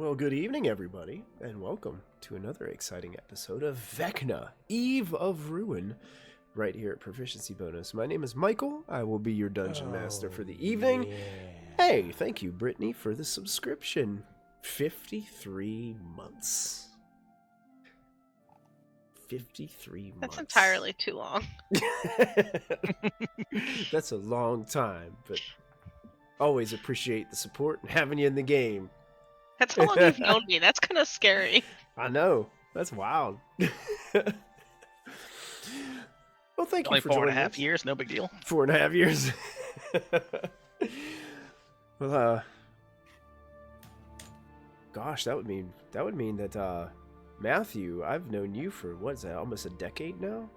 Well, good evening, everybody, and welcome to another exciting episode of Vecna, Eve of Ruin, right here at Proficiency Bonus. My name is Michael. I will be your Dungeon Master for the evening. Yeah. Hey, thank you, Brittany, for the subscription. 53 months. 53 months. That's entirely too long. That's a long time, but always appreciate the support and having you in the game. That's how long you've known me. That's kind of scary. I know. That's wild. Well, thank you Only for four and a joining half us. years, no big deal. 4.5 years. Well, gosh, that would mean that Matthew, I've known you for what is that, almost a decade now?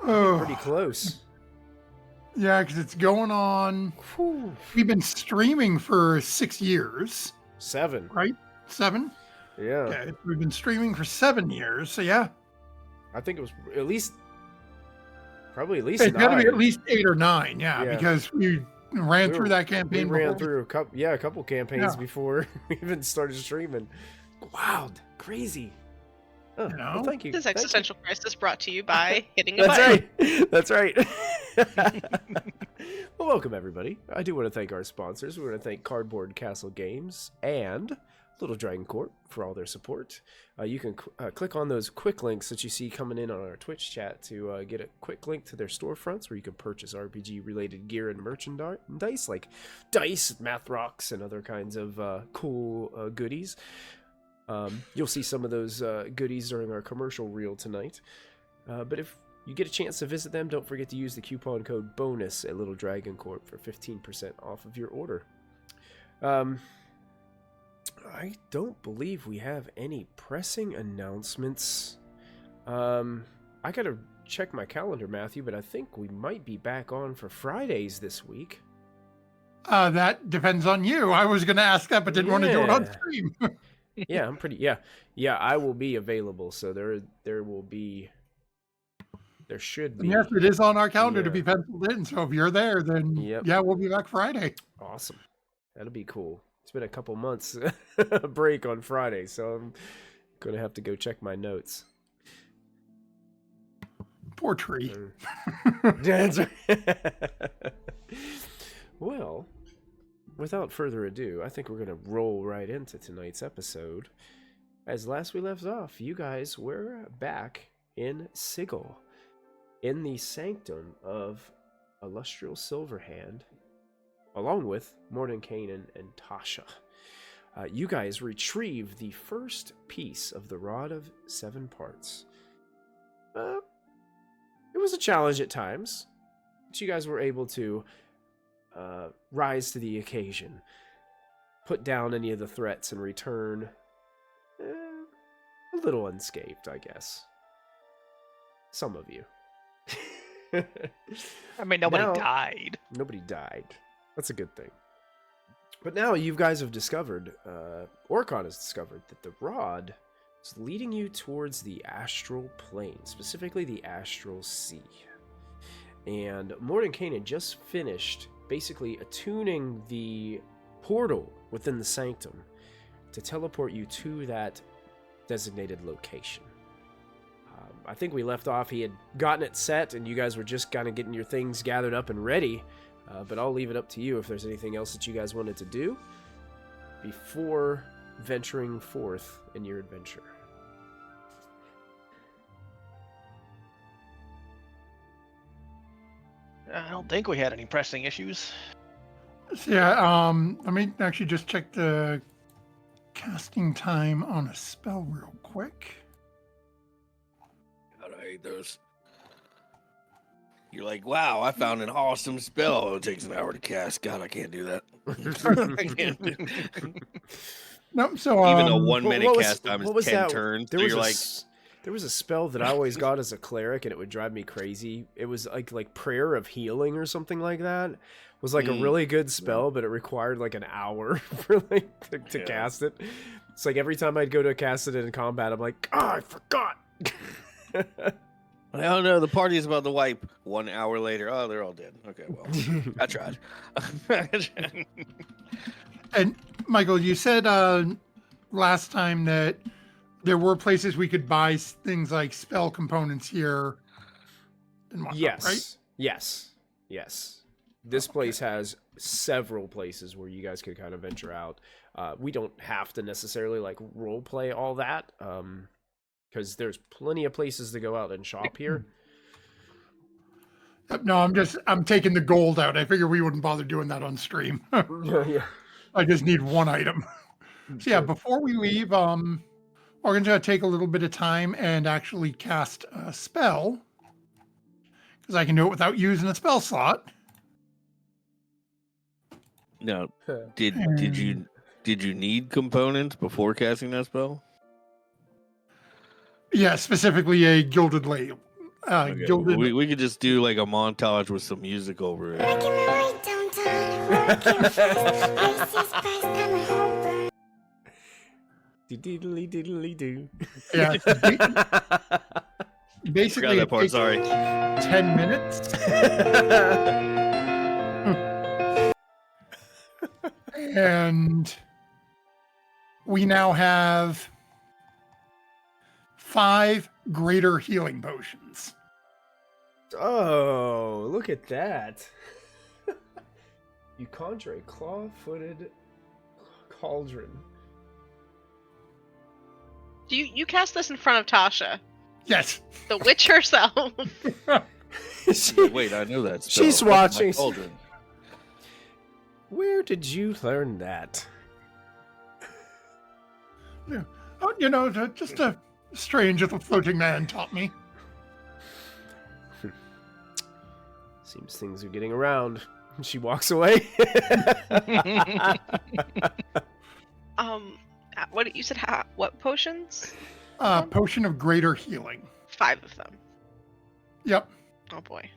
Oh, Pretty close. yeah, because it's going on. Whew. We've been streaming for 6 years, 7. right? 7? Yeah. Okay, we've been streaming for 7 years, so yeah. I think it was probably at least It's 9. got to be at least 8 or 9, Yeah. because we ran We through were- that We campaign ran before. through a couple campaigns Yeah. before we even started streaming. Wild, crazy. Oh, You well, know? thank you. This is Thank you. Existential Crisis brought to you by hitting a button. That's right. That's right. Well, welcome everybody. I do want to thank our sponsors. We want to thank Cardboard Castle Games and Little Dragon Corp for all their support. You can click on those quick links that you see coming in on our Twitch chat to get a quick link to their storefronts where you can purchase RPG-related gear and merchandise like dice, math rocks, and other kinds of cool goodies. You'll see some of those goodies during our commercial reel tonight. But if you get a chance to visit them, don't forget to use the coupon code BONUS at Little Dragon Corp for 15% off of your order. I don't believe we have any pressing announcements. I gotta check my calendar, Matthew, but I think we might be back on for Fridays this week. That depends on you. I was going to ask that, but didn't want to do it on Yeah. stream. Yeah, I'm pretty. Yeah, I will be available. So there should be. Yes, it is on our calendar to Yeah. be penciled in, so if you're there, then Yep. yeah, we'll be back Friday. Awesome. That'll be cool. It's been a couple months break on Friday, so I'm gonna have to go check my notes. Poor tree. That's right. Well, without further ado, I think we're gonna roll right into tonight's episode. As last we left off, you guys were back in Sigil, in the sanctum of Illustrial Silverhand, along with Mordenkainen and Tasha. You guys retrieve the first piece of the Rod of 7 Parts. It was a challenge at times, but you guys were able to rise to the occasion, put down any of the threats, and return a little unscathed, I guess. Some of you. I mean, nobody Now- died. Nobody died. That's a good thing. But now you guys have discovered, Orcon has discovered that the rod is leading you towards the astral plane, specifically the Astral Sea. And Mordenkainen just finished basically attuning the portal within the sanctum to teleport you to that designated location. I think we left off, he had gotten it set and you guys were just kind of getting your things gathered up and ready. But I'll leave it up to you if there's anything else that you guys wanted to do before venturing forth in your adventure. I don't think we had any pressing issues. So, yeah, let me actually just check the casting time on a spell real quick. God, I hate those. You're like, wow, I found an awesome spell. It takes an hour to cast. God, I can't do that. I can't do Nope, so Even a um, 1 minute what was- cast time what is was 10 that? turns. There So was you're a like, there was a spell that I always got as a cleric, and it would drive me crazy. It was like Prayer of Healing or something like that. It was like a really good spell, but it required like an hour for to Yeah. cast it. It's like every time I'd go to cast it in combat, I'm like, I forgot. I don't know. The party is about to wipe. 1 hour later, oh, they're all dead. Okay, well, I tried. and Michael, you said last time that there were places we could buy things like spell components here. And whatnot, Yes. right? Yes. This place has several places where you guys could kind of venture out. We don't have to necessarily like role play all that, because there's plenty of places to go out and shop here. No, I'm taking the gold out. I figure we wouldn't bother doing that on stream. Yeah. I just need one item. So yeah, before we leave, we're going to take a little bit of time and actually cast a spell, because I can do it without using a spell slot. Now, did you need components before casting that spell? Yeah, specifically a gilded ladle. Okay. Gilded. We could just do like a montage with some music over it. Diddly diddly do. Yeah. Basically, Forgot that part. it takes Sorry. 10 minutes. And we now have 5 greater healing potions. Oh, look at that. You conjure a claw-footed cauldron. Do you cast this in front of Tasha, Yes. the witch herself? Wait, I know that spell. She's That's my watching. cauldron. Where did you learn that? Yeah. Oh, just a strange little floating man taught me. Seems things are getting around. She walks away. What you said? What potions? Potion of greater healing. 5 of them. Yep. Oh boy.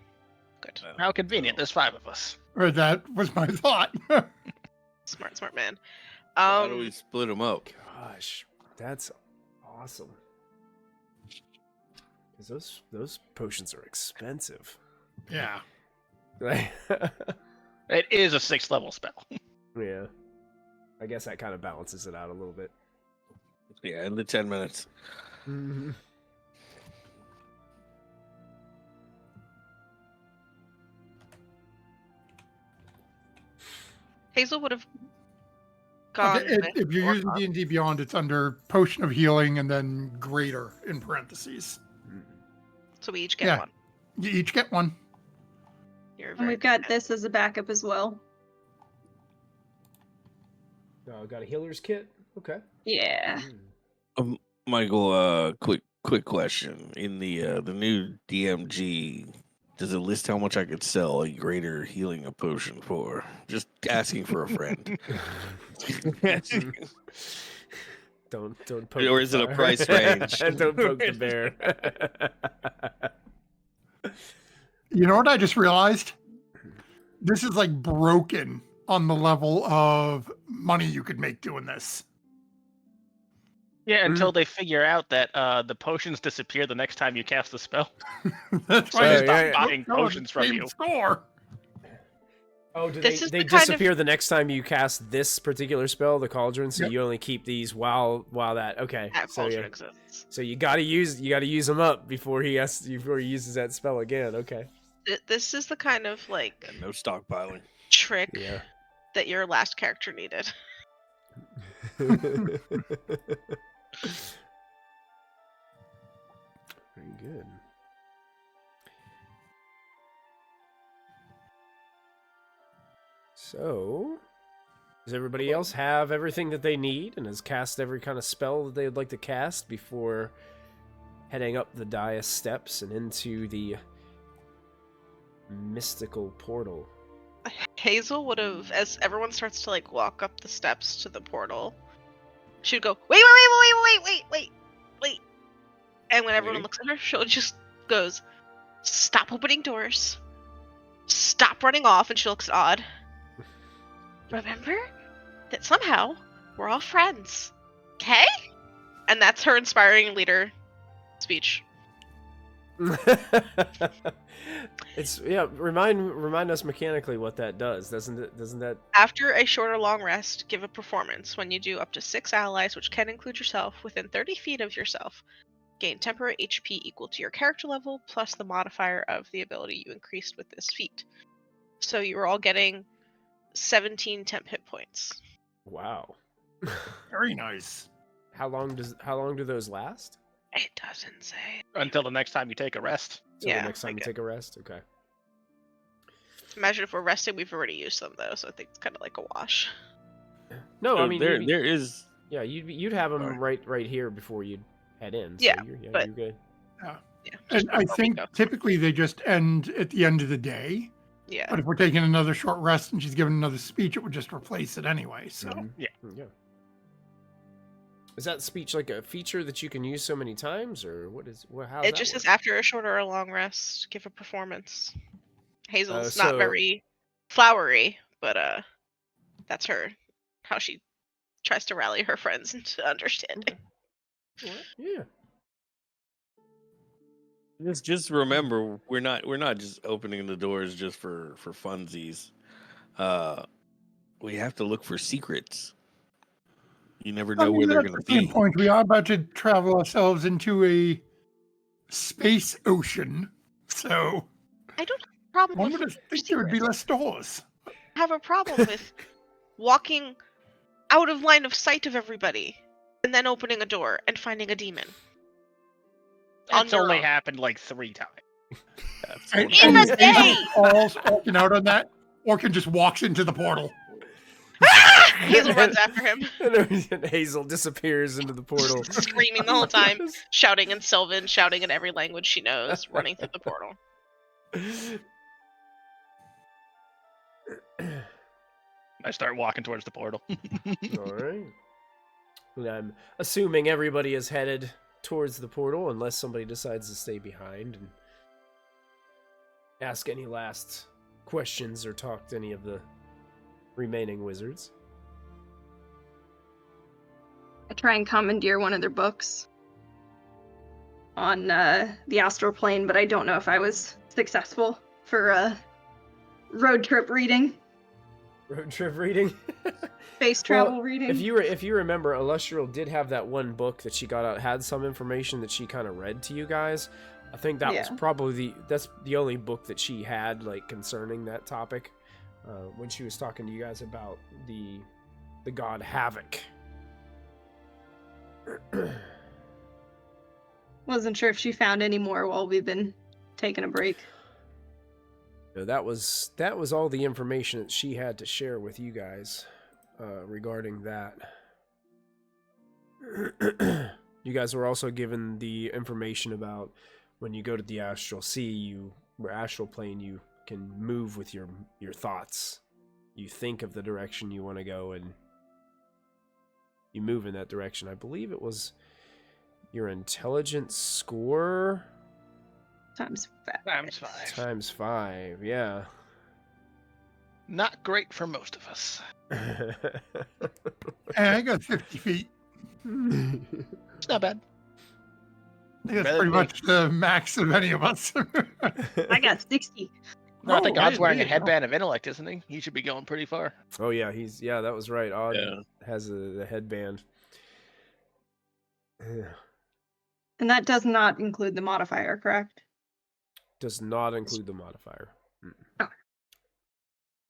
Good. How convenient. There's 5 of us. Or that was my thought. Smart man. How do we split them up? Gosh, that's awesome. Because those potions are expensive. Yeah. It is a 6th level spell. Yeah. I guess that kind of balances it out a little bit. Yeah, in the 10 minutes. Mm-hmm. Hazel would have gone. Okay, with if you're using Orca. D&D Beyond, it's under Potion of Healing and then Greater in parentheses. So we each get Yeah. one. You each get one. You're And very we've got good. this as a backup as well. Oh, got a healer's kit? Okay. Yeah. Michael, quick question. In the new DMG, does it list how much I could sell a greater healing a potion for? Just asking for a friend. Don't poke Or the is it a fire. price range? Don't poke the bear. You know what I just realized? This is like broken on the level of money you could make doing this. Yeah, until they figure out that the potions disappear the next time you cast the spell. That's So why they I stop yeah. buying potions from you. Score. Oh, do This is they the kind of- disappear the next time you cast this particular spell, the cauldron? So Yep. you only keep these while that. Okay. That So cauldron yeah. exists. So you gotta use them up before he uses that spell again. Okay. This is the kind of like No stockpiling. trick Yeah. that your last character needed. Very good. So, does everybody else have everything that they need and has cast every kind of spell that they would like to cast before heading up the dais steps and into the mystical portal? Hazel would have, as everyone starts to like walk up the steps to the portal, she'd go, wait. And when everyone Waiting? looks at her, she'll just goes, stop opening doors. Stop running off. And she looks odd. Remember that somehow we're all friends. Okay? And that's her inspiring leader speech. It's remind us mechanically what that does. Doesn't that After a short or long rest, give a performance. When you do, up to 6 allies, which can include yourself, within 30 feet of yourself, gain temporary HP equal to your character level, plus the modifier of the ability you increased with this feat. So you were all getting 17 temp hit points. wow. Very nice. How long do those last? It doesn't say. Until the next time you take a rest. So Yeah, the next time you okay. take a rest? Okay. Imagine if we're resting, we've already used them though, so I think it's kind of like a wash. No, So I mean there you'd be- there is. yeah, you'd have them Sorry. right here before you'd head in. So Yeah, you're but- you're good. Yeah. And I before we think go. typically they just end at the end of the day. Yeah. But if we're taking another short rest and she's giving another speech, it would just replace it anyway. So Mhm. Yeah. Yeah. Is that speech like a feature that you can use so many times, or what is how? It just says after a short or a long rest, give a performance. Hazel's so- not very flowery, but that's how she tries to rally her friends into understanding. Yeah. Just remember, we're not just opening the doors just for funsies. We have to look for secrets. You never know where they're that's going to the same be. point. We are about to travel ourselves into a space ocean. So I don't have a problem one with would think there would be less doors. I have a problem with walking out of line of sight of everybody and then opening a door and finding a demon. On It's their only own. happened like 3 times. And In a as Hazel day! calls Orkin out on that, Orkin just walks into the portal. Hazel runs after him, And Hazel disappears into the portal. screaming the whole time, shouting in Sylvan, shouting in every language she knows, running through the portal. I start walking towards the portal. All right. And I'm assuming everybody is headed towards the portal, unless somebody decides to stay behind and ask any last questions or talk to any of the remaining wizards. I try and commandeer one of their books on the astral plane, but I don't know if I was successful for road trip reading, Road trip reading. space travel reading. If you remember, Illustrial did have that one book that she got out, had some information that she kind of read to you guys. I think that was Yeah. probably that's the only book that she had like concerning that topic when she was talking to you guys about the god Havoc. Wasn't sure if she found any more while we've been taking a break. No, that was all the information that she had to share with you guys regarding that. You guys were also given the information about when you go to the Astral Sea, or Astral Plane, you can move with your thoughts. You think of the direction you want to go, and you move in that direction. I believe it was your intelligence score Times Times 5. times 5. Yeah. Not great for most of us. And I got 50 feet. It's not bad. I think that's Better pretty than me. much the max of any of us. I got 60. No, I think Oh, Odd's hey, wearing a hey, headband of intellect, isn't he? He should be going pretty far. Oh yeah, that was right. Odd Yeah. has the headband. And that does not include the modifier, correct? Does not include the modifier.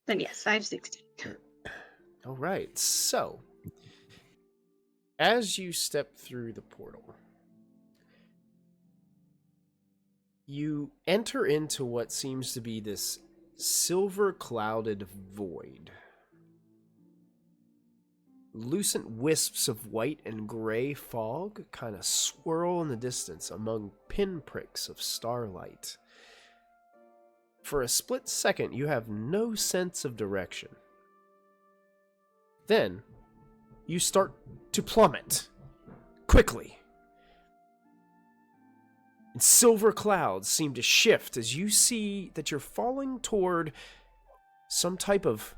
Then yes, I have 60. All right. So, as you step through the portal, you enter into what seems to be this silver clouded void. Lucent wisps of white and gray fog kind of swirl in the distance among pinpricks of starlight. For a split second, you have no sense of direction. Then, you start to plummet quickly. And silver clouds seem to shift as you see that you're falling toward some type of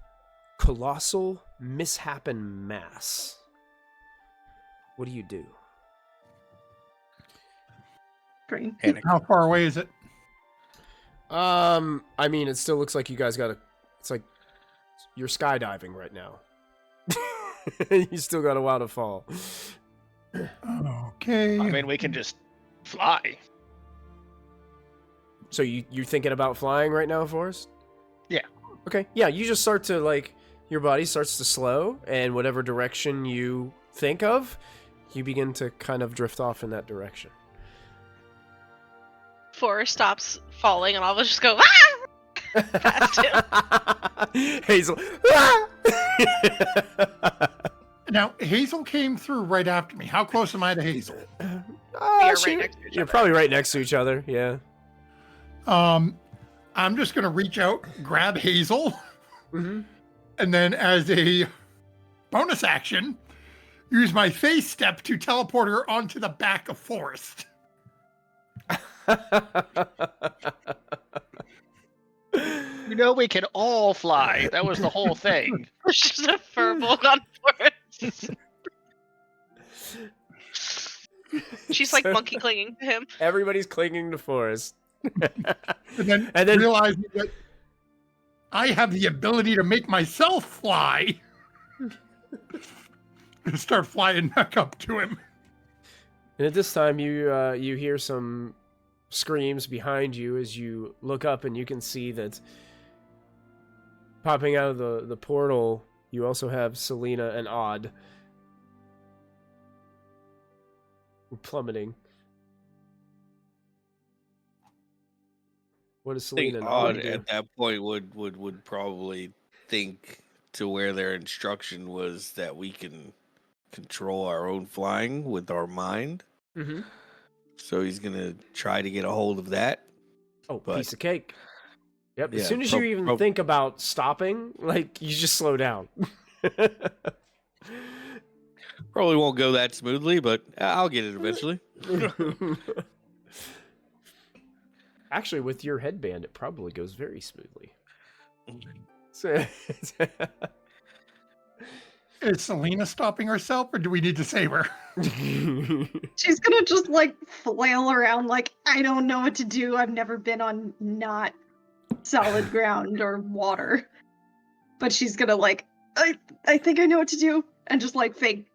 colossal mishappen mass. What do you do? Green. Panic. How far away is it? I mean, it still looks like you guys got it's like you're skydiving right now. You still got a while to fall. Okay. I mean, we can just fly. So you're thinking about flying right now, Forrest? Yeah. Okay. Yeah, you just start to, like, your body starts to slow, and whatever direction you think of, you begin to kind of drift off in that direction. Forrest stops falling, and all of us just go, ah! Past him. Hazel. Ah! Now, Hazel came through right after me. How close am I to Hazel? right next to each You're other. probably right next to each other, yeah. I'm just going to reach out, grab Hazel, Mm-hmm. and then as a bonus action, use my face step to teleport her onto the back of Forrest. You know, we can all fly. That was the whole thing. It's just a furball on Forrest. She's like So- monkey clinging to him. Everybody's clinging to Forrest. And then And then- realizing that I have the ability to make myself fly. And start flying back up to him. And at this time, you hear some screams behind you as you look up, and you can see that popping out of the portal, you also have Selena and Odd plummeting. What is I think Selena and Odd Odd do? at that point would probably think to where their instruction was that we can control our own flying with our mind. Mm-hmm. So he's gonna try to get a hold of that. Oh, But- piece of cake. Yep. As Yeah, soon as you even think about stopping, like, you just slow down. Probably won't go that smoothly, but I'll get it eventually. Actually, with your headband, it probably goes very smoothly. So, Is Selena stopping herself, or do we need to save her? She's gonna just like flail around like, I don't know what to do. I've never been on not solid ground or water. But she's gonna like, I think I know what to do. And just like fake,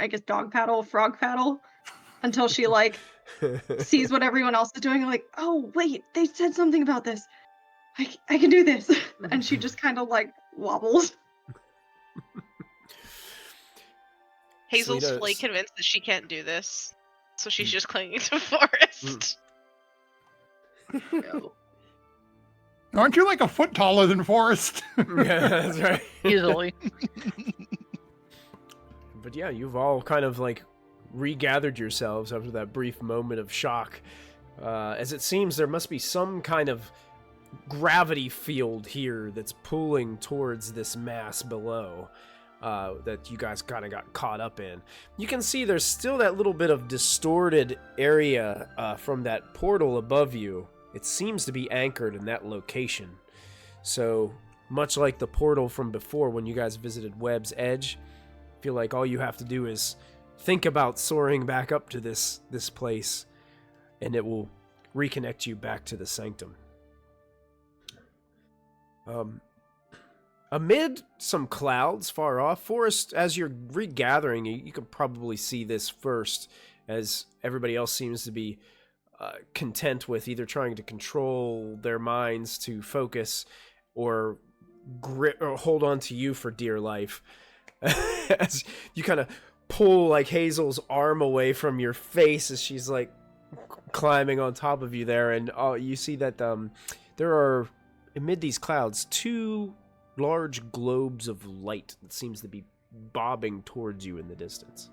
I guess, dog paddle, frog paddle. Until she like sees what everyone else is doing. Like, oh wait, they said something about this. I can do this. And she just kind of like wobbles. Hazel's Selena's- fully convinced that she can't do this, so she's just clinging to Forrest. No. Aren't you like a foot taller than Forrest? Yeah, that's right. Easily. But yeah, you've all kind of like regathered yourselves after that brief moment of shock. As it seems there must be some kind of gravity field here that's pulling towards this mass below that you guys kind of got caught up in. You can see there's still that little bit of distorted area from that portal above you. It seems to be anchored in that location. So much like the portal from before when you guys visited Webb's Edge, I feel like all you have to do is think about soaring back up to this place, and it will reconnect you back to the sanctum. Amid some clouds far off, Forrest, as you're regathering, you can probably see this first, as everybody else seems to be content with either trying to control their minds to focus or grip or hold on to you for dear life. As you kind of pull like Hazel's arm away from your face as she's like climbing on top of you there, and you see that there are amid these clouds two large globes of light that seems to be bobbing towards you in the distance.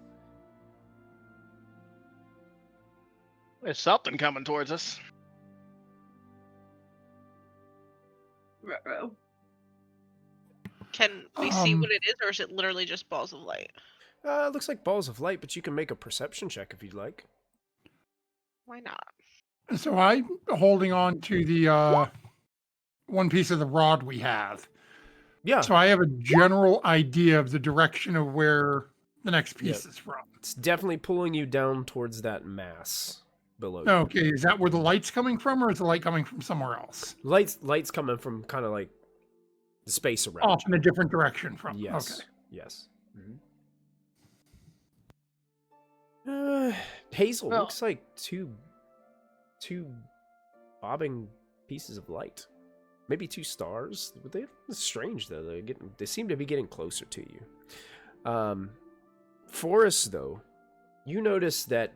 There's something coming towards us. Ruh-roh. Can we see what it is, or is it literally just balls of light? It looks like balls of light, but you can make a perception check if you'd like. Why not? So I'm holding on to the one piece of the rod we have. Yeah, So I have a general idea of the direction of where the next piece Yep. is from. it's definitely pulling you down towards that mass. below you. Okay, is that where the light's coming from, or is the light coming from somewhere else? Light's coming from kind of like the space around Off in a different direction from. Yes. Okay. Yes. Hazel, Well- looks like two bobbing pieces of light. Maybe 2 stars. It's strange though. They seem to be getting closer to you. Forrest, though, you notice that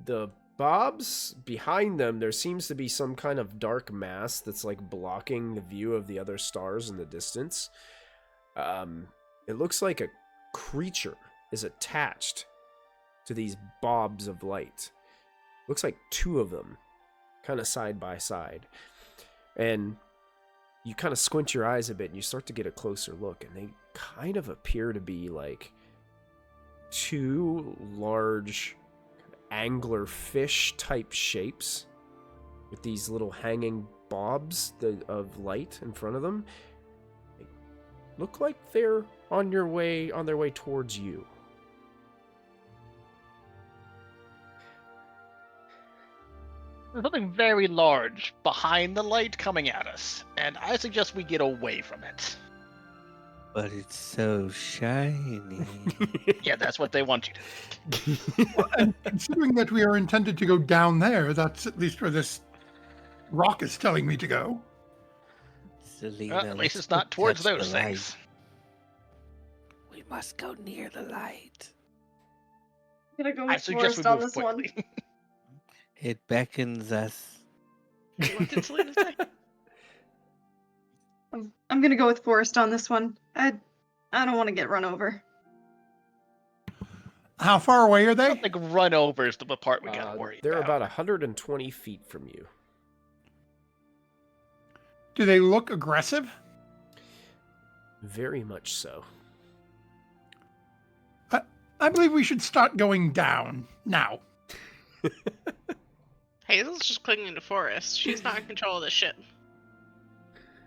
the bobs behind them, there seems to be some kind of dark mass that's like blocking the view of the other stars in the distance. It looks like a creature is attached to these bobs of light. Looks like 2 of them, kind of side by side. And you kind of squint your eyes a bit and you start to get a closer look, and they kind of appear to be like 2 large angler fish type shapes with these little hanging bobs of light in front of them. They look like they're on their way towards you. There's something very large behind the light coming at us, and I suggest we get away from it. But it's so shiny. Yeah, that's what they want you to. And considering that we are intended to go down there, that's at least where this rock is telling me to go. Selena, Well, at least let's it's not towards touch the those light. things. We must go near the light. I'm gonna go I with suggest Forrest we on move this one. quickly. It beckons us. What did Selena say? I'm gonna go with Forrest on this one. I don't want to get run over. How far away are I they? don't think run over is the part we gotta worry They're about. about 120 feet from you. Do they look aggressive? Very much so. I believe we should start going down now. Hazel's just clinging to Forrest. She's not in control of this ship.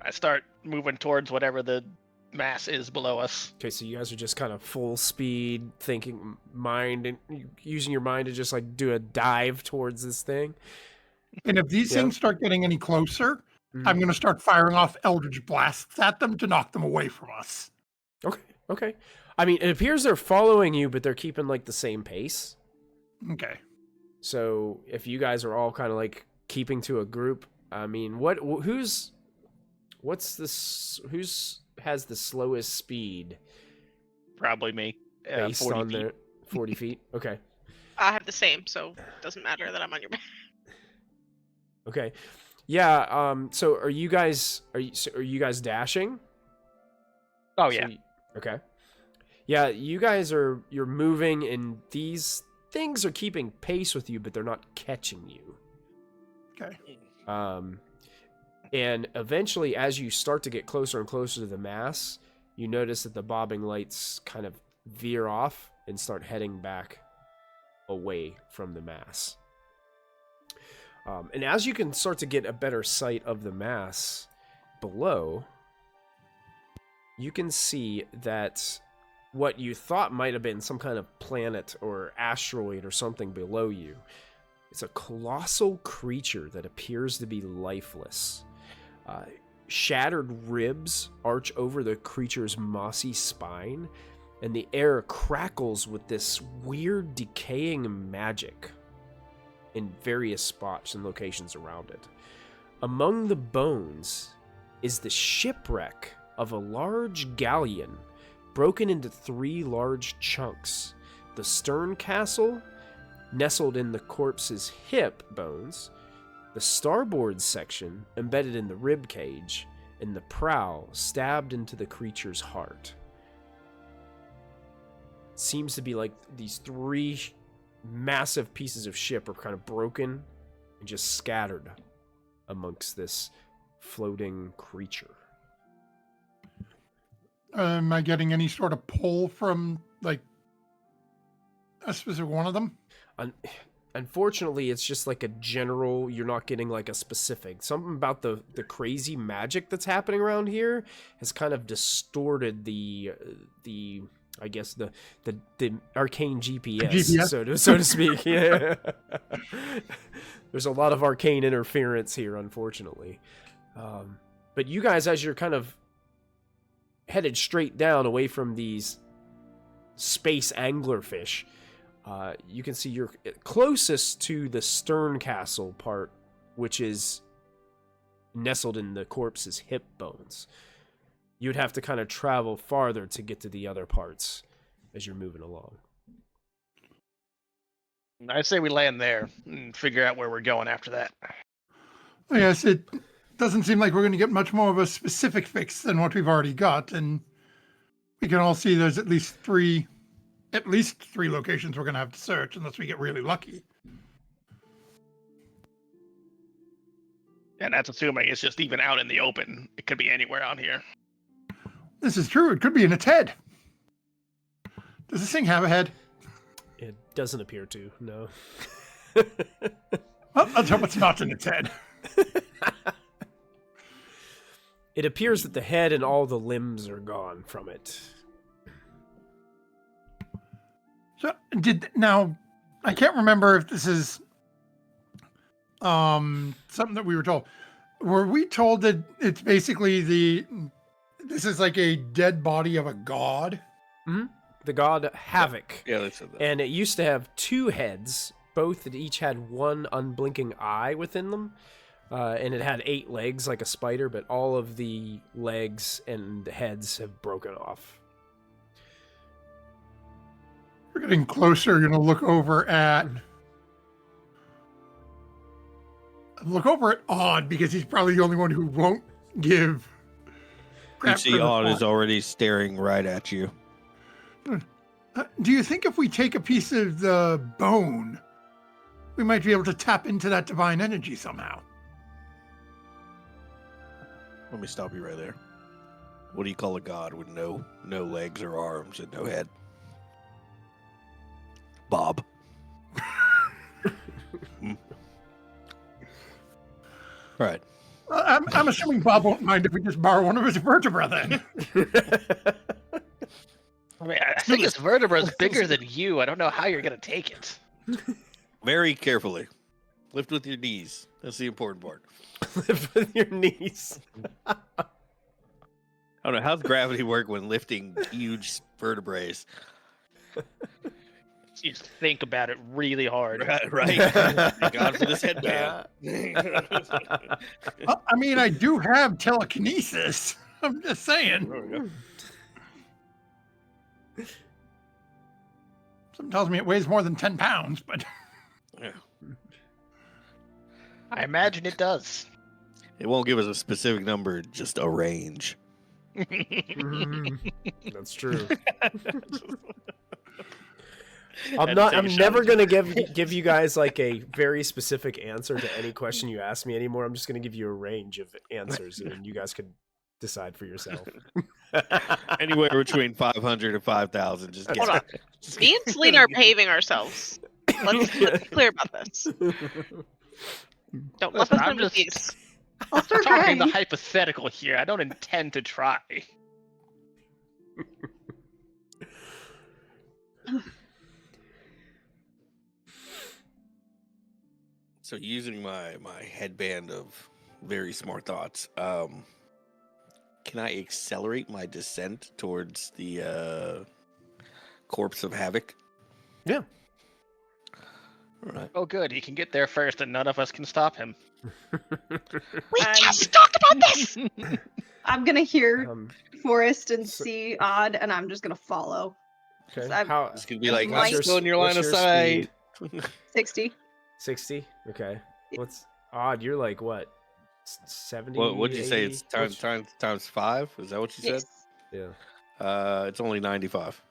I start moving towards whatever the mass is below us. Okay, so you guys are just kind of full speed, thinking mind and using your mind to just like do a dive towards this thing. And if these Yeah. things start getting any closer, Mhm. I'm going to start firing off eldritch blasts at them to knock them away from us. Okay. I mean, it appears they're following you, but they're keeping like the same pace. Okay. So if you guys are all kind of like keeping to a group, I mean, who's has the slowest speed Probably me. based 40 on feet. their 40 feet? Okay. I have the same, so it doesn't matter that I'm on your back. Okay. Yeah, so are you guys dashing? Oh, So yeah. okay. Yeah, you're moving, and these things are keeping pace with you, but they're not catching you. Okay. And eventually, as you start to get closer and closer to the mass, you notice that the bobbing lights kind of veer off and start heading back away from the mass. And as you can start to get a better sight of the mass below, you can see that what you thought might have been some kind of planet or asteroid or something below you, it's a colossal creature that appears to be lifeless. Shattered ribs arch over the creature's mossy spine, and the air crackles with this weird decaying magic in various spots and locations around it. Among the bones is the shipwreck of a large galleon broken into 3 large chunks. The stern castle, nestled in the corpse's hip bones, the starboard section embedded in the rib cage, and the prow stabbed into the creature's heart. Seems to be like these 3 massive pieces of ship are kind of broken and just scattered amongst this floating creature. Am I getting any sort of pull from, like, a specific one of them? Unfortunately, it's just like a general, you're not getting like a specific. Something about the crazy magic that's happening around here has kind of distorted the I guess the arcane GPS, GPS. so to speak. Yeah. There's a lot of arcane interference here, unfortunately. But you guys, as you're kind of headed straight down away from these space anglerfish, you can see you're closest to the stern castle part, which is nestled in the corpse's hip bones. You'd have to kind of travel farther to get to the other parts as you're moving along. I'd say we land there and figure out where we're going after that. Yes, it doesn't seem like we're going to get much more of a specific fix than what we've already got, and we can all see there's at least three locations we're going to have to search unless we get really lucky. And that's assuming it's just even out in the open. It could be anywhere out here. This is true. It could be in its head. Does this thing have a head? It doesn't appear to, no. Well, let's hope it's not in its head. It appears that the head and all the limbs are gone from it. So, now, I can't remember if this is something that we were told. Were we told that it's basically this is like a dead body of a god? Mm-hmm. The god Havoc. Yeah, they said that. And it used to have two heads, both that each had one unblinking eye within them. And it had 8 legs like a spider, but all of the legs and heads have broken off. We're getting closer. You're going to look over at Odd, because he's probably the only one who won't give You crap see, for the Odd thought. is already staring right at you. Do you think if we take a piece of the bone, we might be able to tap into that divine energy somehow? Let me stop you right there. What do you call a god with no legs or arms and no head? Bob. Right. I'm assuming Bob won't mind if we just borrow one of his vertebrae then. I mean, I think this vertebra is bigger than you. I don't know how you're going to take it. Very carefully. Lift with your knees. That's the important part. Lift with your knees. I don't know. How's gravity work when lifting huge vertebrae? You just think about it really hard. Right. God for this headband. I mean, I do have telekinesis. I'm just saying. There we go. Something tells me it weighs more than 10 pounds, but Yeah. I imagine it does. It won't give us a specific number, just a range. That's true. That'd I'm save never Sean. gonna give you guys like a very specific answer to any question you ask me anymore. I'm just gonna give you a range of answers, and you guys could decide for yourself. Anywhere between 500 and 5,000. Just Hold on. guess. Me and Celine are paving ourselves. Let's be clear about this. Don't let Listen, us I'm know just these. I'll start talking the trying. hypothetical here. I don't intend to try. So using my headband of very smart thoughts, can I accelerate my descent towards the corpse of Havoc? Yeah. All right. Oh, good. He can get there first, and none of us can stop him. We I'm- just talked about this! I'm gonna hear Um, Forest and so- see Odd, and I'm just gonna follow. okay. I'm- How? It's gonna be I'm like, light. I'm still in your line what's of your sight. speed? 60. 60. Okay. What's odd? You're like what? 70. What'd you say? It's 80? times 5? Is that what you said? Yes. Yeah. It's only 95.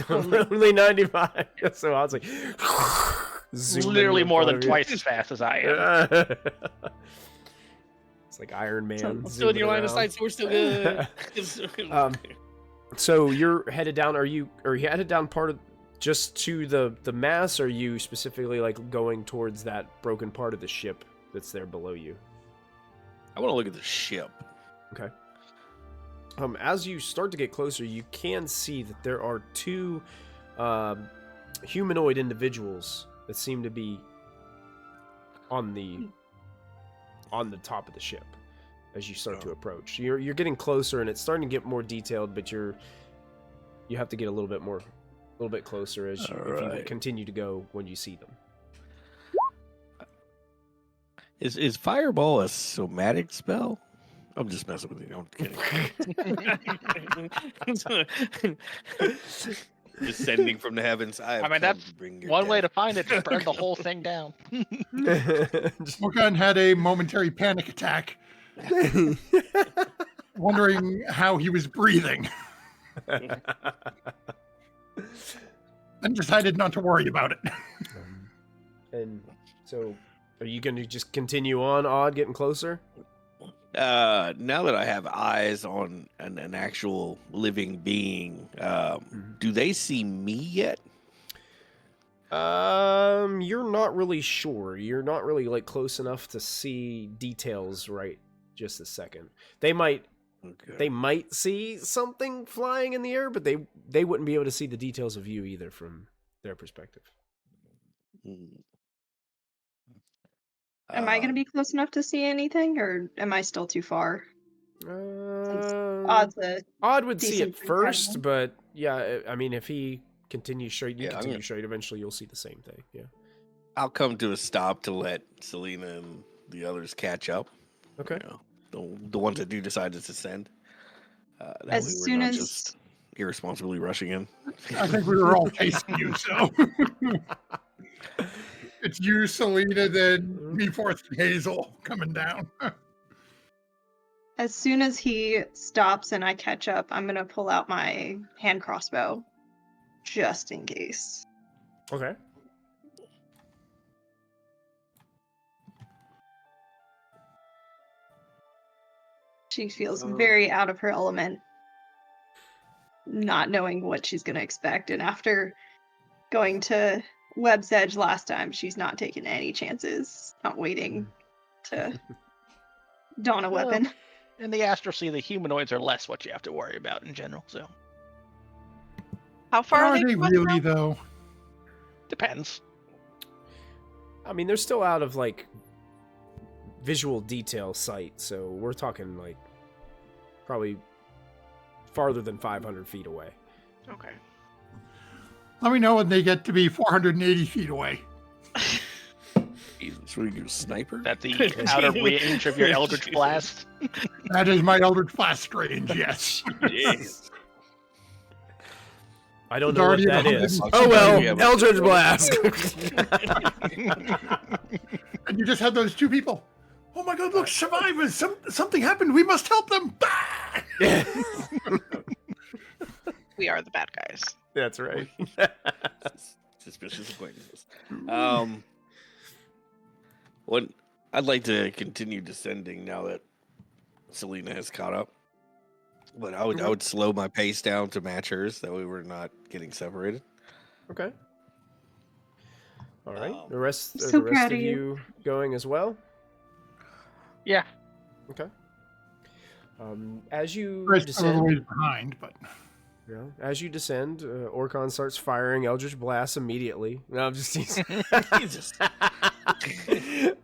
Only 95. So I was like, zooming Literally in more front than of you. twice as fast as I am. It's like Iron Man. So- Still in your line of zooming sight, so we're still good. around. So you're headed down. Are you headed down part of just to the mass? Or are you specifically like going towards that broken part of the ship that's there below you? I want to look at the ship. Okay. As you start to get closer, you can see that there are two humanoid individuals that seem to be on the top of the ship as you start to approach. You're getting closer, and it's starting to get more detailed, but you have to get a little bit closer as if you continue to go when you see them. Is Fireball a somatic spell? I'm just messing with you. I'm kidding. Descending from the heavens. I mean, that's one way to find it, to burn the whole thing down. Morgan had a momentary panic attack, wondering how he was breathing, and decided not to worry about it. And so, are you going to just continue on, Odd, getting closer? Now that I have eyes on an actual living being, do they see me yet? You're not really sure. You're not really like close enough to see details right just a second. They might see something flying in the air, but they wouldn't be able to see the details of you either from their perspective. Am I going to be close enough to see anything, or am I still too far? Odd would see it decent first, impression. but yeah, I mean, if he continues straight, you Yeah, continue straight, eventually you'll see the same thing. Yeah. I'll come to a stop to let Selena and the others catch up. Okay. You know, the ones that do decide to descend. That As way we're soon not as- just irresponsibly rushing in. I think we were all chasing you, so it's you, Selena, then me, Forth, and Hazel coming down. As soon as he stops and I catch up, I'm going to pull out my hand crossbow, just in case. Okay. She feels very out of her element, not knowing what she's going to expect. And after going to Web's Edge last time, she's not taking any chances, not waiting to don a Well, weapon. In the Astral Sea, the humanoids are less what you have to worry about in general, so How far Are are they from us really, now? though? depends. I mean, they're still out of like visual detail sight, so we're talking like probably farther than 500 feet away. Okay. Let me know when they get to be 480 feet away. Jesus, what are you, sniper? At the outer range of your Eldritch Blast. That is my Eldritch Blast range, yes. Jeez. I don't It's know what already that at is. 160. Oh well, Yeah, but- Eldritch Blast. And you just had those two people. Oh my God, look, survivors! Something happened. We must help them. We are the bad guys. That's right. Suspicious acquaintances. What I'd like to continue descending now that Selena has caught up, but I would slow my pace down to match hers. That way we're not getting separated. Okay. All right. The rest, So the rest proud of of you you. going as well. Yeah. Okay. As you Rest a little descend, ways behind, but as you descend, Orcon starts firing Eldritch Blasts immediately. No, I'm just teasing. Jesus.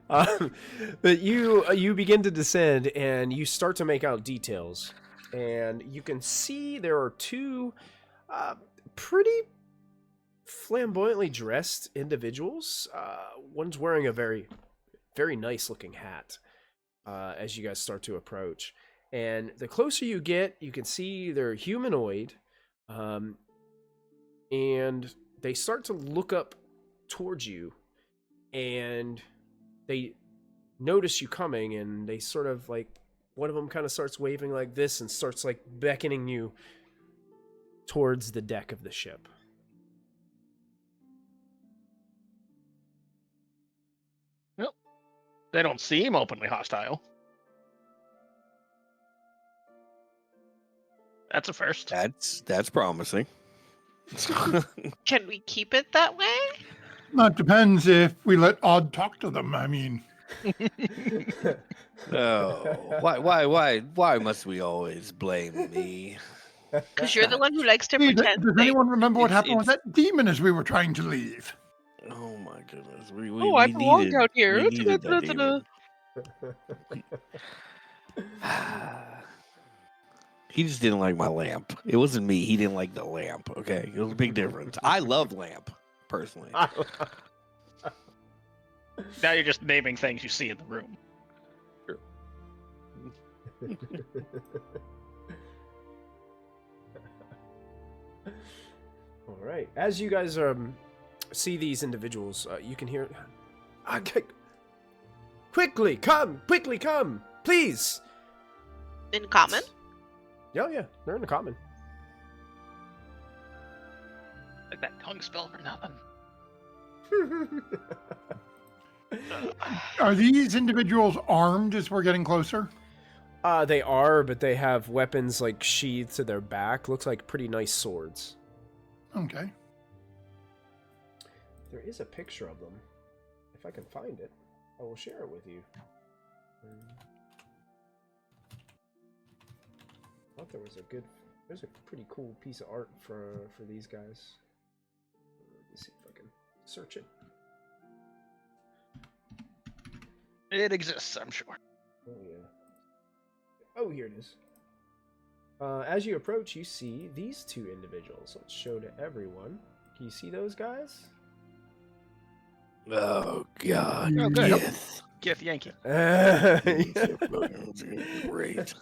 But you begin to descend, and you start to make out details, and you can see there are two pretty flamboyantly dressed individuals. One's wearing a very, very nice looking hat. As you guys start to approach, and the closer you get, you can see they're humanoid, and they start to look up towards you, and they notice you coming, and they sort of like, one of them kind of starts waving like this and starts like beckoning you towards the deck of the ship. They don't seem openly hostile. That's a first. That's promising. Can we keep it that way? that depends if we let Odd talk to them. I mean, Oh, why must we always blame me? Because you're the one who likes to Hey, pretend. does anyone remember what It's- happened with it's- that demon as we were trying to leave? Oh my goodness, Oh, I belong down here. we needed that demon. He just didn't like my lamp. It wasn't me. He didn't like the lamp. Okay, it was a big difference. I love lamp personally. Now you're just naming things you see in the room. All right. As you guys see these individuals, you can hear. Okay. Quickly come! Please! In common? Yeah, they're in the common. Like that tongue spell for nothing. Are these individuals armed as we're getting closer? They are, but they have weapons like sheathed to their back. Looks like pretty nice swords. Okay. There is a picture of them. If I can find it, I will share it with you. I thought there's a pretty cool piece of art for these guys. Let me see if I can search it. It exists, I'm sure. Oh yeah. Oh, here it is. As you approach, you see these two individuals. Let's show to everyone. Can you see those guys? Oh God! Oh, good. Yes. Gith Yankee. Great. It's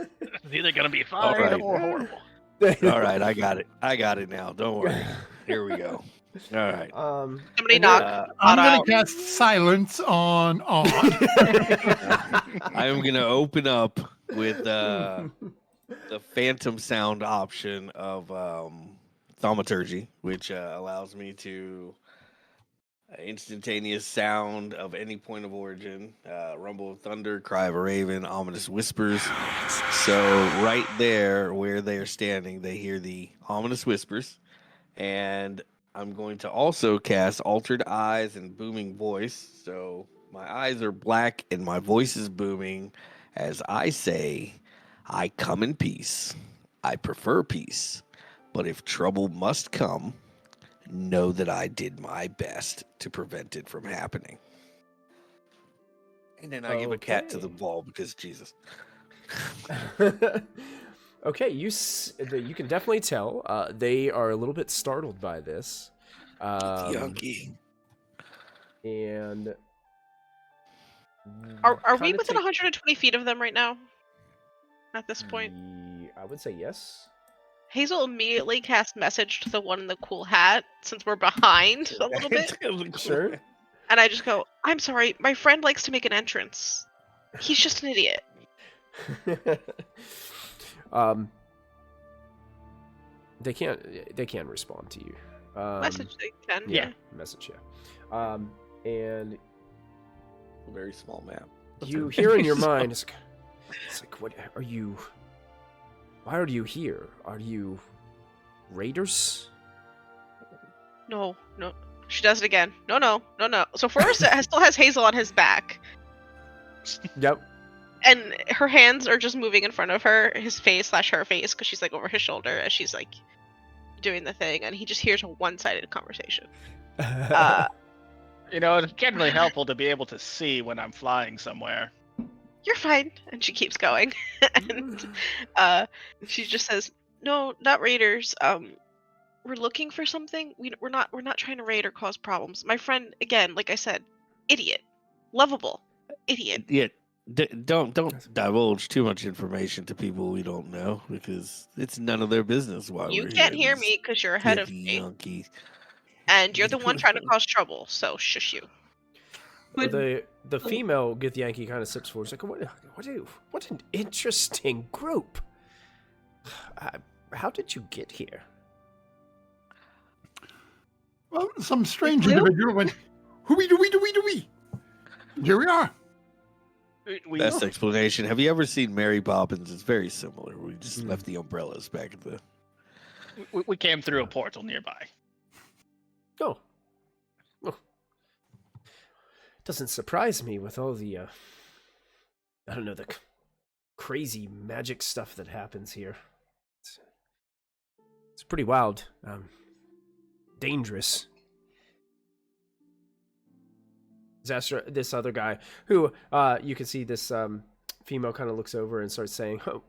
either gonna be fine right. or horrible. All right, I got it now. Don't worry. Here we go. All right. Somebody and knock. I'm Otto going out. to cast silence on. I am gonna open up with the phantom sound option of thaumaturgy, which allows me to instantaneous sound of any point of origin, rumble of thunder, cry of a raven, ominous whispers. So right there where they are standing, they hear the ominous whispers, and I'm going to also cast altered eyes and booming voice. So my eyes are black and my voice is booming as I say, I come in peace. I prefer peace. But if trouble must come, know that I did my best to prevent it from happening. And then I give a cat to the Okay. wall because Jesus. Okay, you can definitely tell they are a little bit startled by this. Yunky. And Are we kinda within take- 120 feet of them right now? At this point? I would say yes. Hazel immediately casts message to the one in the cool hat, since we're behind a little bit. Sure. And I just go, I'm sorry, my friend likes to make an entrance. He's just an idiot. They can't respond to you. Message they can. Yeah. Message, yeah. And A very small map. you hear in your mind, it's like, what are you? Why are you here? Are you raiders? No. She does it again. No. So Forrest still has Hazel on his back. Yep. And her hands are just moving in front of her, his face / her face, because she's like over his shoulder as she's like doing the thing, and he just hears a one-sided conversation. You know, it's generally helpful to be able to see when I'm flying somewhere. You're fine, and she keeps going. And she just says, "No, not raiders. We're looking for something. We're not trying to raid or cause problems. My friend, again, like I said, idiot, lovable, idiot. Yeah, don't divulge too much information to people we don't know because it's none of their business why You we're can't here. hear me because you're ahead of me, Yunky. and you're the one trying to cause trouble. So shush you." But the female Githyanki kind of steps forward. She's like, what an interesting group. How did you get here? Well, some strange Blue? individual went, hooey dooey dooey dooey. Here we are. We Best explanation. Have you ever seen Mary Poppins? It's very similar. We just Hmm. left the umbrellas back at the. we came through a portal nearby. Oh. doesn't surprise me with all the, I don't know, the crazy magic stuff that happens here. It's pretty wild. Dangerous. Zastra, this other guy, who, you can see this, female kind of looks over and starts saying, oh,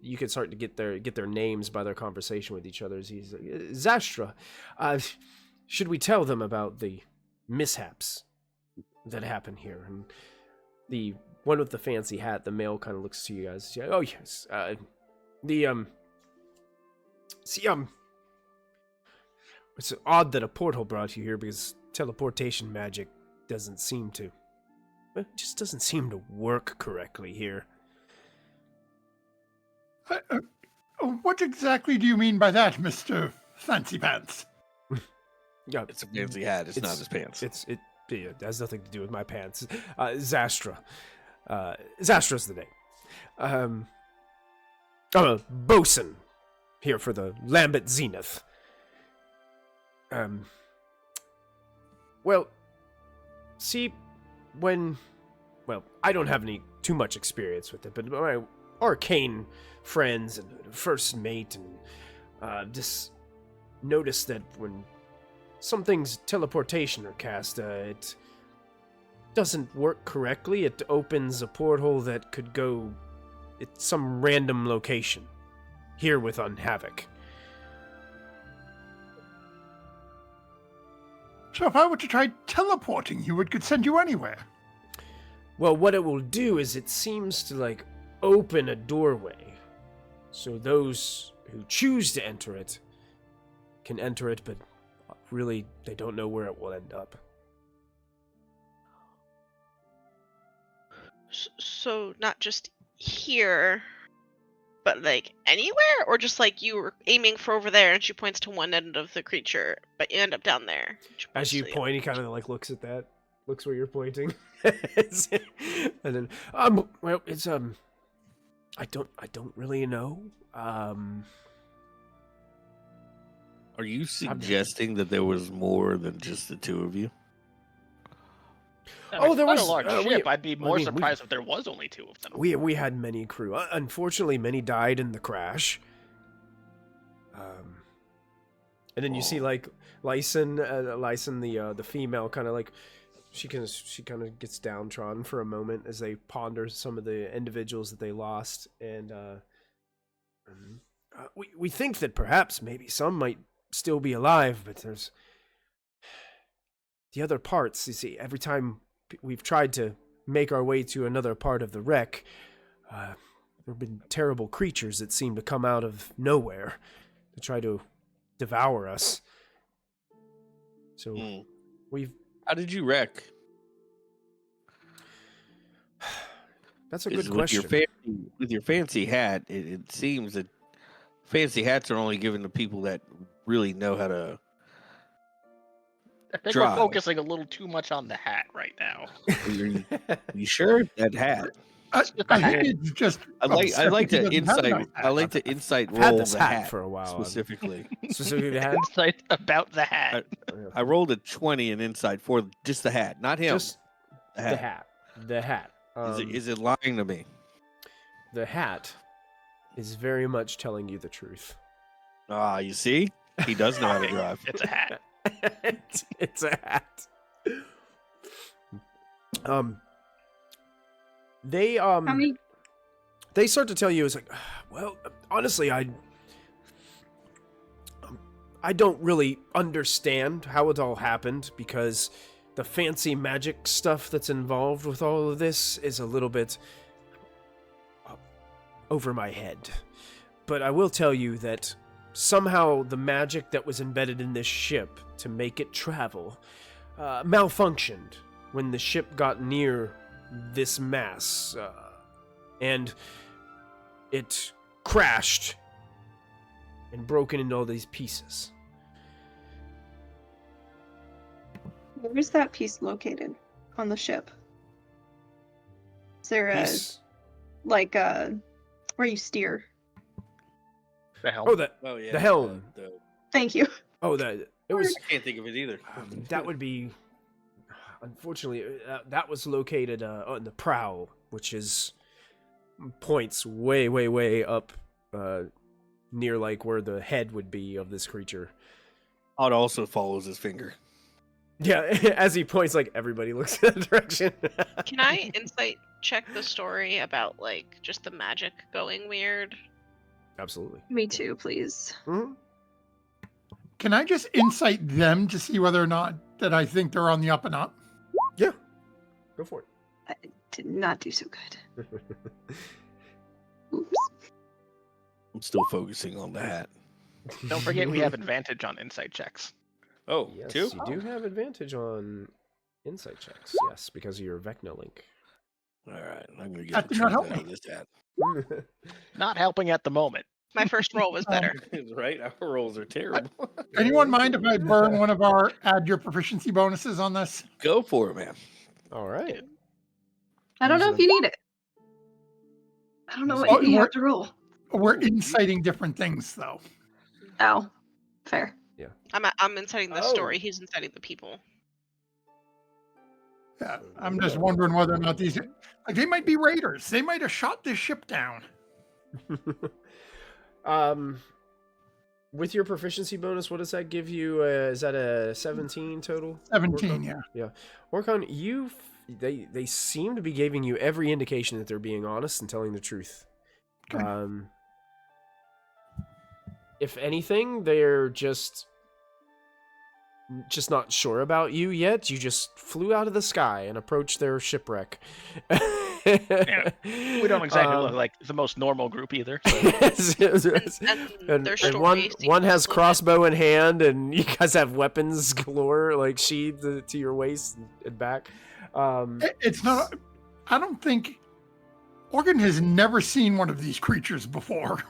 you can start to get their names by their conversation with each other. He's like, Zastra, should we tell them about the mishaps that happen here? And the one with the fancy hat, the male, kind of looks to you guys. Oh yes, it's odd that a portal brought you here, because teleportation magic just doesn't seem to work correctly here. What exactly do you mean by that, Mr. Fancy Pants? Yeah, It's a fancy hat. It's not his pants. It has nothing to do with my pants. Zastra. Zastra's the name. I'm a bosun here for the Lambent Zenith. Well, see, I don't have too much experience with it, but my arcane friends and first mate and just noticed that when something's teleportation are cast, it doesn't work correctly. It opens a portal that could go at some random location here with Havoc. So if I were to try teleporting you, it could send you anywhere. Well, what it will do is it seems to, open a doorway. So those who choose to enter it can enter it, but really, they don't know where it will end up. So not just here, but anywhere, or just you were aiming for over there, and she points to one end of the creature, but you end up down there. As you point, he kind of looks at that, looks where you're pointing, and then well, it's I don't really know. Are you suggesting that there was more than just the two of you? There was a large ship. I'd be more surprised if there was only two of them. We had many crew. Unfortunately, many died in the crash. And then you see Lyson, the female, kind of she kind of gets downtrodden for a moment as they ponder some of the individuals that they lost, and we think that perhaps maybe some might still be alive, but there's the other parts. You see, every time we've tried to make our way to another part of the wreck, there have been terrible creatures that seem to come out of nowhere to try to devour us. So we've... How did you wreck? That's a good question. With your fancy hat, it seems that fancy hats are only given to people that really know how to I think drive. we're focusing a little too much on the hat right now. Are you sure? That hat. I think it's just. I like to insight I've had roll this the hat hat for a while. specifically. Specifically the hat? Insight about the hat. I rolled a 20 in insight for just the hat, not him. Just the hat. Is it lying to me? The hat is very much telling you the truth. Ah, you see? He does know how to drive. It's a hat. It's a hat. They start to tell you, it's well, honestly, I don't really understand how it all happened, because the fancy magic stuff that's involved with all of this is a little bit over my head. But I will tell you that somehow the magic that was embedded in this ship to make it travel malfunctioned when the ship got near this mass, and it crashed and broken into all these pieces. Where is that piece located on the ship? Is there where you steer? The helm. The helm. Thank you. It was. I can't think of it either. That would be. unfortunately, that was located on the prow, which is points way, way, way up near like where the head would be of this creature. Odd also follows his finger. Yeah, as he points, like everybody looks in that direction. Can I insight check the story about like just the magic going weird? Absolutely. Me too, please. Mm-hmm. Can I just insight them to see whether or not that I think they're on the up and up? Yeah, go for it. I did not do so good. Oops. I'm still focusing on the hat. Don't forget we have advantage on insight checks. Oh, Yes, two? you do have advantage on insight checks. Yes, because of your Vecna link. All right, I'm going to That get the did not truth help out me. of this hat. Not helping at the moment. My first roll was better. Right? Our rolls are terrible. Anyone mind if I burn one of our add your proficiency bonuses on this? Go for it, man. All right. I don't know if you need it. I don't know what you have to roll. We're inciting different things, though. Oh, fair. I'm inciting the Oh. story. He's inciting the people. Yeah, I'm just wondering whether or not these, like, they might be raiders. They might have shot this ship down. With your proficiency bonus, what does that give you? Is that a 17 total? 17, Orcon? yeah. Orcon, they seem to be giving you every indication that they're being honest and telling the truth. Good. If anything, they're just not sure about you yet. You just flew out of the sky and approached their shipwreck. Yeah, we don't exactly look like the most normal group either. And their story one seems has a little bit- crossbow in hand, and you guys have weapons galore, like sheathed to your waist and back. It's not, I don't think, Organ has never seen one of these creatures before.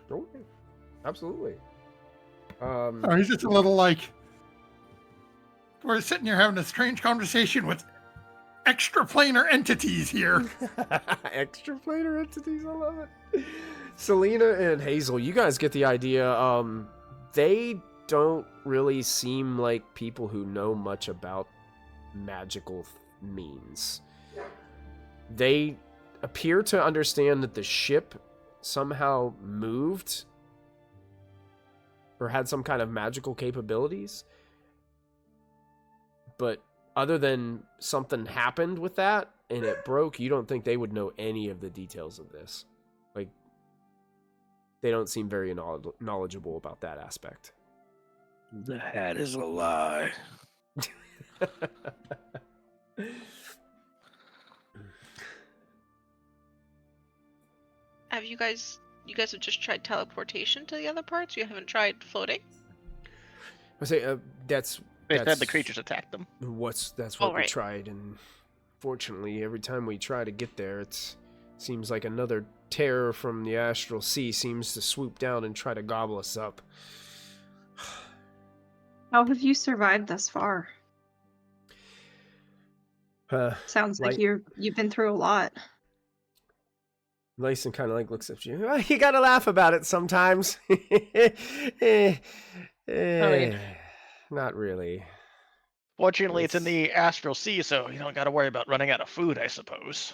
Okay. Absolutely. Oh, he's just a little like, we're sitting here having a strange conversation with extraplanar entities here. Extraplanar entities, I love it. Selena and Hazel, you guys get the idea. They don't really seem like people who know much about magical means. They appear to understand that the ship somehow moved or had some kind of magical capabilities. But other than something happened with that and it broke, you don't think they would know any of the details of this. Like, they don't seem very knowledgeable about that aspect. The hat is a lie. Have you guys have just tried teleportation to the other parts? You haven't tried floating? I say that's They said the creatures attacked them. that's Oh, what we right. tried, and fortunately, every time we try to get there, it seems like another terror from the Astral Sea seems to swoop down and try to gobble us up. How have you survived thus far? Sounds like Like- you've been through a lot. Lyson kind of like looks at you. "Oh, you gotta laugh about it sometimes." Not really. Fortunately, it's in the Astral Sea, so you don't got to worry about running out of food, I suppose.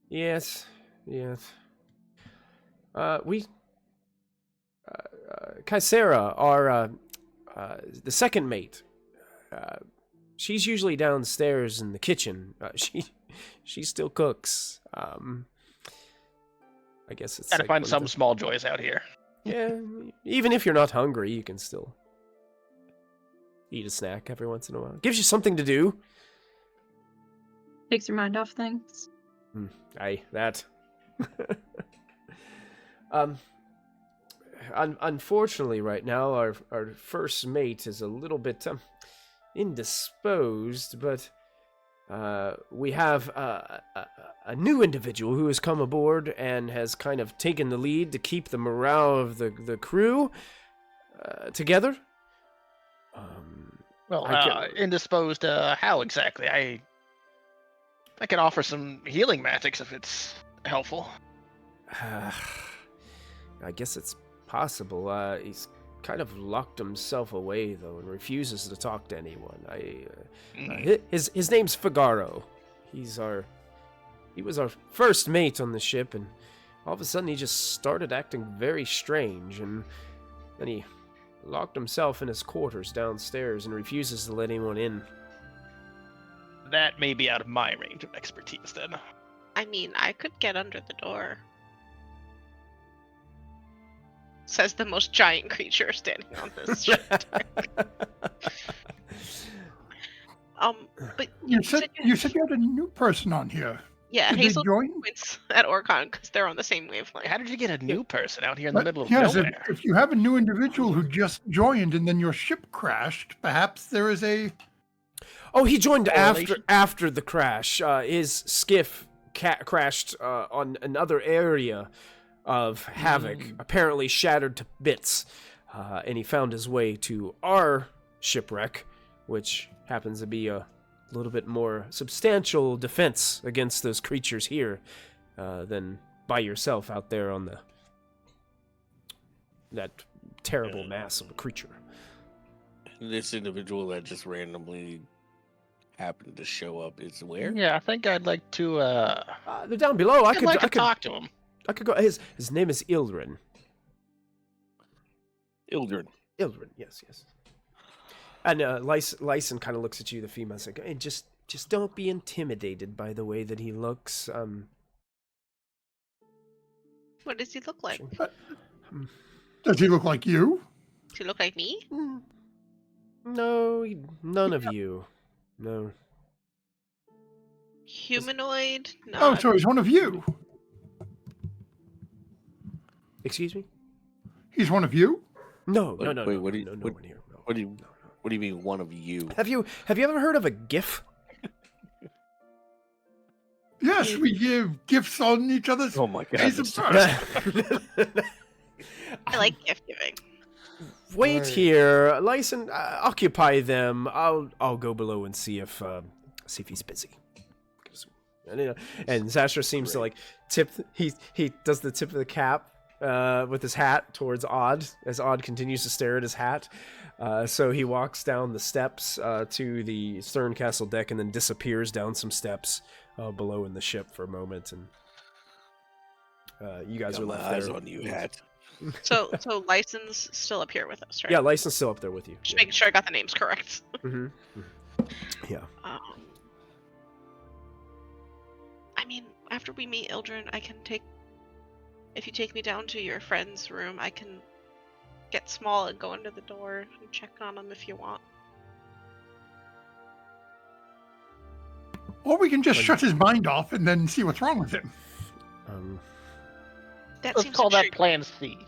Yes. Kaisera, our the second mate. She's usually downstairs in the kitchen. She still cooks. I guess it's Gotta like find one of some the- small joys out here. Yeah, even if you're not hungry, you can still eat a snack every once in a while. Gives you something to do. Takes your mind off things. Aye, that. Unfortunately, right now, our first mate is a little bit indisposed, but we have a new individual who has come aboard and has kind of taken the lead to keep the morale of the crew together. Well, I can- indisposed, how exactly? I can offer some healing magics if it's helpful. I guess it's possible. He's kind of locked himself away, though, and refuses to talk to anyone. His name's Figaro. He was our first mate on the ship, and all of a sudden he just started acting very strange, and then he locked himself in his quarters downstairs and refuses to let anyone in. That may be out of my range of expertise, then. I mean, I could get under the door. Says the most giant creature standing on this ship. But You said you had a new person on here. yeah, Did they Hazel join? points at Orcon because they're on the same wavelength. How did you get a new person out here in the But middle of yes, nowhere? if you have a new individual who just joined and then your ship crashed, perhaps there is a... Oh, he joined Correlation? after the crash. His skiff crashed on another area of Havoc, apparently shattered to bits, and he found his way to our shipwreck, which happens to be a little bit more substantial defense against those creatures here than by yourself out there on that terrible mass of a creature. This individual that just randomly happened to show up is where? Yeah, I think I'd like to. They're down below. I could talk to him. I could go. His name is Ildren. Ildren. Ildren, yes. And Lyson kind of looks at you, the female, like, hey, just don't be intimidated by the way that he looks. What does he look like? Does he look like you? Does he look like me? No, none of you. No. Humanoid? No. Oh, so he's one of you. Excuse me? He's one of you? No. Wait, No what do you- one here. No. What do you mean one of you? Have you ever heard of a GIF? Yes, we give gifts on each other's Oh my god. days of this- birth. I like gift giving. Wait Right. here, Lyson. Occupy them. I'll go below and see if he's busy. And Zastra seems to like tip. He does the tip of the cap with his hat towards Odd as Odd continues to stare at his hat. So he walks down the steps to the stern castle deck and then disappears down some steps below in the ship for a moment. And you guys Got are my left eyes there. on you, hat. So License still up here with us, right? Yeah, Lyson's still up there with you. Just making sure I got the names correct. Mm-hmm. Yeah. I mean, after we meet Ildren, I can take. If you take me down to your friend's room, I can get small and go under the door and check on them if you want. Or we can just shut his mind off and then see what's wrong with him. That Let's seems call that intriguing. Plan C.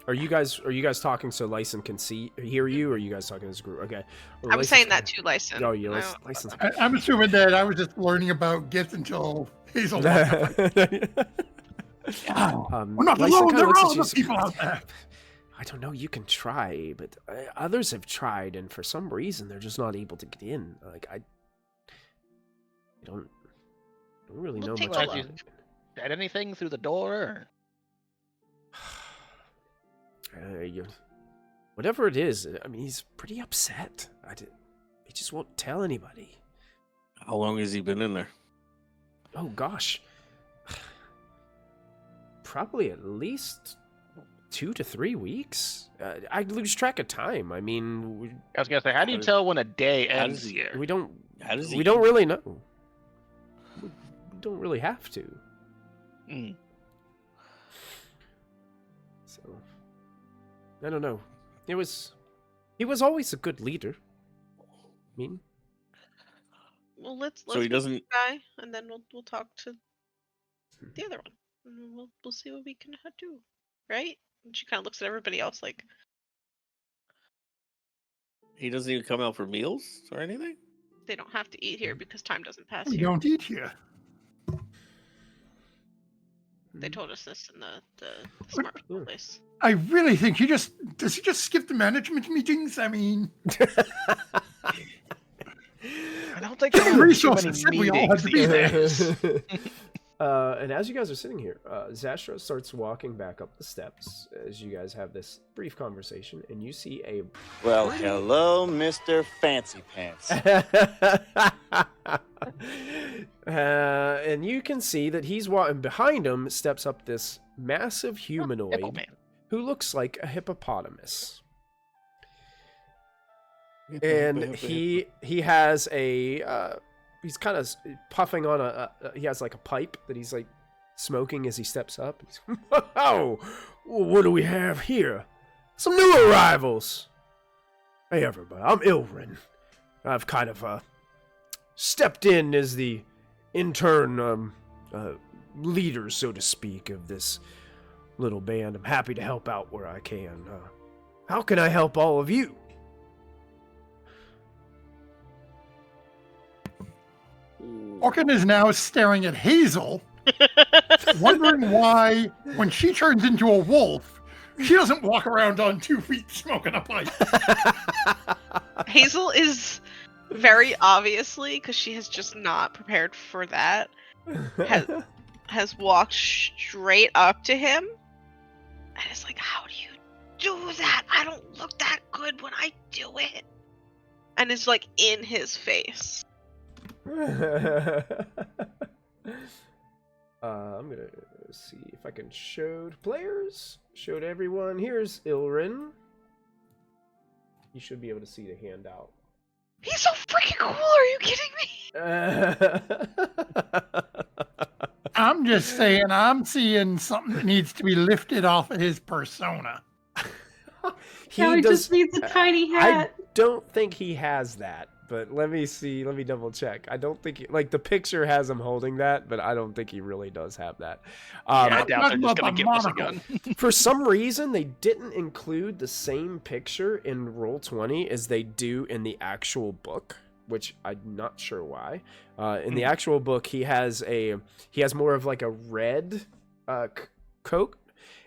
Are you guys talking so Lyson can hear you, or are you guys talking as a group? Okay. Or I was Lyson's saying that talking- too, Lyson. Oh, yeah, I don't- Lyson's. I'm assuming that I was just learning about gifts until Hazel walked up. We're not Lyson alone, kinda there looks are at you, other people out there. I don't know. You can try, but others have tried, and for some reason, they're just not able to get in. Like I don't really We'll know take much a about look. it. Said anything through the door? Or... Whatever it is, I mean, he's pretty upset. He just won't tell anybody. How long has he been in there? Oh gosh, probably at least 2 to 3 weeks. I lose track of time. I mean, I was gonna say, how do you tell when a day how ends does he- here? we don't We don't really know. We don't really have to. Mm. So I don't know. He was always a good leader. I mean, Well, let's So he meet doesn't- the guy, and then we'll talk to the other one, and we'll see what we can do, right? And she kind of looks at everybody else like, He doesn't even come out for meals or anything? they don't have to eat here because time doesn't pass We here. don't eat here. They told us this in the smart people Yeah. place. I really think does he just skip the management meetings? I mean, I don't think Human there are too resources many said we all had to be meetings there. these days. And as you guys are sitting here, Zastra starts walking back up the steps as you guys have this brief conversation, and you see a Well, hello, Mr. Fancy Pants. and you can see that he's walking behind him. Steps up this massive humanoid Hippo man. who looks like a hippopotamus. And he has a he's kind of puffing on he has like a pipe that he's like smoking as he steps up. He's, oh, what do we have here? Some new arrivals. Hey everybody, I'm Ilrin. I've kind of stepped in as the intern leader, so to speak, of this little band. I'm happy to help out where I can. How can I help all of you? Orkin is now staring at Hazel, wondering why, when she turns into a wolf, she doesn't walk around on 2 feet smoking a pipe. Hazel is very obviously, because she has just not prepared for that, has walked straight up to him and is like, how do you do that? I don't look that good when I do it. And is like in his face. I'm gonna see if I can show to players, show to everyone. Here's Ilrin. You should be able to see the handout. He's so freaking cool, are you kidding me? I'm just saying, I'm seeing something that needs to be lifted off of his persona. He just needs a tiny hat. I don't think he has that, but let me see. Let me double check. I don't think the picture has him holding that, but I don't think he really does have that. I doubt they're just gonna give us a gun. For some reason, they didn't include the same picture in Roll20 as they do in the actual book, which I'm not sure why. In the actual book, he has more of like a red coat,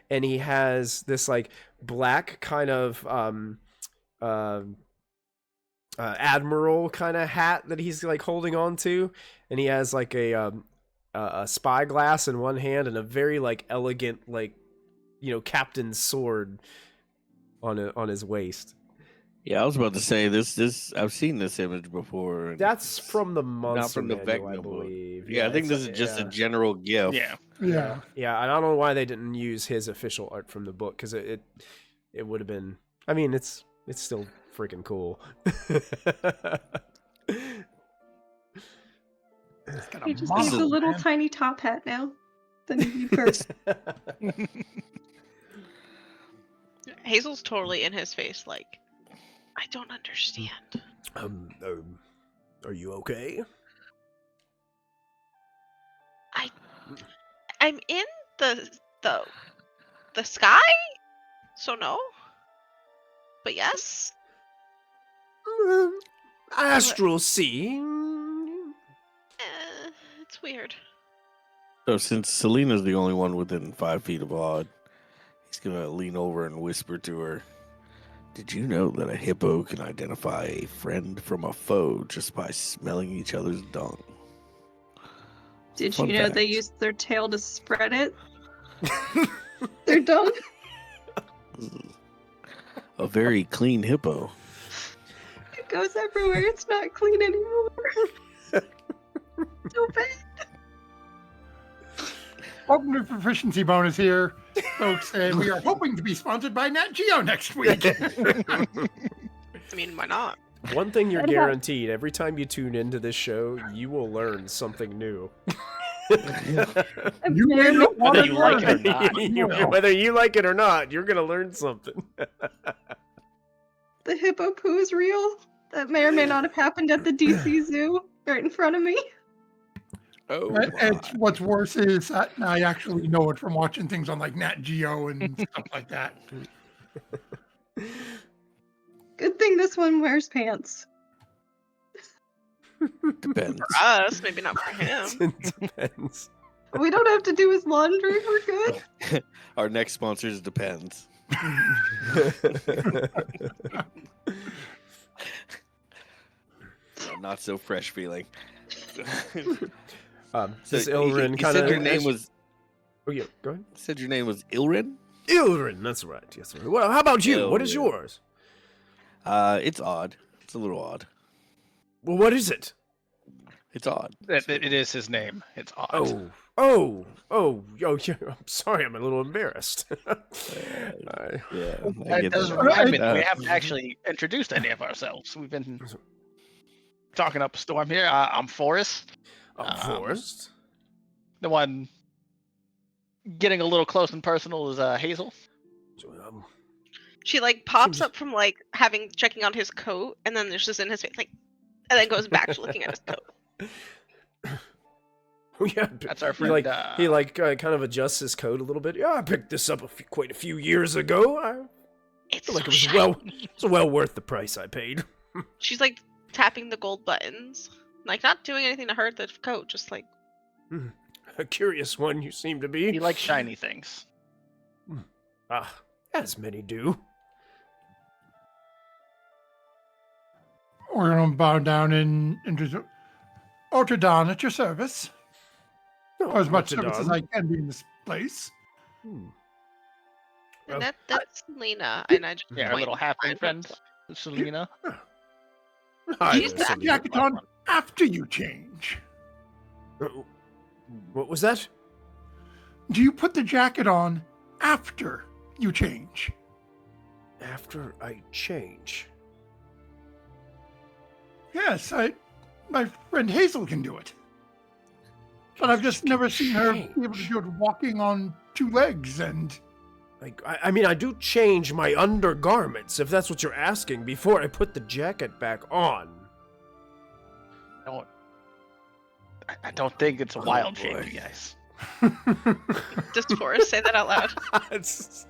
and he has this like black kind of admiral kind of hat that he's like holding on to, and he has like a spyglass in one hand and a very like elegant like captain's sword on his waist. Yeah, I was about to say this. I've seen this image before. That's from the monster not from the manual, I Vecna book. believe. Yeah, I think this is just a general GIF. Yeah. Yeah. Yeah, I don't know why they didn't use his official art from the book, because it would have been. I mean, it's still freaking cool. He just needs a little tiny top hat now. Then you first. Hazel's totally in his face, like, I don't understand. Are you okay? I'm in the sky, so no. But yes. Astral Sea. It's weird. So since Selena's the only one within 5 feet of Odd, he's gonna lean over and whisper to her, "Did you know that a hippo can identify a friend from a foe just by smelling each other's dung?" Did Fun you know fact. they use their tail to spread it? They're dumb. A very clean hippo. It goes everywhere. It's not clean anymore. So bad. Welcome to Proficiency Bonus here, folks. We are hoping to be sponsored by Nat Geo next week. I mean, why not? One thing you're What about- guaranteed: every time you tune into this show, you will learn something new. You may not want Whether to you like it or learn. not. Whether you like it or not, you're gonna learn something. The hippo poo is real. That may or may not have happened at the DC Zoo right in front of me. Oh, It's, what's worse is I actually know it from watching things on like Nat Geo and stuff like that. Good thing this one wears pants. depends. For us, maybe not for him. It depends. We don't have to do his laundry. We're good. Our next sponsors depends. Not so fresh feeling. Does you Ilrin kind said of... your name was... Oh, yeah, go ahead. You said your name was Ilrin? Ilrin, that's right. Yes, sir. Well, how about you? What is Ilrin. yours? It's odd. It's a little odd. Well, what is it? It's odd. It is his name. It's odd. Oh, yeah, I'm sorry, I'm a little embarrassed. Yeah. That doesn't remind me that we haven't actually introduced any of ourselves. We've been talking up a storm here. I'm Forrest. Forrest? The one getting a little close and personal is Hazel. She like pops Seems- up from like checking out his coat, and then there's just in his face like, and then goes back to looking at his coat. Oh, yeah, That's our he friend. kind of adjusts his coat a little bit. Yeah, I picked this up quite a few years ago. I It's feel like so it's well worth the price I paid. She's like tapping the gold buttons, like not doing anything to hurt the coat, just like A curious one you seem to be. He likes shiny things. As many do. We're going to bow down and introduce Ortodon at your service. Or as much service as I can be in this place. and that's Lena, and I just Yeah, our point little halfling behind friend, Selena. Hi, She's there, the- Selena. Jacket on after you change. What was that? Do you put the jacket on after you change? After I change. Yes, my friend Hazel can do it. But I've just never seen her be able to do it walking on two legs and... I mean, I do change my undergarments, if that's what you're asking, before I put the jacket back on. I don't think it's a wild boy. change, you guys. Does Forrest say that out loud? It's...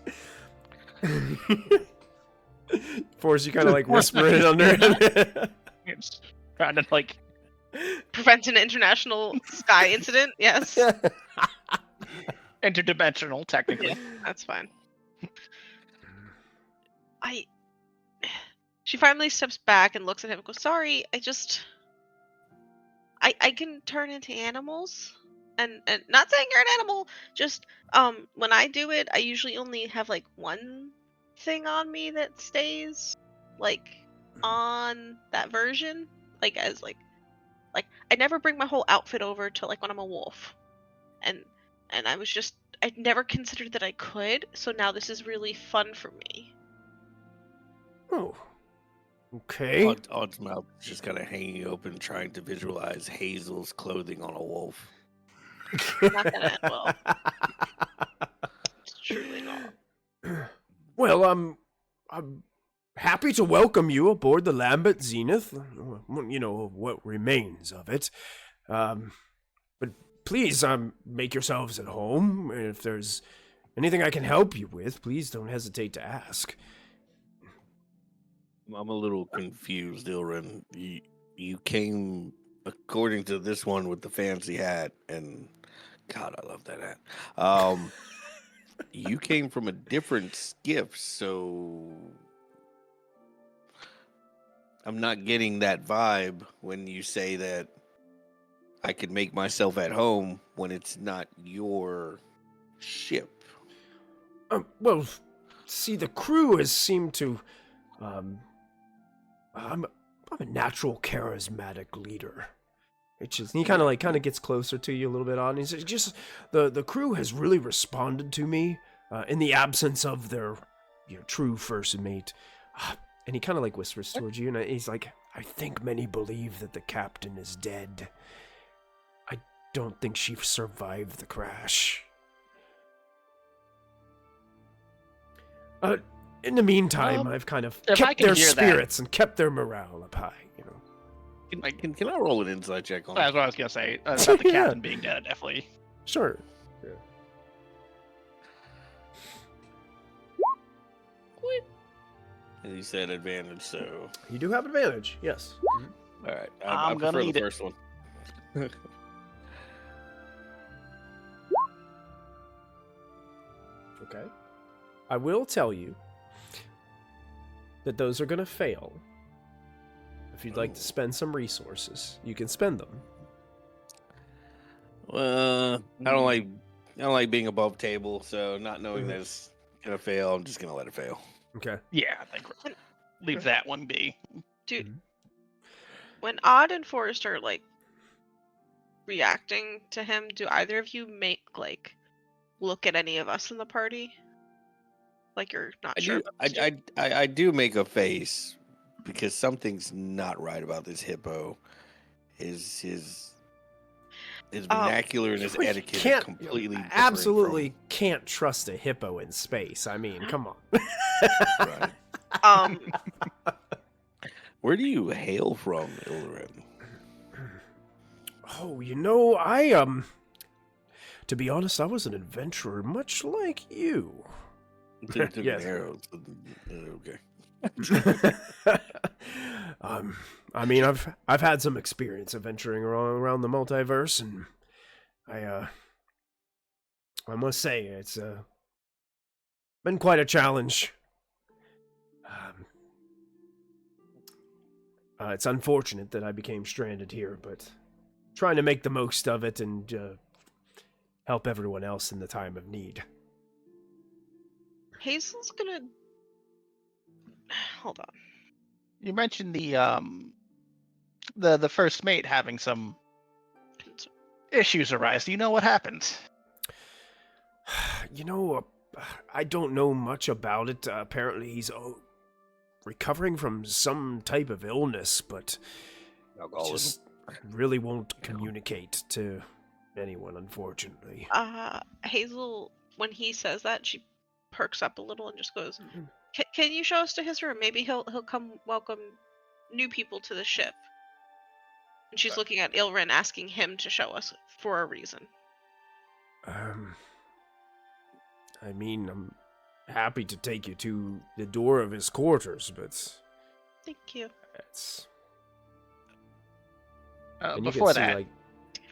Forrest, you kind of like whisper it under. It's trying to like Prevent an international sky incident? Yes. interdimensional, technically. Yeah, that's fine. She finally steps back and looks at him and goes, sorry, I can turn into animals. And not saying you're an animal, just when I do it, I usually only have like one thing on me that stays like on that version. Like as like I never bring my whole outfit over to like when I'm a wolf. And I'd never considered that I could, so now this is really fun for me. Oh. Okay. Odd's mouth is just kind of hanging open, trying to visualize Hazel's clothing on a wolf. Not gonna end well. It's truly not. Well, I'm happy to welcome you aboard the Lambent Zenith. You know, what remains of it. But please, make yourselves at home. If there's anything I can help you with, please don't hesitate to ask. I'm a little confused, Ilrin. You came, according to this one, with the fancy hat, and God, I love that hat. You came from a different skiff, so I'm not getting that vibe when you say that I could make myself at home when it's not your ship. Well, see, the crew has seemed to. I'm a natural charismatic leader. It's just, he kind of gets closer to you a little bit on. He's just the crew has really responded to me in the absence of their true first mate. And he kind of like whispers towards you, and he's like, I think many believe that the captain is dead. I don't think she survived the crash. In the meantime, I've kind of if I kept can their hear that- spirits and kept their morale up high, you know. Can I roll an insight check on That's what I was gonna say about the Yeah. captain being dead. Definitely. Sure. And you said advantage, so You do have advantage, yes. all right. I'm I gonna prefer eat the it. first one. Okay. I will tell you that those are going to fail. If you'd like to spend some resources, you can spend them. I don't like being above table, so not knowing that it's gonna fail, I'm just gonna let it fail. Okay. Yeah, I think leave that one be. Dude, Mhm. when Odd and Forrest are like reacting to him, do either of you make like look at any of us in the party? Like you're not I sure. do. I do make a face because something's not right about this hippo. His vernacular and his We etiquette are can't, completely different absolutely can't trust a hippo in space. I mean, come on. from. Right. Um, Where do you hail from, Ilren? Oh, to be honest, I was an adventurer much like you. Different Yes. arrows. Okay. I mean, I've had some experience adventuring around the multiverse, and I must say it's been quite a challenge. It's unfortunate that I became stranded here, but trying to make the most of it and help everyone else in the time of need. Hazel's gonna hold on. You mentioned the first mate having some issues arise. Do you know what happened? I don't know much about it. Apparently, he's recovering from some type of illness, but just really won't communicate to anyone, unfortunately. Hazel, when he says that, she perks up a little and just goes, "Can you show us to his room? Maybe he'll come welcome new people to the ship." And she's looking at Ilren, asking him to show us for a reason. I mean, I'm happy to take you to the door of his quarters, but Thank you. it's... and you Before can see, that, like,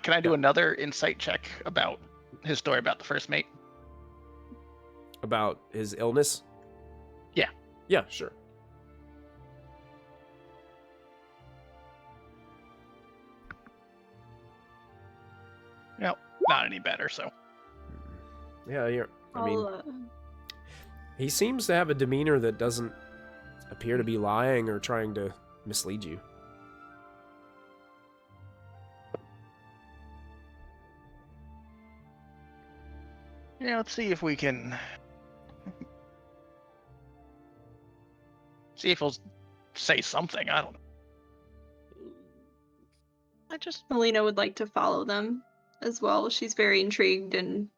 can I do another insight check about his story about the first mate? about his illness? Yeah. Yeah, sure. No, not any better. So Yeah, I mean, I'll, he seems to have a demeanor that doesn't appear to be lying or trying to mislead you. yeah, let's see if we can see if he'll say something. I don't know. Melina would like to follow them as well. She's very intrigued and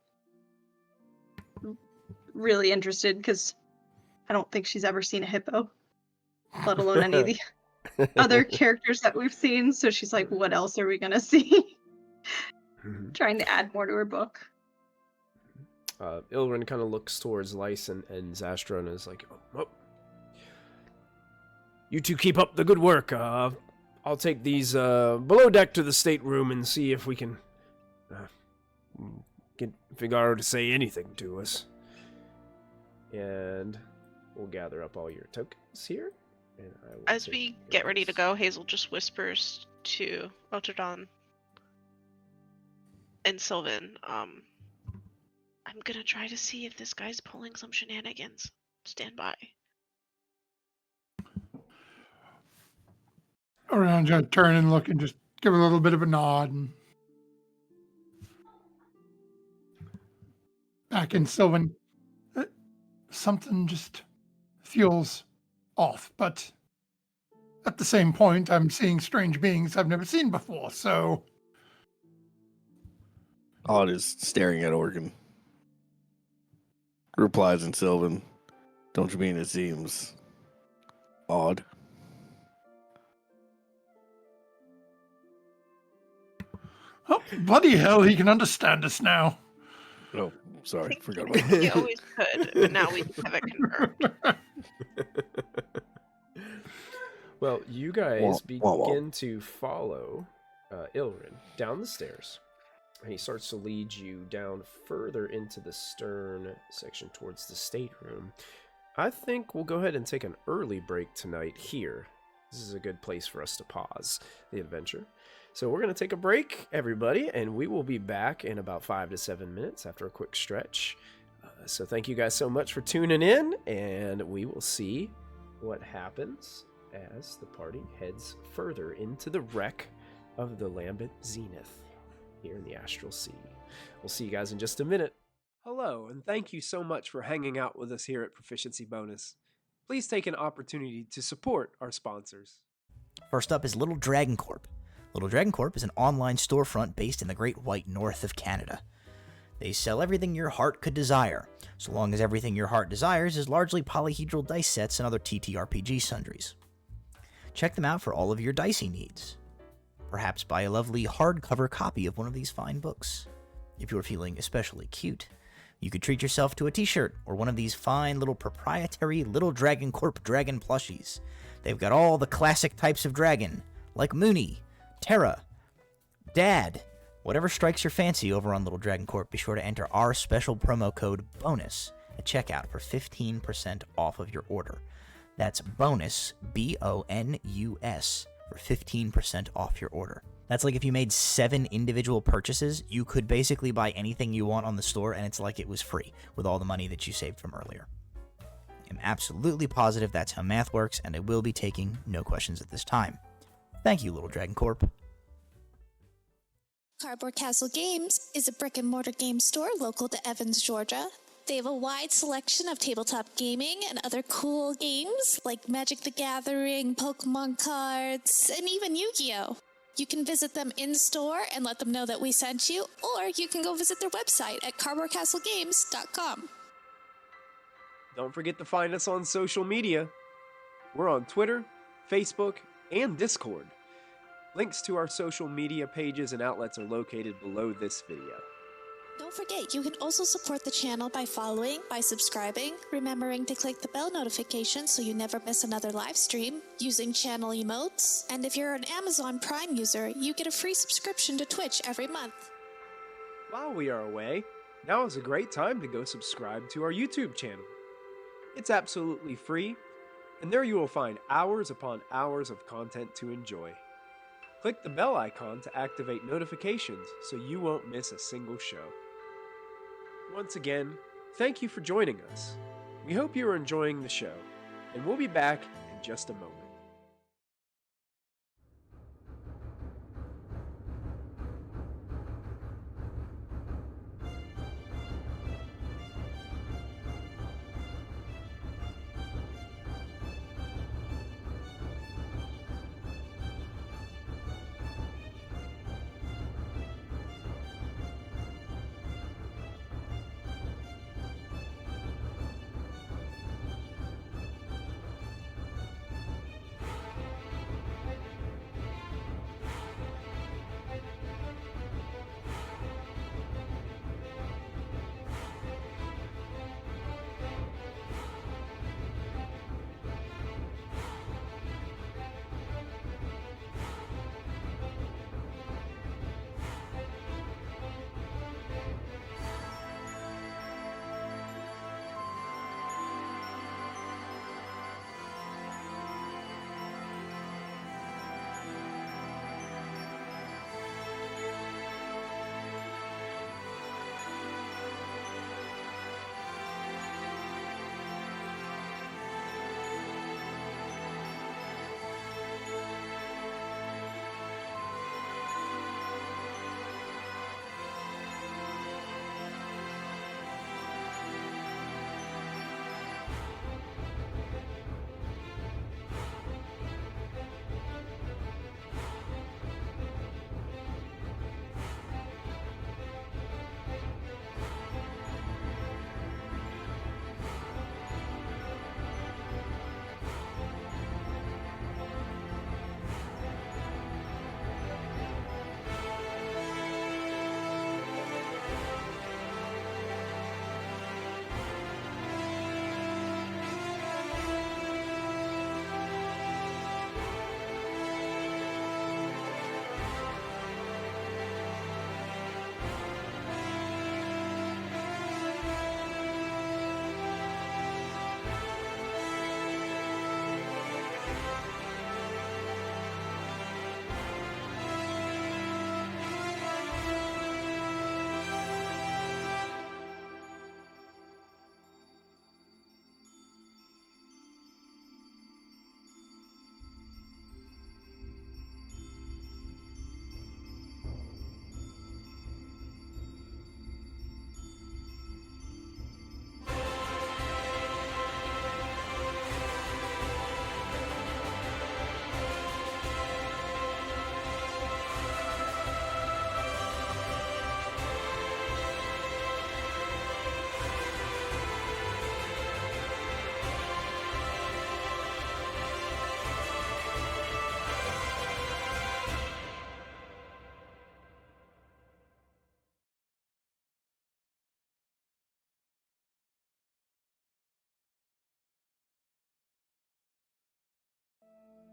really interested because I don't think she's ever seen a hippo, let alone any of the other characters that we've seen. So she's like, what else are we going to see? Trying to add more to her book. Ilrin kind of looks towards Lyce and Zastra and is like, oh, you two keep up the good work. I'll take these below deck to the stateroom and see if we can get Figaro to say anything to us. And we'll gather up all your tokens here. And I will As take we get ready to yours. go, Hazel just whispers to Oterdon and Sylvan, I'm gonna try to see if this guy's pulling some shenanigans. Stand by. Around you, turn and look and just give a little bit of a nod and back in Sylvan. Something just feels off, but at the same point, I'm seeing strange beings I've never seen before, so... Odd is staring at Organ. Replies in Sylvan, don't you mean it seems odd? Oh, bloody hell, he can understand us now. Oh, sorry, Thank forgot you. about that. He always could, but now we have it confirmed. Well, you guys Wah, wah, wah. begin to follow Ilrin down the stairs. And he starts to lead you down further into the stern section towards the stateroom. I think we'll go ahead and take an early break tonight here. this is a good place for us to pause the adventure. So we're going to take a break, everybody, and we will be back in about 5 to 7 minutes after a quick stretch. So thank you guys so much for tuning in, and we will see what happens as the party heads further into the wreck of the Lambent Zenith here in the Astral Sea. We'll see you guys in just a minute. Hello, and thank you so much for hanging out with us here at Proficiency Bonus. Please take an opportunity to support our sponsors. First up is Little Dragon Corp. Little Dragon Corp is an online storefront based in the Great White North of Canada. They sell everything your heart could desire, so long as everything your heart desires is largely polyhedral dice sets and other TTRPG sundries. Check them out for all of your dicey needs. Perhaps buy a lovely hardcover copy of one of these fine books. If you're feeling especially cute, you could treat yourself to a t-shirt or one of these fine little proprietary Little Dragon Corp dragon plushies. They've got all the classic types of dragon, like Mooney, Terra, Dad, whatever strikes your fancy over on Little Dragon Corp. Be sure to enter our special promo code BONUS at checkout for 15% off of your order. That's BONUS, BONUS, for 15% off your order. That's like if you made 7 individual purchases, you could basically buy anything you want on the store, and it's like it was free with all the money that you saved from earlier. I'm absolutely positive that's how math works, and I will be taking no questions at this time. Thank you, Little Dragon Corp. Cardboard Castle Games is a brick-and-mortar game store local to Evans, Georgia. They have a wide selection of tabletop gaming and other cool games like Magic the Gathering, Pokemon cards, and even Yu-Gi-Oh! You can visit them in-store and let them know that we sent you, or you can go visit their website at cardboardcastlegames.com. Don't forget to find us on social media. We're on Twitter, Facebook, and Discord. Links to our social media pages and outlets are located below this video. Don't forget, you can also support the channel by following, by subscribing, remembering to click the bell notification so you never miss another live stream, using channel emotes, and if you're an Amazon Prime user, you get a free subscription to Twitch every month. While we are away, now is a great time to go subscribe to our YouTube channel. It's absolutely free, and there you will find hours upon hours of content to enjoy. Click the bell icon to activate notifications so you won't miss a single show. Once again, thank you for joining us. We hope you are enjoying the show, and we'll be back in just a moment.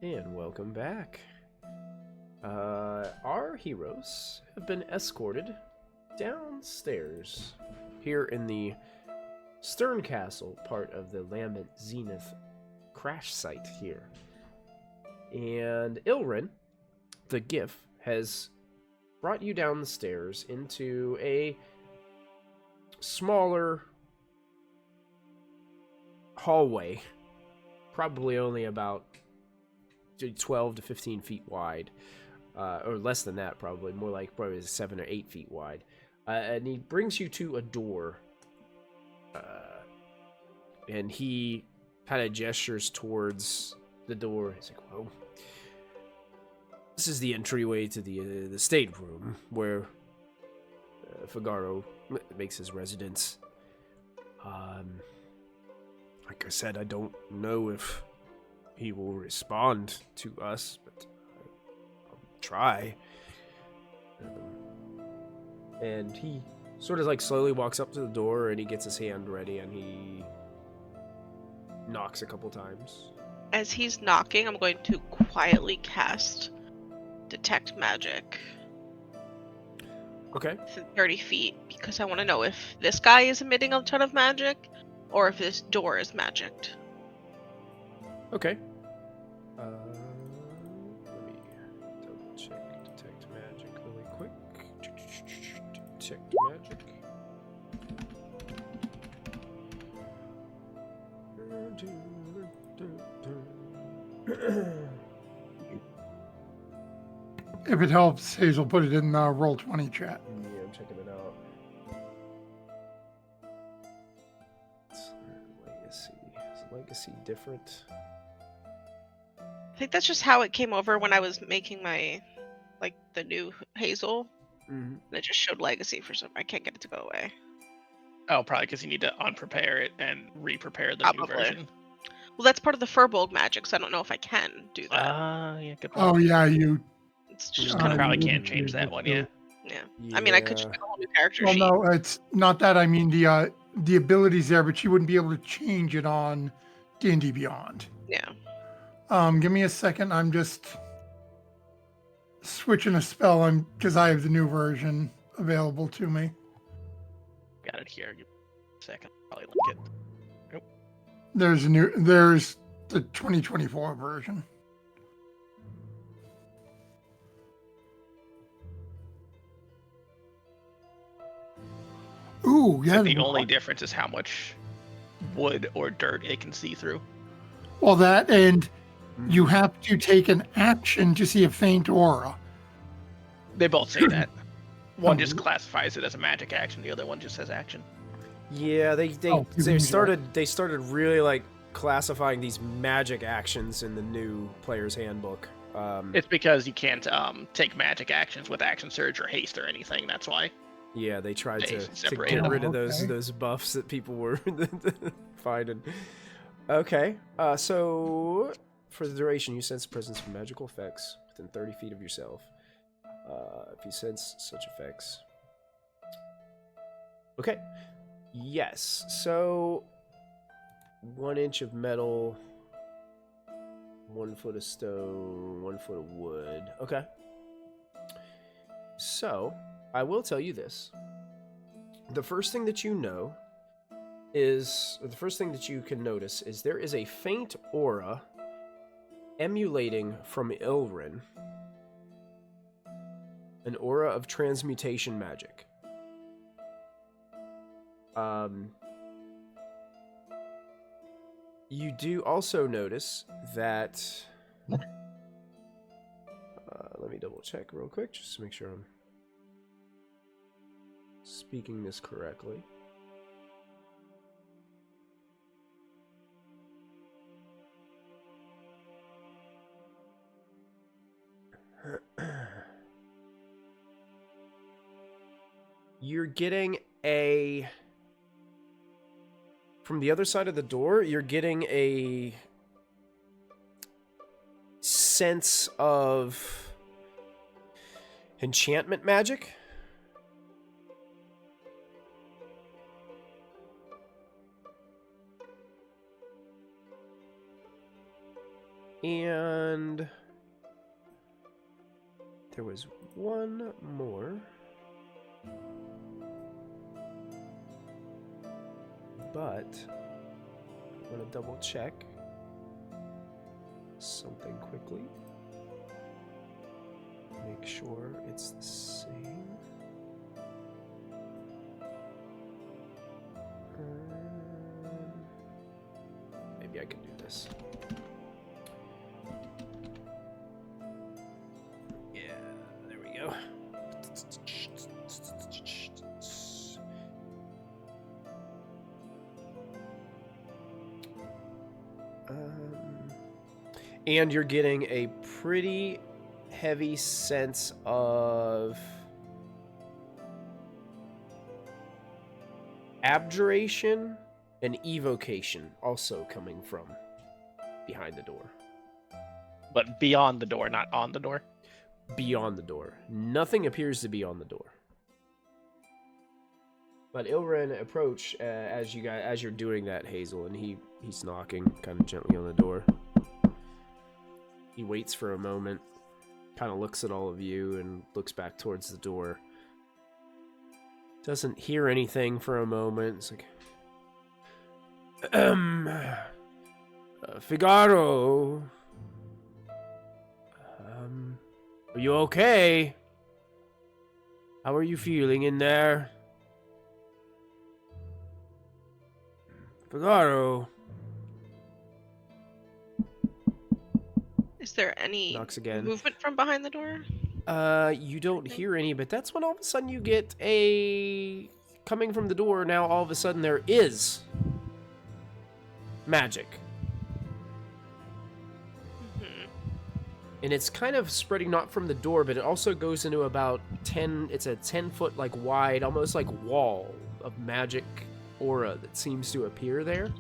And welcome back. Our heroes have been escorted downstairs here in the Stern Castle, part of the Lambent Zenith crash site here. And Ilrin, the GIF, has brought you down the stairs into a smaller hallway, probably only about 12 to 15 feet wide, or less than that, probably more like probably 7 or 8 feet wide. And he brings you to a door, and he kind of gestures towards the door. He's like, "Well, this is the entryway to the stateroom where Figaro makes his residence. Like I said, I don't know if he will respond to us, but I'll try." And he sort of like slowly walks up to the door, and he gets his hand ready, and he knocks a couple times. As he's knocking, I'm going to quietly cast Detect Magic. Okay. Within 30 feet, because I want to know if this guy is emitting a ton of magic, or if this door is magicked. Okay. Let me double check Detect Magic really quick. Detect Magic. If it helps, Hazel, put it in the Roll20 chat. Yeah, I'm checking it out. Legacy. Is Legacy different? I think that's just how it came over when I was making my, like, the new Hazel. Mm-hmm. And it just showed Legacy for some. I can't get it to go away. Oh, probably because you need to unprepare it and re-prepare the new Probably. version. Well, that's part of the Furbolg magic, so I don't know if I can do that. Yeah, good point. Oh, yeah, you. It's just Probably kind of can't change that one, yeah. yeah. I mean, I could just make a whole new character Well, sheet. no, it's not that. I mean, the ability's there, but you wouldn't be able to change it on D&D Beyond. Yeah. Give me a second. I'm just switching a spell. Because I have the new version available to me. Got it here. Give me a second. Probably link it. Nope. There's the 2024 version. Ooh, yeah. The only difference is how much wood or dirt it can see through. Well, that, and you have to take an action to see a faint aura. They both say that. One just classifies it as a magic action. The other one just says action. Yeah, they you started really like classifying these magic actions in the new player's handbook. It's because you can't take magic actions with action surge or haste or anything. That's why. Yeah, they tried They to separated get rid of them. those buffs that people were finding. Okay, so for the duration, you sense the presence of magical effects within 30 feet of yourself. If you sense such effects. Okay. Yes, so 1 inch of metal, 1 foot of stone, 1 foot of wood. Okay. So, I will tell you this. The first thing that you know is, or the first thing that you can notice is there is a faint aura emulating from Ilrin. An aura of transmutation magic. You do also notice that... let me double check real quick, just to make sure I'm speaking this correctly. You're getting a... From the other side of the door, you're getting a sense of enchantment magic. And there was one more. But I'm going to double check something quickly. Make sure it's the same. Maybe I can do this. Yeah, there we go. And you're getting a pretty heavy sense of abjuration and evocation also coming from behind the door. But beyond the door, not on the door. Beyond the door. Nothing appears to be on the door. But Ilren approach as you're doing that, Hazel, and he's knocking kind of gently on the door. He waits for a moment, kind of looks at all of you, and looks back towards the door. Doesn't hear anything for a moment. It's like, Figaro, are you okay? How are you feeling in there? Figaro. Is there any Knocks again. movement from behind the door? You don't hear any, but that's when all of a sudden you get a... Coming from the door, now all of a sudden there is magic. Mm-hmm. And it's kind of spreading not from the door, but it also goes into about 10... It's a 10-foot, like, wide, almost like wall of magic aura that seems to appear there.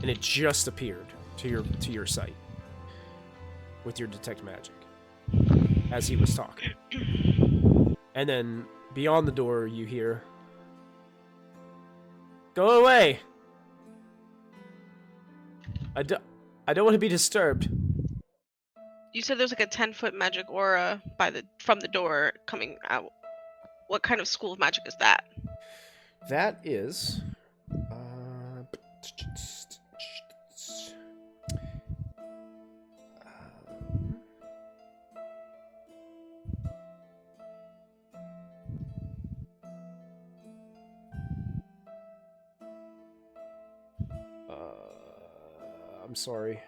And it just appeared to your sight with your detect magic as he was talking. And then beyond the door you hear, "Go away. I don't want to be disturbed." You said there's like a 10-foot magic aura from the door coming out. What kind of school of magic is that? That is I'm sorry.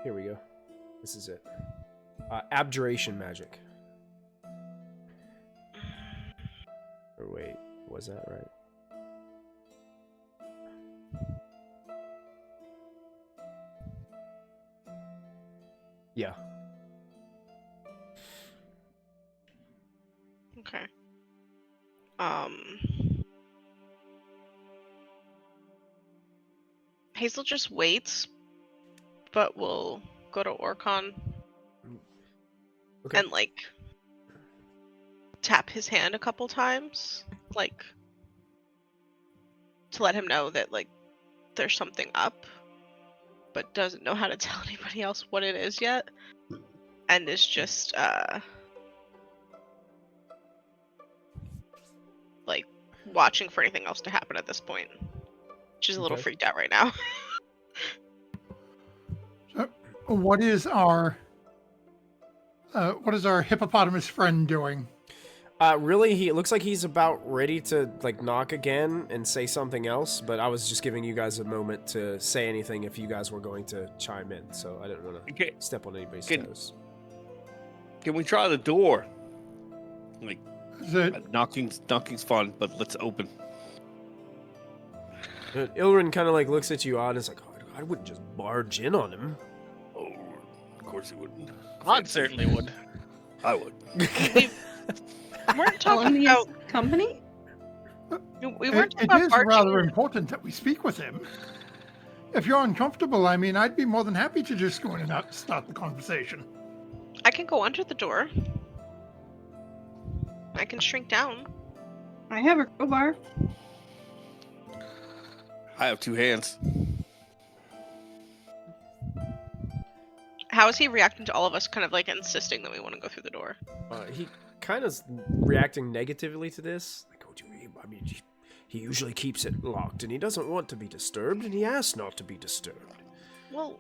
Here we go. This is it. Abjuration magic. Or wait, was that right? Yeah. Okay. Hazel just waits, but will go to Orcon Okay. and like tap his hand a couple times, like to let him know that like there's something up, but doesn't know how to tell anybody else what it is yet, and is just like watching for anything else to happen at this point. She's a little freaked out right now. So, what is our hippopotamus friend doing? Really, it looks like he's about ready to like knock again and say something else, but I was just giving you guys a moment to say anything if you guys were going to chime in, so I didn't want to step on anybody's toes. Can we try the door? Like, knocking's fun, but let's open. Ilren kind of like looks at you odd and is like, "Oh, I wouldn't just barge in on him." Oh, of course he wouldn't. God certainly would. I would. We weren't talking about company. We weren't talking It about is barging rather in. important that we speak with him. If you're uncomfortable, I mean, I'd be more than happy to just go in and start the conversation. I can go under the door. I can shrink down. I have a crowbar. I have two hands. How is he reacting to all of us kind of like insisting that we want to go through the door? He kind of reacting negatively to this. Like, I mean, he usually keeps it locked, and he doesn't want to be disturbed, and he asks not to be disturbed. Well,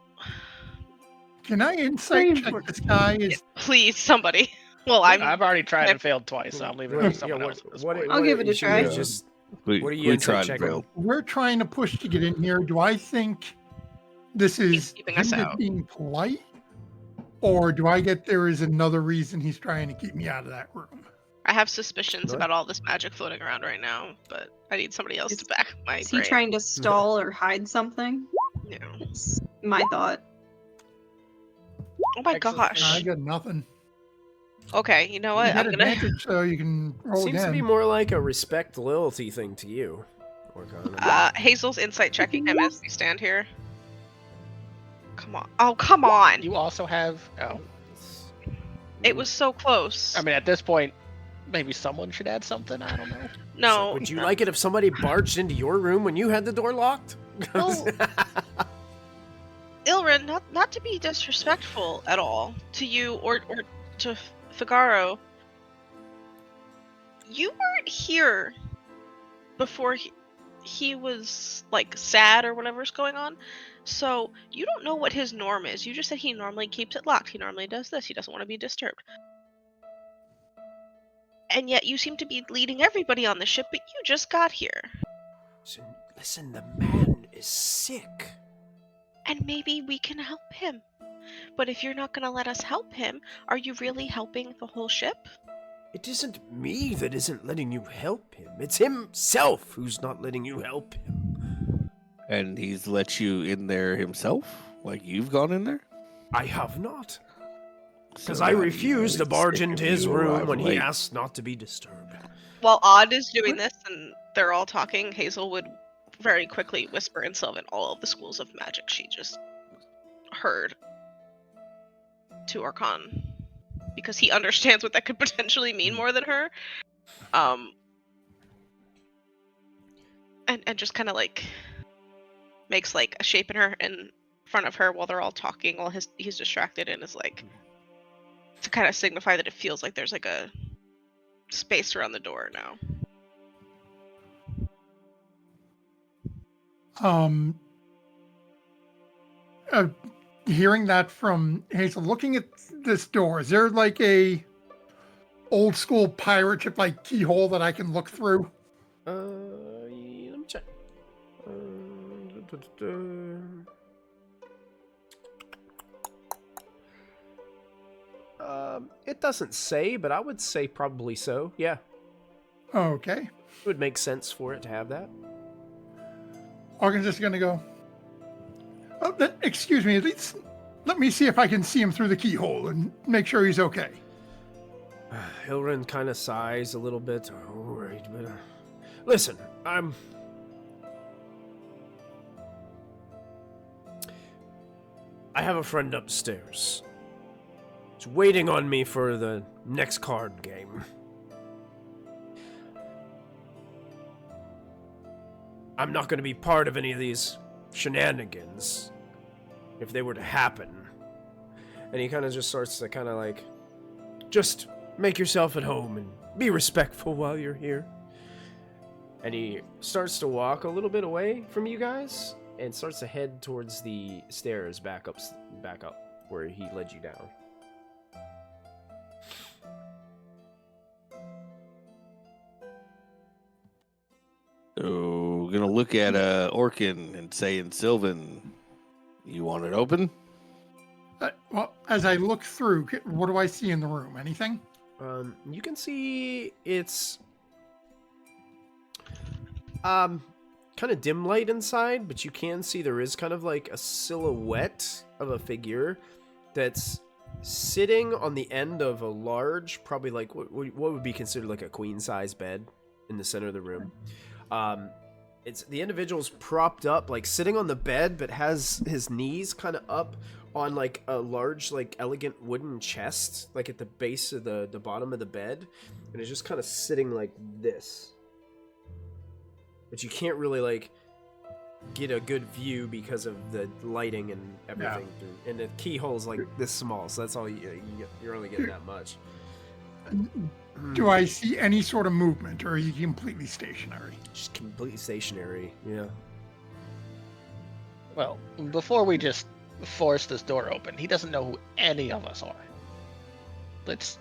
Can I insight check this guy? please, somebody. Well, I've already tried and failed twice, so I'm leaving it to someone else at this point. I'll give it a you should try. Just, We, what are you we insight tried, checking? bro. We're trying to push to get in here. Do I think this is keeping him us just out. being polite? Or do I get there is another reason he's trying to keep me out of that room? I have suspicions What? about all this magic floating around right now, but I need somebody else to back my Is he brain. trying to stall or hide something? No. That's my thought. Oh my Excellent. gosh. I got nothing. Okay, you know You what? got I'm gonna. advantage, so you can roll Seems again. to be more like a respect loyalty thing to you. Orcon. Hazel's insight checking him as we stand here. Come on. Oh, come on! You also have. Oh, It was so close. I mean, at this point, maybe someone should add something. I don't know. No. Would you like it if somebody barged into your room when you had the door locked? Well, Ilrin, not to be disrespectful at all to you or to Figaro. You weren't here before he was like sad or whatever's going on, so you don't know what his norm is. You just said he normally keeps it locked. He normally does this. He doesn't want to be disturbed. And yet you seem to be leading everybody on the ship, but you just got here. Listen, the man is sick. And maybe we can help him. But if you're not going to let us help him, are you really helping the whole ship? It isn't me that isn't letting you help him. It's himself who's not letting you help him. And he's let you in there himself? Like you've gone in there? I have not. Because So I now refuse he's to barge sick of into his you room arriving when he late. asks not to be disturbed. While Odd is doing this and they're all talking, Hazel would very quickly whisper in Sylvan all of the schools of magic she just heard to Archon. Because he understands what that could potentially mean more than her. And just kind of like makes like a shape in front of her while they're all talking while he's distracted and is like to kind of signify that it feels like there's like a space around the door now. Hearing that from Hazel, looking at this door, is there like a old school pirate ship like keyhole that I can look through? Let me check. It doesn't say, but I would say probably so. Yeah, Okay. it would make sense for it to have that. Organ's just gonna go. Oh, excuse me, at least let me see if I can see him through the keyhole and make sure he's okay. Hilren kind of sighs a little bit. All right, but listen, I have a friend upstairs. He's waiting on me for the next card game. I'm not going to be part of any of these shenanigans if they were to happen. And he kind of just starts to kind of like, just make yourself at home and be respectful while you're here. And he starts to walk a little bit away from you guys and starts to head towards the stairs back up where he led you down. So, gonna look at Orkin and saying, Sylvan, you want it open? Well, as I look through, what do I see in the room? Anything? You can see it's kind of dim light inside, but you can see there is kind of like a silhouette of a figure that's sitting on the end of a large, probably like what would be considered like a queen size bed in the center of the room. It's the individual's propped up, like sitting on the bed, but has his knees kind of up on like a large, like elegant wooden chest, like at the base of the bottom of the bed, and is just kind of sitting like this. But you can't really like get a good view because of the lighting and everything. And the keyhole's like this small, so that's all you're only getting that much. Do I see any sort of movement, or is he completely stationary? Just completely stationary, yeah. Well, before we just force this door open, he doesn't know who any of us are. Let's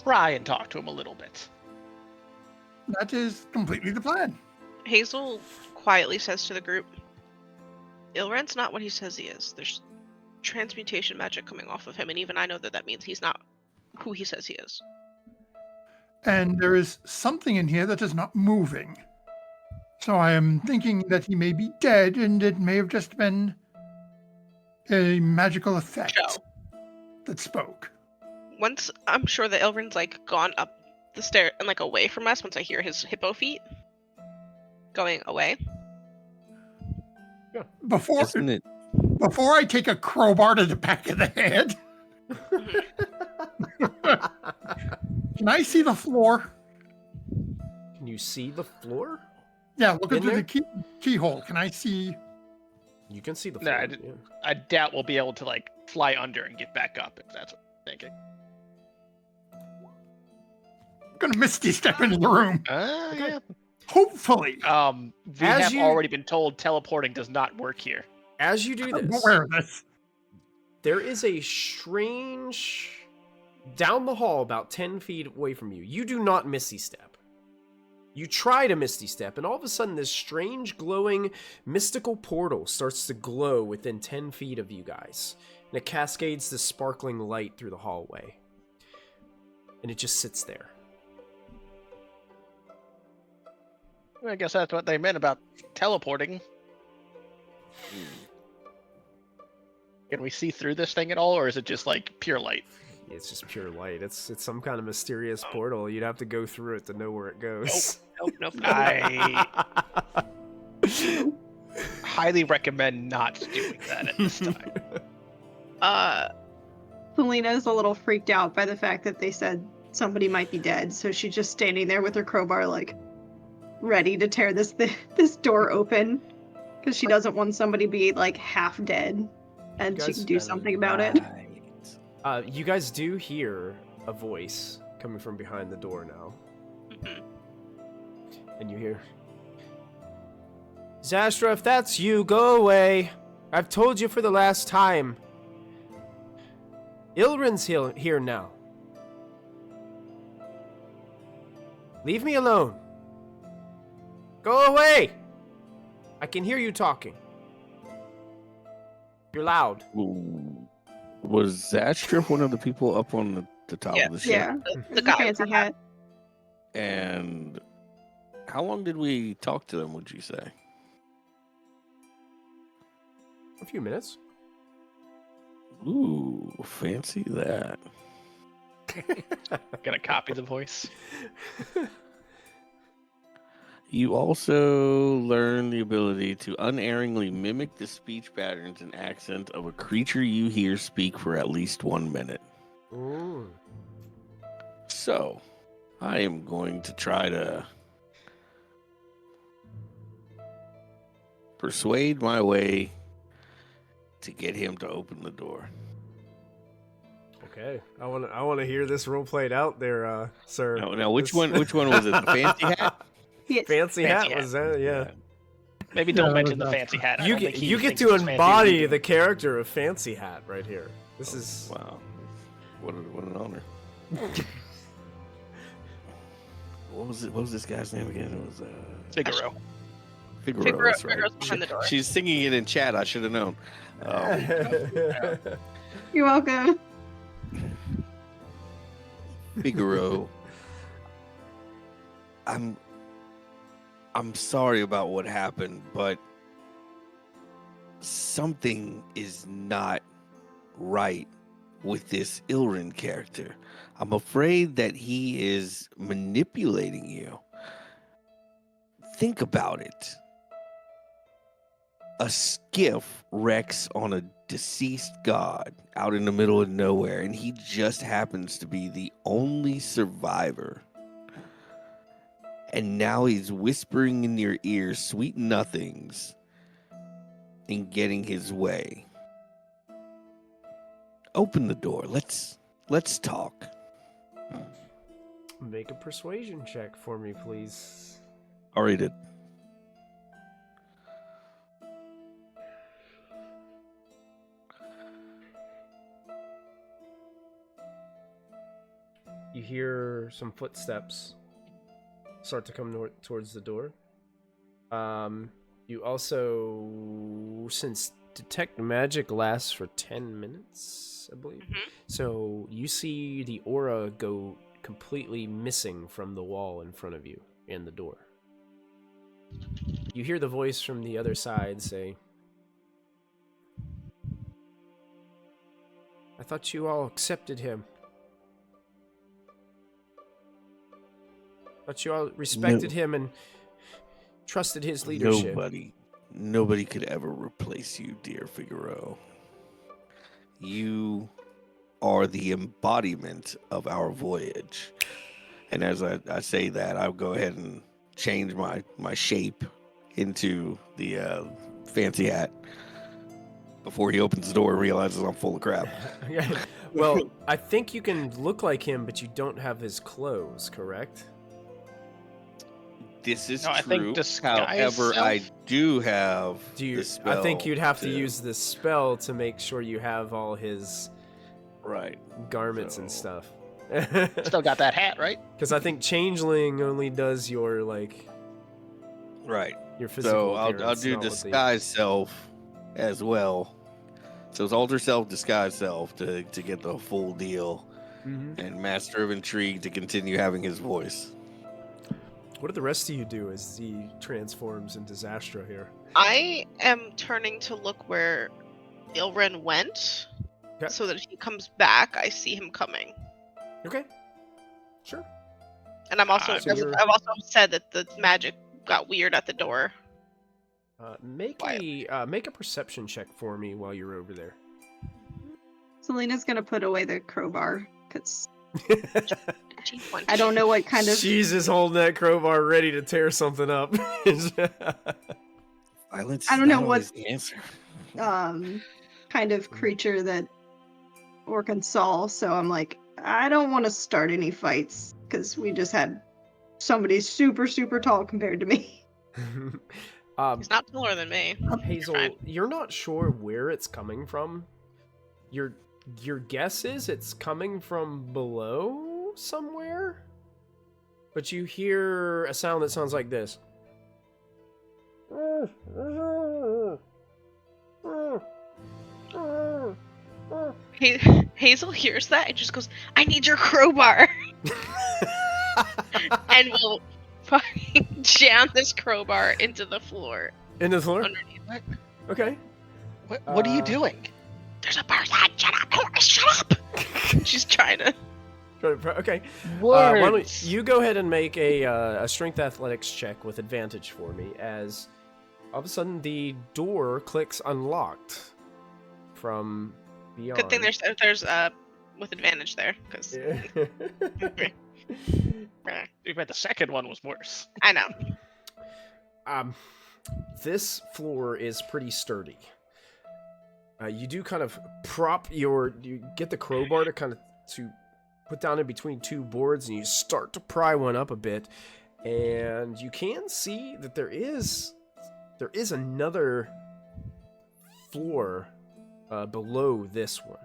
try and talk to him a little bit. That is completely the plan. Hazel quietly says to the group, Ilren's not what he says he is. There's transmutation magic coming off of him, and even I know that means he's not who he says he is. And there is something in here that is not moving. So I am thinking that he may be dead, and it may have just been a magical effect that spoke. Once I'm sure that Ilren's like gone up the stair and like away from us, once I hear his hippo feet going away. Yeah. Before I take a crowbar to the back of the head, can I see the floor? Can you see the floor? Yeah, look In into there? the keyhole. Can I see? You can see the No, floor. I doubt we'll be able to like fly under and get back up, if that's what you're thinking. I'm gonna misty step into the room. Yeah. Hopefully. We As have you- already been told teleporting does not work here. As you do I'm this, aware of this. there is a strange... Down the hall, about 10 feet away from you, you do not misty step. You try to misty step, and all of a sudden this strange, glowing, mystical portal starts to glow within 10 feet of you guys. And it cascades this sparkling light through the hallway. And it just sits there. I guess that's what they meant about teleporting. Can we see through this thing at all, or is it just like pure light? It's just pure light. It's some kind of mysterious portal. You'd have to go through it to know where it goes. Nope. I highly recommend not doing that at this time. Selena's a little freaked out by the fact that they said somebody might be dead, so she's just standing there with her crowbar, like, ready to tear this door open, because she doesn't want somebody to be, like, half dead, and she can do something about it. You guys do hear a voice coming from behind the door now. And you hear, Zastra, if that's you, go away. I've told you for the last time. Ilrin's here now. Leave me alone. Go away! I can hear you talking. You're loud. Ooh. Was Zatstrip one of the people up on the top of the ship? Yeah, The guy fancy hat. And how long did we talk to them, would you say? A few minutes. Ooh, fancy that. Gonna copy the voice. You also learn the ability to unerringly mimic the speech patterns and accent of a creature you hear speak for at least 1 minute. Ooh. So, I am going to try to persuade my way to get him to open the door. Okay, I want to hear this role played out there, sir. Now, which one was it? The fancy hat? Yes. Fancy hat hat. was that? Yeah. Maybe don't Yeah, mention that the was fancy hat. I You don't get think he you get thinks to it's fancy embody either. the character of Fancy Hat right here. This is Wow. What an honor. What was this guy's name again? It was Figaro. Figaro. That's right. Figaro's behind the door. She's singing it in chat. I should have known. You're welcome. Figaro. I'm sorry about what happened, but something is not right with this Ilrin character. I'm afraid that he is manipulating you. Think about it. A skiff wrecks on a deceased god out in the middle of nowhere, and he just happens to be the only survivor. And now he's whispering in your ear sweet nothings and getting his way. Open the door. Let's talk. Make a persuasion check for me, please. Already did. You hear some footsteps start to come towards the door. You also, since detect magic lasts for 10 minutes, I believe. Mhm. So you see the aura go completely missing from the wall in front of you and the door. You hear the voice from the other side say, "I thought you all accepted him. Thought you all respected him and trusted his leadership." Nobody could ever replace you, dear Figaro. You are the embodiment of our voyage. And as I say that, I'll go ahead and change my shape into the fancy hat before he opens the door and realizes I'm full of crap. Well, I think you can look like him, but you don't have his clothes, correct? This is No, I true. think disguise However, self? I do have the spell. I think you'd have to use this spell to make sure you have all his right garments and stuff. Still got that hat, right? Because I think Changeling only does your right. your physical So I'll appearance, do not what disguise self as well. So it's alter self, disguise self to get the full deal, and master of intrigue to continue having his voice. What do the rest of you do as he transforms into Zastra here? I am turning to look where Ilren went, Okay. so that if he comes back, I see him coming. Okay. Sure. And I'm also So you're- I've also said that the magic got weird at the door. Make a perception check for me while you're over there. Selena's gonna put away the crowbar because Cheap one. I don't know what kind of She's just holding that crowbar ready to tear something up. Violence. I don't know not always what- the answer. kind of creature that Orkan saw, so I'm like, I don't want to start any fights because we just had somebody super, super tall compared to me. He's not taller than me. Hazel, Fine. you're not sure where it's coming from. Your guess is it's coming from below somewhere, but you hear a sound that sounds like this. Hazel hears that and just goes, "I need your crowbar," and we'll fucking jam this crowbar into the floor Into the floor? underneath. Okay. What are you doing? There's a person. Shut up! Shut up! She's trying to. Okay. Why don't Words. you go ahead and make a strength athletics check with advantage for me, as all of a sudden the door clicks unlocked from beyond. Good thing there's with advantage there, because You bet the second one was worse. I know. This floor is pretty sturdy. You do kind of you get the crowbar to put down in between two boards, and you start to pry one up a bit, and you can see that there is another floor below this one.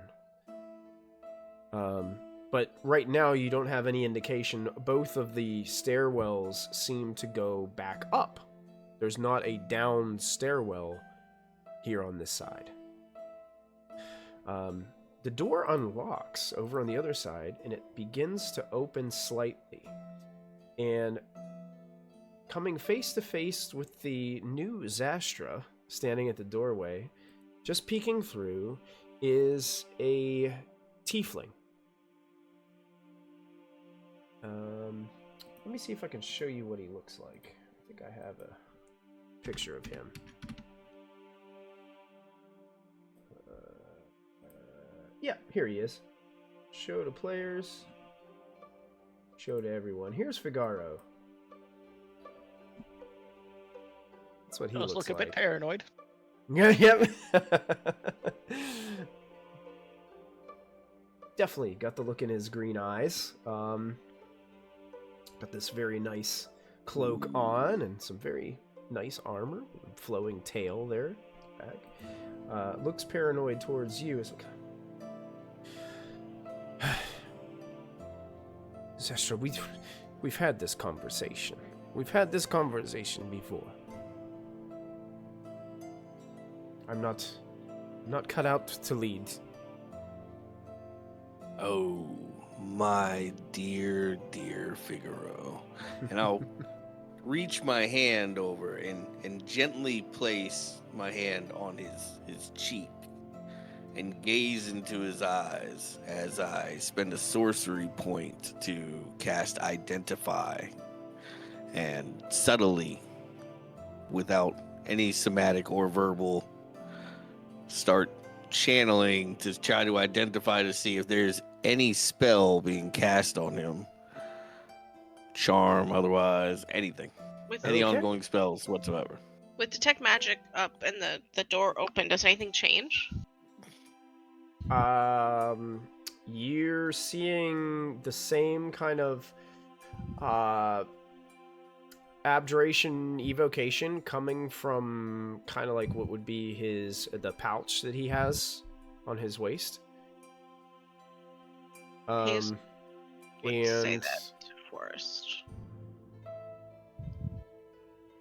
But right now you don't have any indication. Both of the stairwells seem to go back up. There's not a down stairwell here on this side. The door unlocks over on the other side, and it begins to open slightly. And coming face to face with the new Zastra standing at the doorway, just peeking through, is a tiefling. Let me see if I can show you what he looks like. I think I have a picture of him. Yeah, here he is. Show to players. Show to everyone. Here's Figaro. That's what he Does looks look a like. bit paranoid. Yeah, yep. Definitely got the look in his green eyes. Got this very nice cloak on and some very nice armor, flowing tail there. Back. Looks paranoid towards you. It's like, Zestra, we've had this conversation. We've had this conversation before. I'm not cut out to lead. Oh, my dear, dear Figaro. And I'll reach my hand over and gently place my hand on his cheek and gaze into his eyes as I spend a sorcery point to cast Identify. And subtly, without any somatic or verbal, start channeling to try to identify to see if there's any spell being cast on him. Charm, otherwise, anything. Any ongoing spells whatsoever. With Detect Magic up and the door open, does anything change? You're seeing the same kind of abjuration evocation coming from kind of like what would be the pouch that he has on his waist. Say And that to Forrest.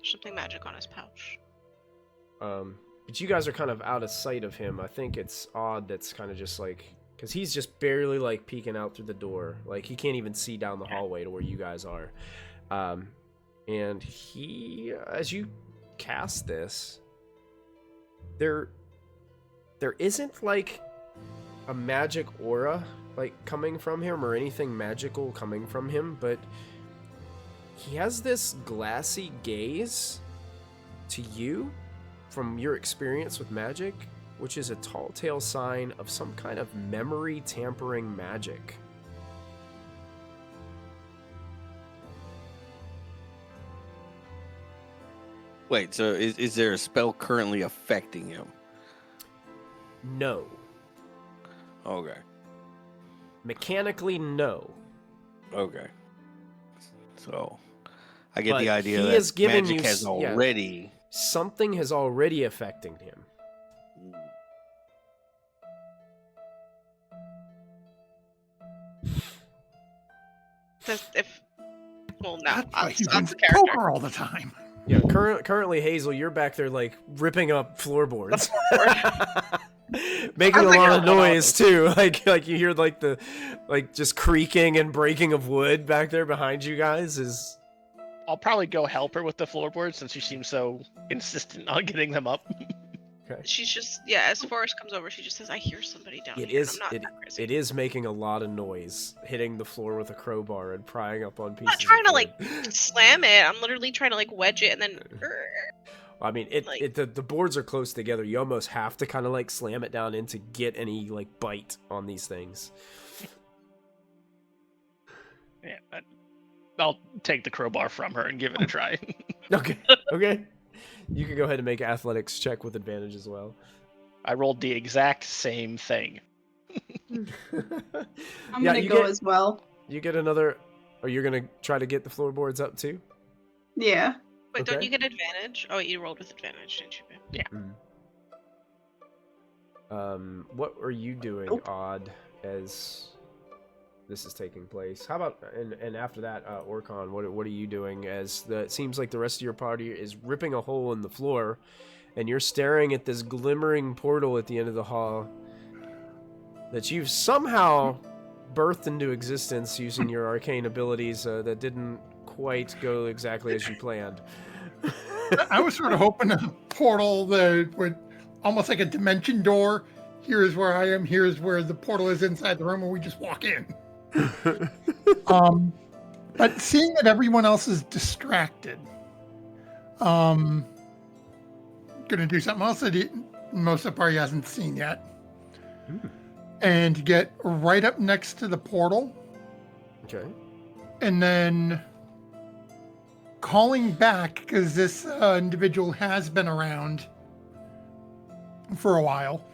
Something magic on his pouch. but you guys are kind of out of sight of him. I think it's odd that's kind of just like, because he's just barely like peeking out through the door. Like he can't even see down the hallway to where you guys are. And he, as you cast this, there isn't like a magic aura like coming from him or anything magical coming from him, but he has this glassy gaze to you from your experience with magic, which is a tall tale sign of some kind of memory tampering magic. Wait, so is there a spell currently affecting him? No. Okay. Mechanically, no. Okay. So, I get But the idea he that is giving magic you has already... something has already affected him. No, That's why he that's wins the character. poker all the time. Yeah, currently Hazel, you're back there like ripping up floorboards. Making a lot of noise too. Like you hear like the just creaking and breaking of wood back there behind you guys is. I'll probably go help her with the floorboards since she seems so insistent on getting them up. Okay. She's just, as Forrest comes over, she just says, I hear somebody down here. And I'm not that crazy. It is making a lot of noise, hitting the floor with a crowbar and prying up on pieces. I'm not trying of to wood. like slam it. I'm literally trying to like wedge it and then. I mean, the boards are close together. You almost have to kind of like slam it down in to get any like bite on these things. Yeah, I'll take the crowbar from her and give it a try. Okay. You can go ahead and make an athletics check with advantage as well. I rolled the exact same thing. I'm gonna go as well. You get another. Or you're gonna try to get the floorboards up too? Yeah. Wait, don't you get advantage? Oh, you rolled with advantage, didn't you? Yeah. What are you doing, Odd, as this is taking place? How about and after that, Orcon, what are you doing as it seems like the rest of your party is ripping a hole in the floor, and you're staring at this glimmering portal at the end of the hall that you've somehow birthed into existence using your arcane abilities that didn't quite go exactly as you planned. I was sort of hoping a portal that would almost like a dimension door. Here's where I am. Here's where the portal is inside the room, and we just walk in. But seeing that everyone else is distracted, gonna do something else that most of the party hasn't seen yet, and get right up next to the portal. Okay. And then calling back, because this individual has been around for a while,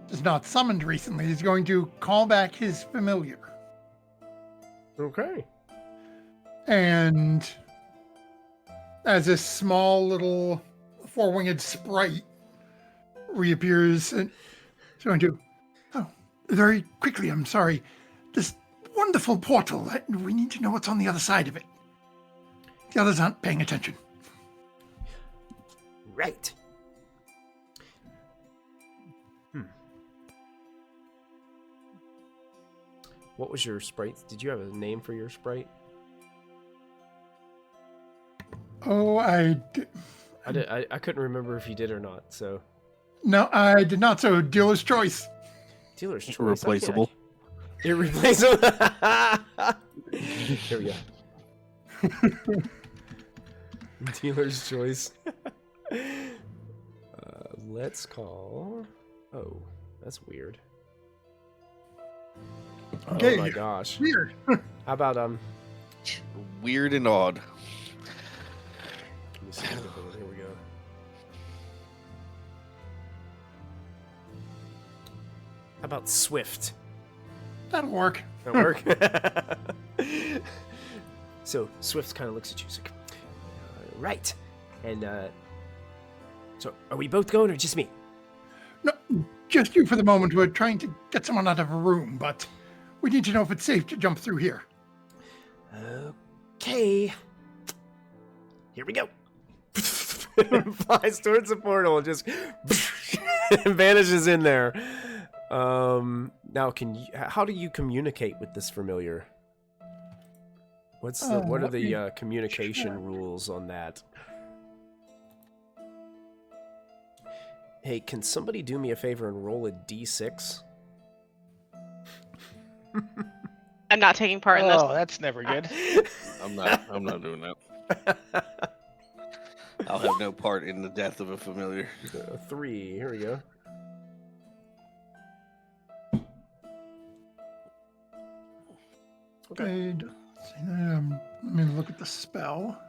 just not summoned recently. He's going to call back his familiar. Okay. And as a small little four-winged sprite reappears, and he's going to, oh, very quickly, I'm sorry, this wonderful portal, we need to know what's on the other side of it. The others aren't paying attention. Right. What was your sprite? Did you have a name for your sprite? Oh, I couldn't remember if you did or not, so. No, I did not, so dealer's choice. Dealer's choice. Irreplaceable. Okay. Irreplaceable. Here we go. Dealer's choice. Let's call. Oh, that's weird. Okay. Oh my gosh. Weird. How about Weird and odd. Let me see. Here we go. How about Swift? That'll work. That'll work. So Swift kind of looks at you. He's like, right. And so are we both going or just me? No, just you for the moment. We're trying to get someone out of a room, but we need to know if it's safe to jump through here. Okay. Here we go. Flies towards the portal and just vanishes in there. Now, how do you communicate with this familiar? What are the communication rules on that? Hey, can somebody do me a favor and roll a d6? I'm not taking part in this. Oh, that's never good. I'm not doing that. I'll have no part in the death of a familiar. 3. Here we go. Okay. Let me look at the spell.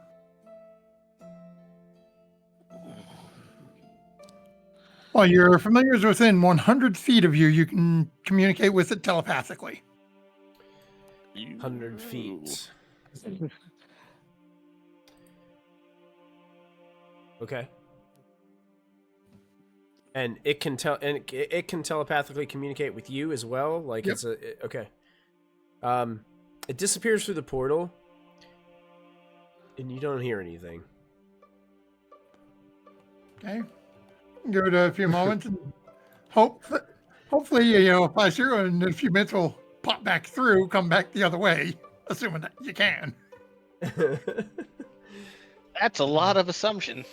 While your familiar is within 100 feet of you, you can communicate with it telepathically. 100 feet. Okay. And it can it can telepathically communicate with you as well. Like Yep. Okay. It disappears through the portal, and you don't hear anything. Okay. Give it a few moments and hopefully, flies through, and in a few minutes we'll pop back through, come back the other way, assuming that you can. That's a lot of assumption.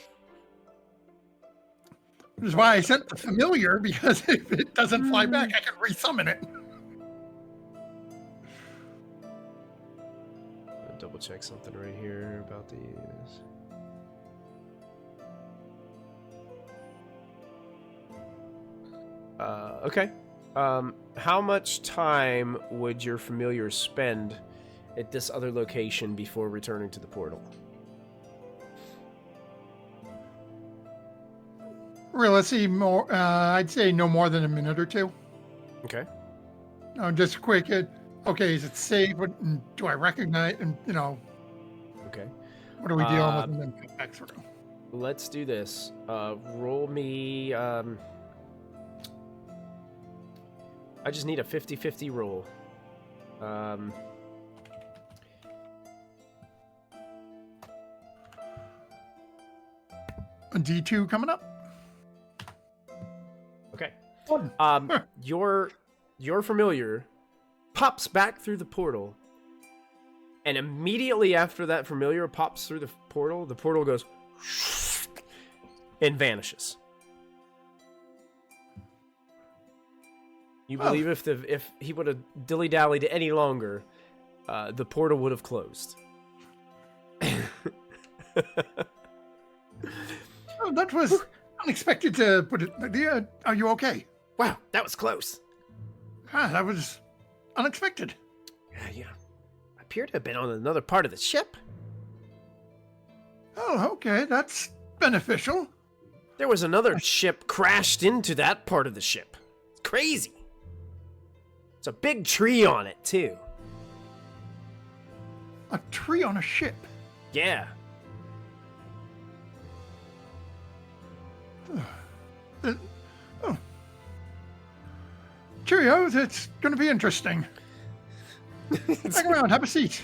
Which is why I sent the familiar, because if it doesn't fly back, I can resummon it. Double check something right here about these. Okay. How much time would your familiar spend at this other location before returning to the portal? Realistically, more. I'd say no more than a minute or two. Okay. Just quick. Okay, is it safe? Do I recognize? And Okay. what are we dealing with? And then come back through. Let's do this. Roll me. I just need a 50-50 roll. A D2 coming up. Okay. One. Your familiar pops back through the portal, and immediately after that familiar pops through the portal goes and vanishes. You believe if he would have dilly-dallied any longer, the portal would have closed. Oh, that was unexpected to put it. Are you okay? Wow, that was close. That was unexpected. Yeah. I appear to have been on another part of the ship. Oh, okay, that's beneficial. There was another ship crashed into that part of the ship. It's crazy. It's a big tree on it, too. A tree on a ship. Yeah. Oh. Cheerio, it's going to be interesting. Hang around, have a seat.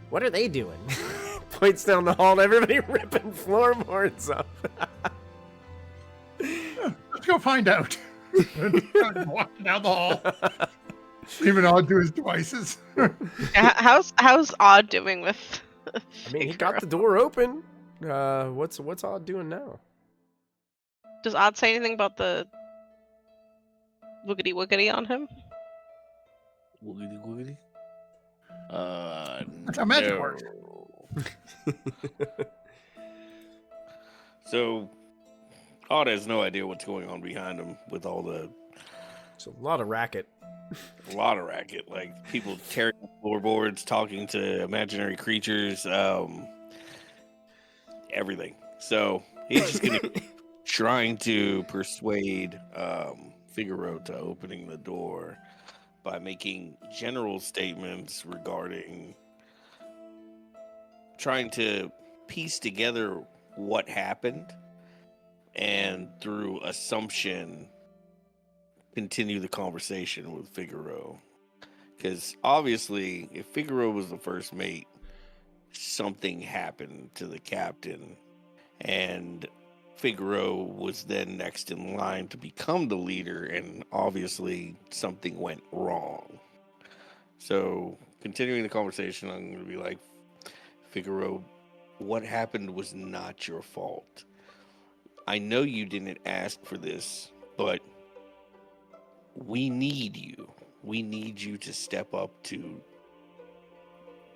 What are they doing? Points down the hall and everybody ripping floorboards up. Let's go find out. Walking down the hall. Leaving Odd to his devices. How's Odd doing with? I mean, he got the door open. What's Odd doing now? Does Odd say anything about the woogity woogity on him? Woogity woogity. That's how magic works. So, Odd has no idea what's going on behind him with all the. It's a lot of racket. Like people tearing up floorboards, talking to imaginary creatures, everything. So he's just gonna trying to persuade Figaro to opening the door by making general statements regarding trying to piece together what happened and through assumption continue the conversation with Figaro. Because obviously, if Figaro was the first mate, something happened to the captain, and Figaro was then next in line to become the leader, and obviously something went wrong. So, continuing the conversation, I'm going to be like, Figaro, what happened was not your fault. I know you didn't ask for this, but we need you. We need you to step up to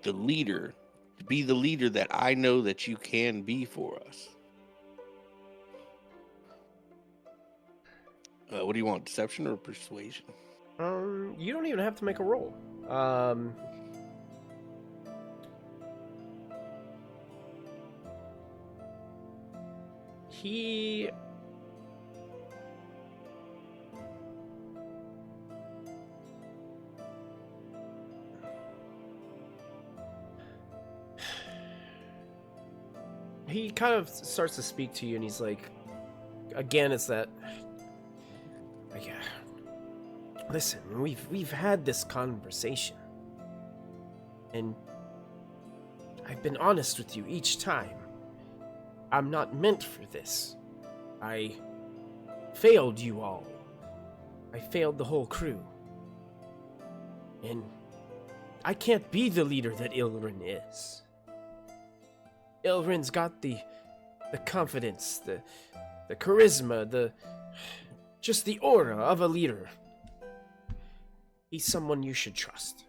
the leader, to be the leader that I know that you can be for us. What do you want, deception or persuasion? You don't even have to make a roll. He kind of starts to speak to you, and he's like, again, it's that, like, listen, we've had this conversation, and I've been honest with you each time. I'm not meant for this. I failed you all. I failed the whole crew. And I can't be the leader that Ilrin is. Ilrin's got the confidence, the charisma, just the aura of a leader. He's someone you should trust.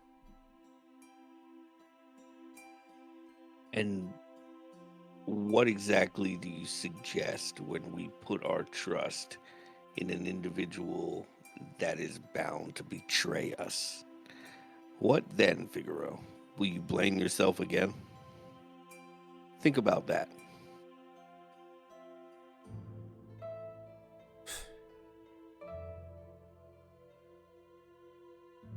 And what exactly do you suggest when we put our trust in an individual that is bound to betray us? What then, Figaro? Will you blame yourself again? Think about that.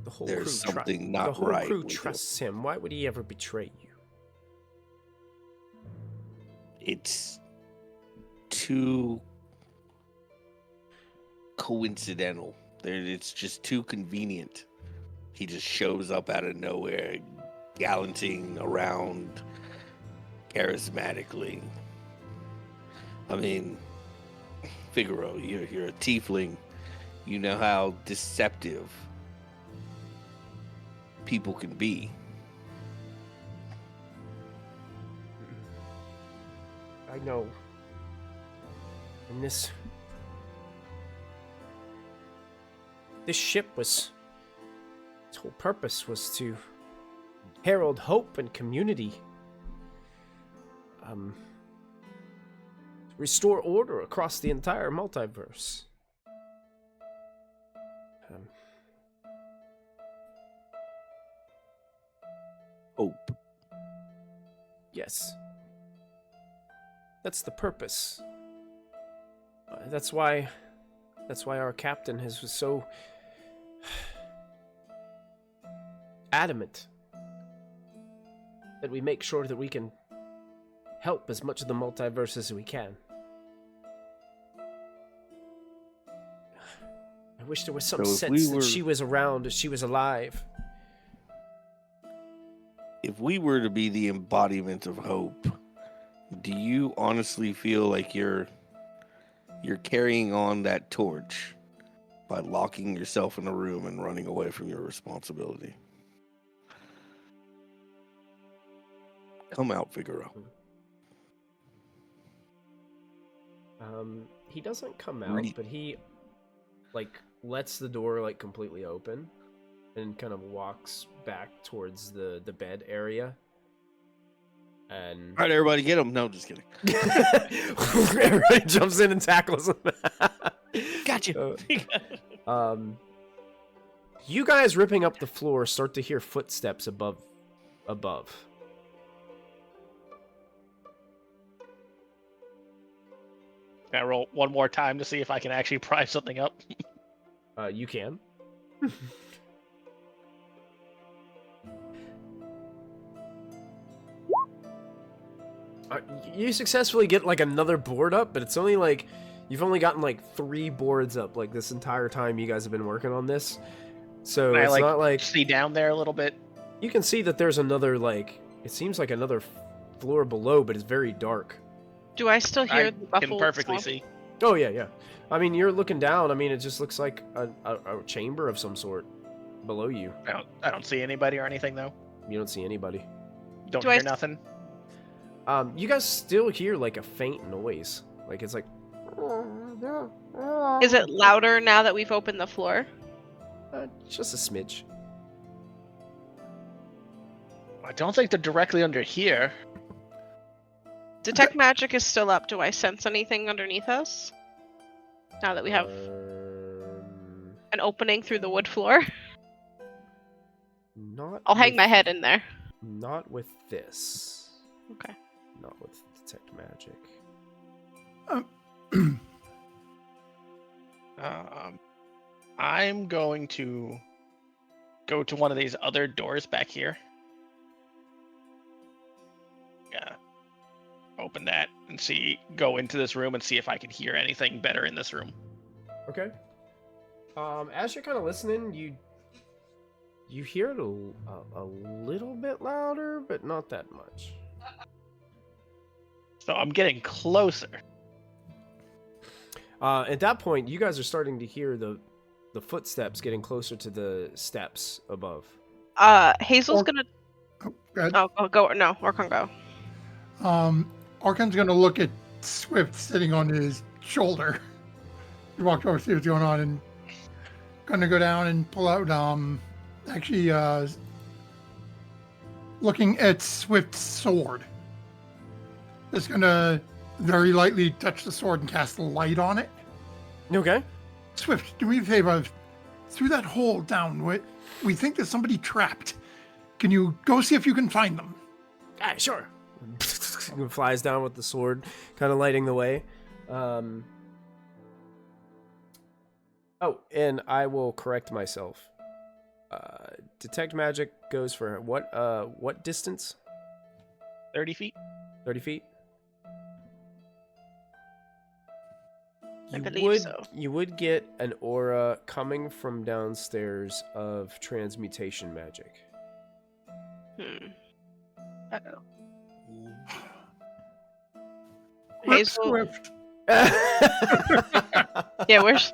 The whole There's crew something not the whole right crew with trusts him. Why would he ever betray you? It's too coincidental. It's just too convenient. He just shows up out of nowhere, gallanting around charismatically. I mean, Figaro, you're a tiefling. You know how deceptive people can be. I know. And this ship was, its whole purpose was to herald hope and community. Restore order across the entire multiverse. Hope. Yes. That's the purpose. That's why our captain was so adamant that we make sure that we can help as much of the multiverse as we can. I wish there was some sense that she was around, she was alive. If we were to be the embodiment of hope, do you honestly feel like you're carrying on that torch by locking yourself in a room and running away from your responsibility? Come out, Figaro. He doesn't come out, but he lets the door completely open and kind of walks back towards the bed area. And all right, everybody, get him. No, just kidding. Everybody jumps in and tackles him. Gotcha. You guys ripping up the floor start to hear footsteps above. Can I roll one more time to see if I can actually pry something up? You can. You successfully get another board up, but it's only you've only gotten 3 boards up this entire time you guys have been working on this. So can it's I, not see down there a little bit. You can see that there's another it seems like another floor below, but it's very dark. Do I still hear I the muffled can perfectly sound? see. Oh yeah. I mean, you're looking down. I mean, it just looks like a chamber of some sort below you. I don't see anybody or anything though. You don't see anybody. Don't hear nothing. You guys still hear a faint noise. It's Is it louder now that we've opened the floor? just a smidge. I don't think they're directly under here. Detect magic is still up. Do I sense anything underneath us? Now that we have an opening through the wood floor? I'll hang my head in there. Not with this. Okay. Not with detect magic. I'm going to go to one of these other doors back here. Yeah. Open that and go into this room and see if I can hear anything better in this room. Okay. As you're kind of listening, you hear it a little bit louder, but not that much. So I'm getting closer. At that point, you guys are starting to hear the footsteps getting closer to the steps above. Hazel's gonna. Oh, go ahead. Oh, go. No, Orkhan go. Orkhan's gonna look at Swift sitting on his shoulder. He walked over to see what's going on and gonna go down and pull out looking at Swift's sword. Just gonna very lightly touch the sword and cast a light on it. Okay. Swift, do me a favor. Through that hole down, we think there's somebody trapped. Can you go see if you can find them? Sure. Flies down with the sword, kind of lighting the way. Oh, and I will correct myself. Detect magic goes for what distance? 30 feet. 30 feet? I believe so. You would get an aura coming from downstairs of transmutation magic. Uh-oh. Rip Hazel. Swift. Yeah, where's...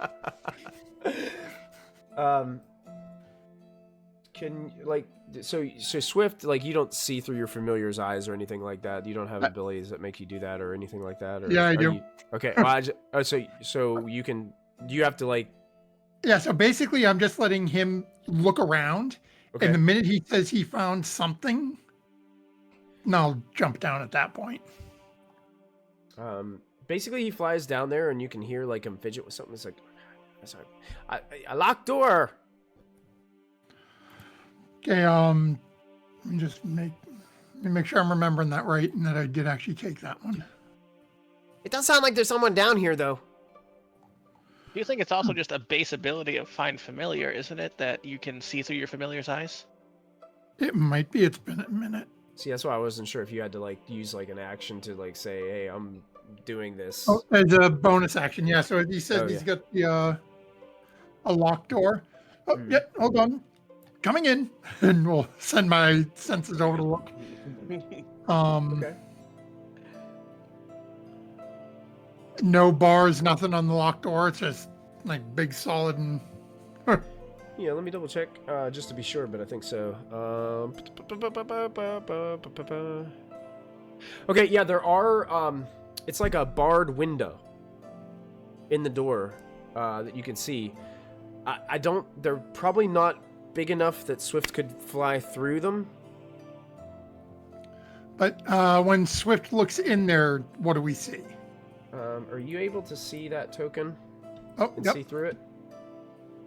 Can so Swift, you don't see through your familiar's eyes or anything like that. You don't have abilities that make you do that or anything like that. Or Yeah, I do. Okay, well, so you can. Do you have to Yeah, so basically I'm just letting him look around, Okay. and the minute he says he found something, then I'll jump down at that point. Basically, he flies down there, and you can hear him fidget with something. It's sorry, a locked door. Okay, let me just make sure I'm remembering that right, and that I did actually take that one. It does sound like there's someone down here, though. Do you think it's also just a base ability of Find Familiar, isn't it? That you can see through your familiar's eyes? It might be. It's been a minute. See, that's why I wasn't sure if you had to, like, use, like, an action to, like, say, hey, I'm doing this. Oh, as a bonus action, yeah. So he says he's got the a locked door. Oh, yeah. Hold on. Coming in, and we'll send my senses over to look. Okay. No bars, nothing on the locked door. It's just like big solid and. Yeah, let me double check just to be sure, but I think so. Okay, yeah, there are. It's like a barred window in the door that you can see. I don't. They're probably not big enough that Swift could fly through them. But when Swift looks in there, what do we see? Are you able to see that token? Oh, and yep. see through it?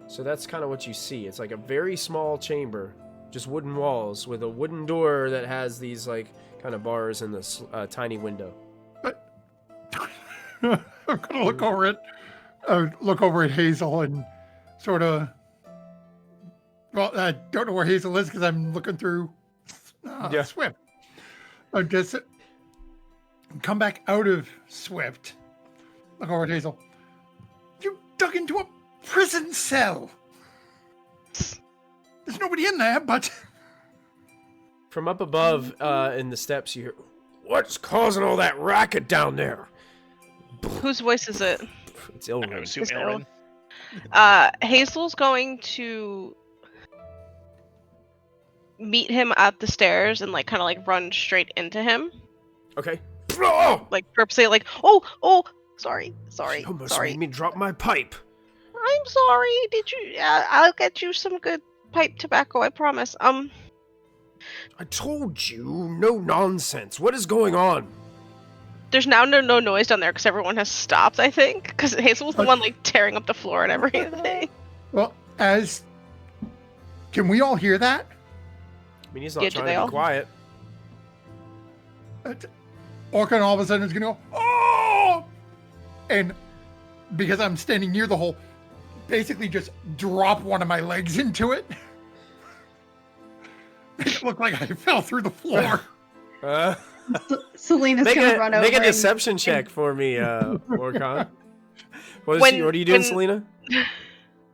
So that's kind of what you see. It's like a very small chamber, just wooden walls with a wooden door that has these like kind of bars and this tiny window. But I'm gonna look over at Hazel and sort of. Well, I don't know where Hazel is because I'm looking through Swift. I just come back out of Swift. Look over at Hazel. You dug into a prison cell. There's nobody in there, but From up above in the steps, you hear, "What's causing all that racket down there?" Whose voice is it? It's I would Ilrin. assume Ilrin. Hazel's going to meet him at the stairs and like kind of like run straight into him. Okay. Like purposely like, oh, sorry. You almost made me drop my pipe. I'm sorry. Did you? I'll get you some good pipe tobacco. I promise. I told you, no nonsense. What is going on? There's now no noise down there because everyone has stopped. I think because Hazel's the one like tearing up the floor and everything. well, can we all hear that? I mean, he's not Yeah, do trying they to all? be quiet. Orca all of a sudden is gonna go, oh! And because I'm standing near the hole, basically just drop one of my legs into it. Make it look like I fell through the floor. Selena's gonna run over. Make a and- deception check for me, Orcon. What are you doing, Selena?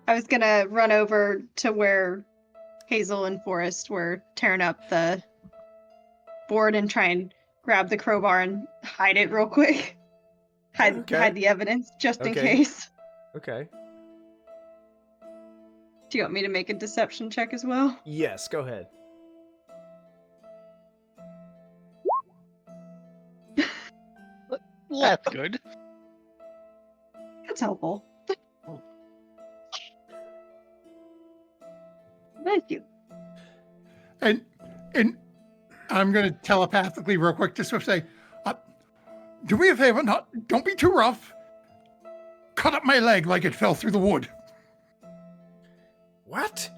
I was gonna run over to where Hazel and Forrest were tearing up the board and try and grab the crowbar and hide it real quick. Hide the evidence just in case. Okay. Do you want me to make a deception check as well? Yes, go ahead. That's good. That's helpful. Thank you. And I'm going to telepathically real quick to Swift say, do me a favor, don't be too rough. Cut up my leg like it fell through the wood. What?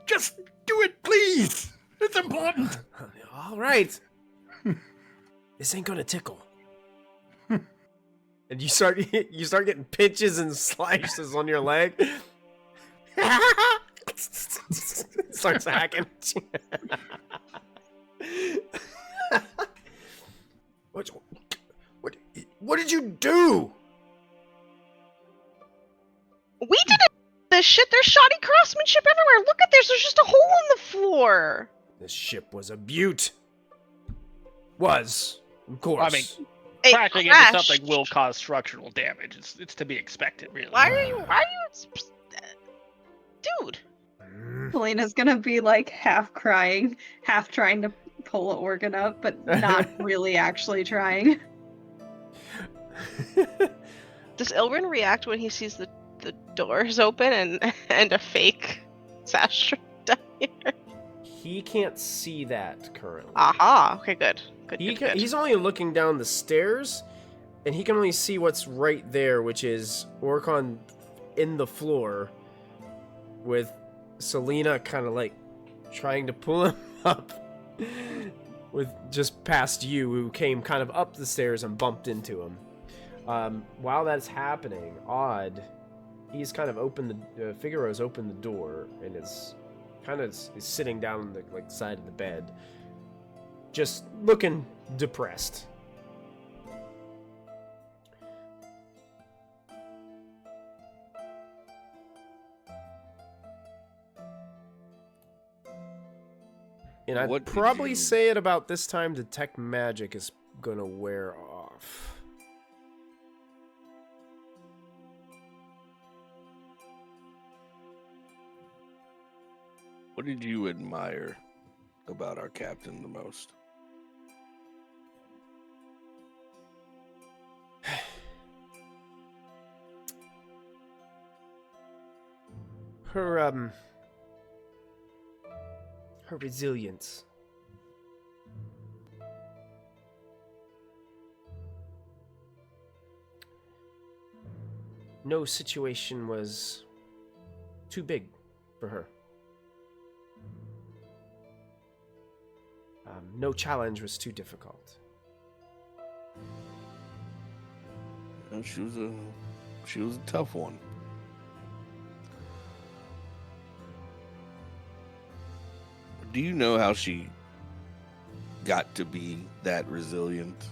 Just do it, please. It's important. All right. This ain't gonna tickle. And you start getting pinches and slices on your leg. Starts hacking. What did you do? We didn't do this shit. There's shoddy craftsmanship everywhere. Look at this. There's just a hole in the floor. This ship was a beaut. Was, of course. I mean, It cracking into crashed. something will cause structural damage. It's to be expected, really. Why are you? Dude. Selena's gonna be like half crying, half trying to pull an organ up, but not really actually trying. Does Ilrin react when he sees the doors open and a fake sash down here? He can't see that currently. Aha. Okay, good. Good. He's only looking down the stairs, and he can only see what's right there, which is Orcon in the floor, with Selena kind of like trying to pull him up. with just past you, who came kind of up the stairs and bumped into him. While that's happening, he's kind of Figaro's opened the door and is sitting down on the side of the bed, just looking depressed. And I'd probably say at about this time, Detect Magic is gonna wear off. What did you admire about our captain the most? Her resilience. No situation was too big for her. No challenge was too difficult. She was a tough one. Do you know how she got to be that resilient?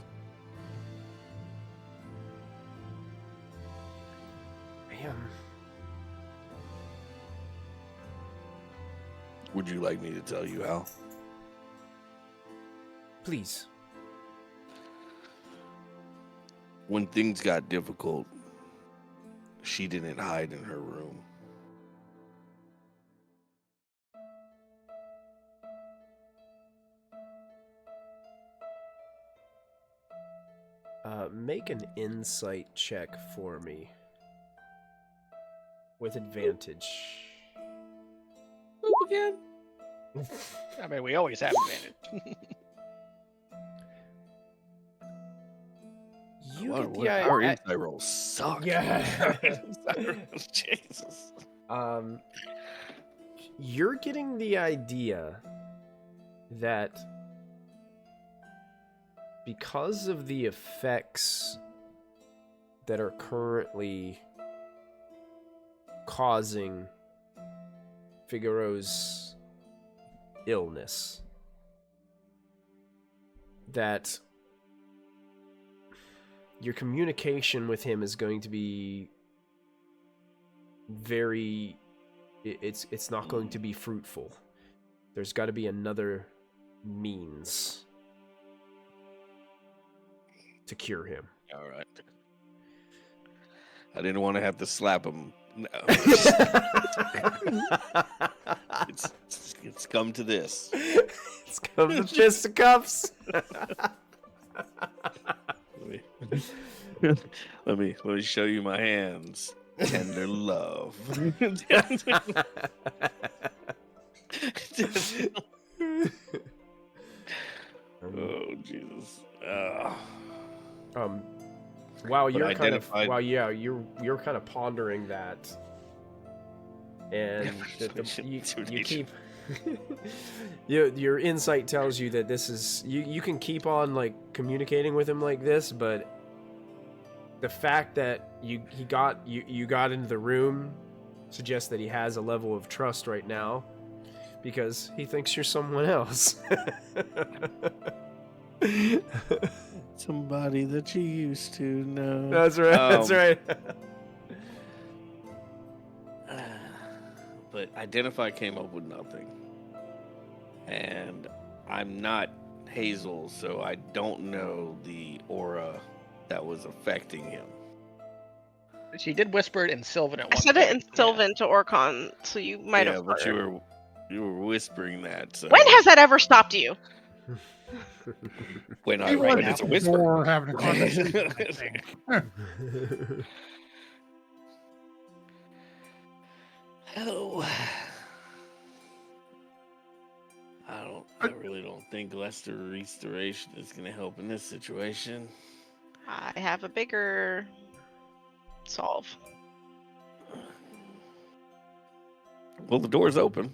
Would you like me to tell you how? Please. When things got difficult, she didn't hide in her room. Make an insight check for me. With advantage. Oop again? I mean, we always have advantage. Our insight rolls suck. Yeah. Jesus. You're getting the idea that because of the effects that are currently causing Figaro's illness, that your communication with him is going to be very... It's not going to be fruitful. There's got to be another means to cure him. All right. I didn't want to have to slap him. No. It's come to this. It's come to fisticuffs. Let me show you my hands. Tender love. Oh Jesus. While you're kind of pondering that, and you keep your insight tells you that this is you can keep on like communicating with him like this, but the fact that you got into the room suggests that he has a level of trust right now because he thinks you're someone else. Somebody that you used to know. That's right. That's right. But Identify came up with nothing. And I'm not Hazel, so I don't know the aura that was affecting him. She did whisper it in Sylvan at one I said point. it in Sylvan to Orcon, so you might have. But you were whispering that. So. When has that ever stopped you? When it's a whisper. Or having a conversation. Oh. I really don't think Lester Restoration is going to help in this situation. I have a bigger solve. Well, the door's open.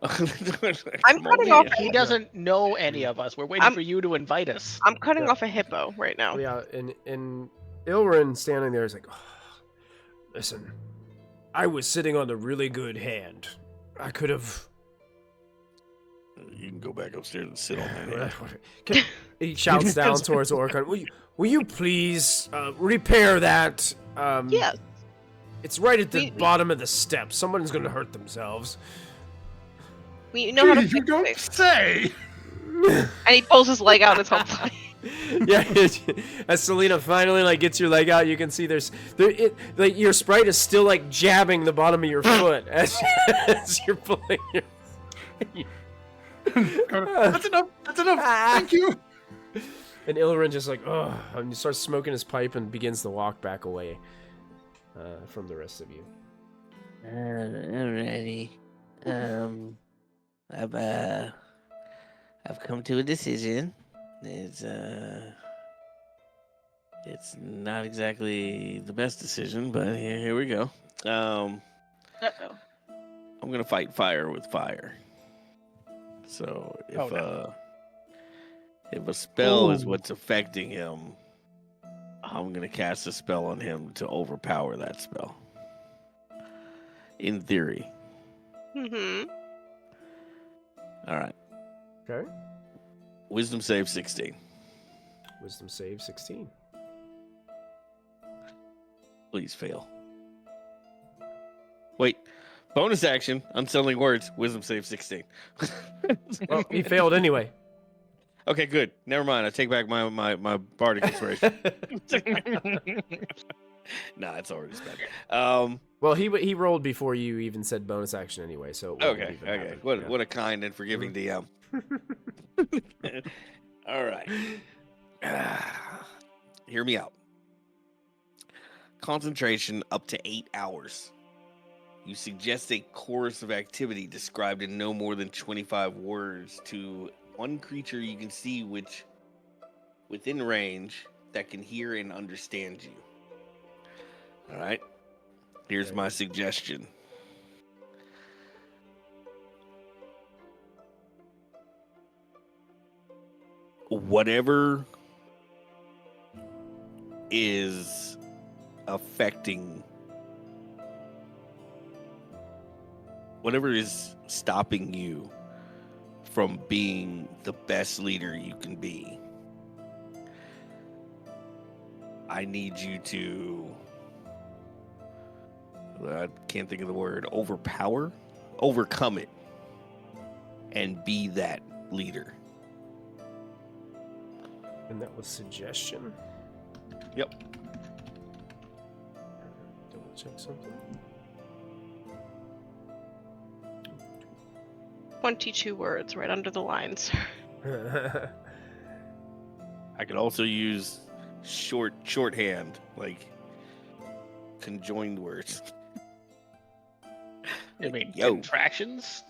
I'm cutting off. He doesn't know any of us. We're waiting for you to invite us. I'm cutting Yeah. off a hippo right now. Oh, yeah, and Ilrin standing there is like, oh, listen, I was sitting on a really good hand. I could have. You can go back upstairs and sit on that hand. He shouts down towards Orcon. Will you please repair that? Yeah. It's right at the bottom of the steps. Someone's going to hurt themselves. We know how to You fix don't things. say. And he pulls his leg out and it's all fine. Yeah, as Selena finally gets your leg out, you can see your sprite is still jabbing the bottom of your foot as you're pulling your. That's enough. That's enough. Thank you. And Ilrin just and he starts smoking his pipe and begins to walk back away from the rest of you. Alrighty. I've come to a decision. It's not exactly the best decision, but here we go. I'm gonna fight fire with fire. So if a spell is what's affecting him, I'm gonna cast a spell on him to overpower that spell. In theory. Mm-hmm. All right. Okay. Wisdom save 16. Wisdom save 16. Please fail. Wait. Bonus action. Unsettling words. Wisdom save 16. Well, he failed anyway. Okay, good. Never mind. I take back my bardic inspiration. Nah, it's already spent. Well, he rolled before you even said bonus action anyway, so it wouldn't even happen. What a kind and forgiving DM. All right. Hear me out. Concentration up to 8 hours. You suggest a course of activity described in no more than 25 words to one creature you can see which within range that can hear and understand you. All right. Here's my suggestion. Whatever is affecting, whatever is stopping you from being the best leader you can be, I need you to, I can't think of the word, overcome it, and be that leader. And that was suggestion? Yep. Double check something. 22 words right under the lines. I could also use shorthand, like conjoined words. I mean, Yo. contractions?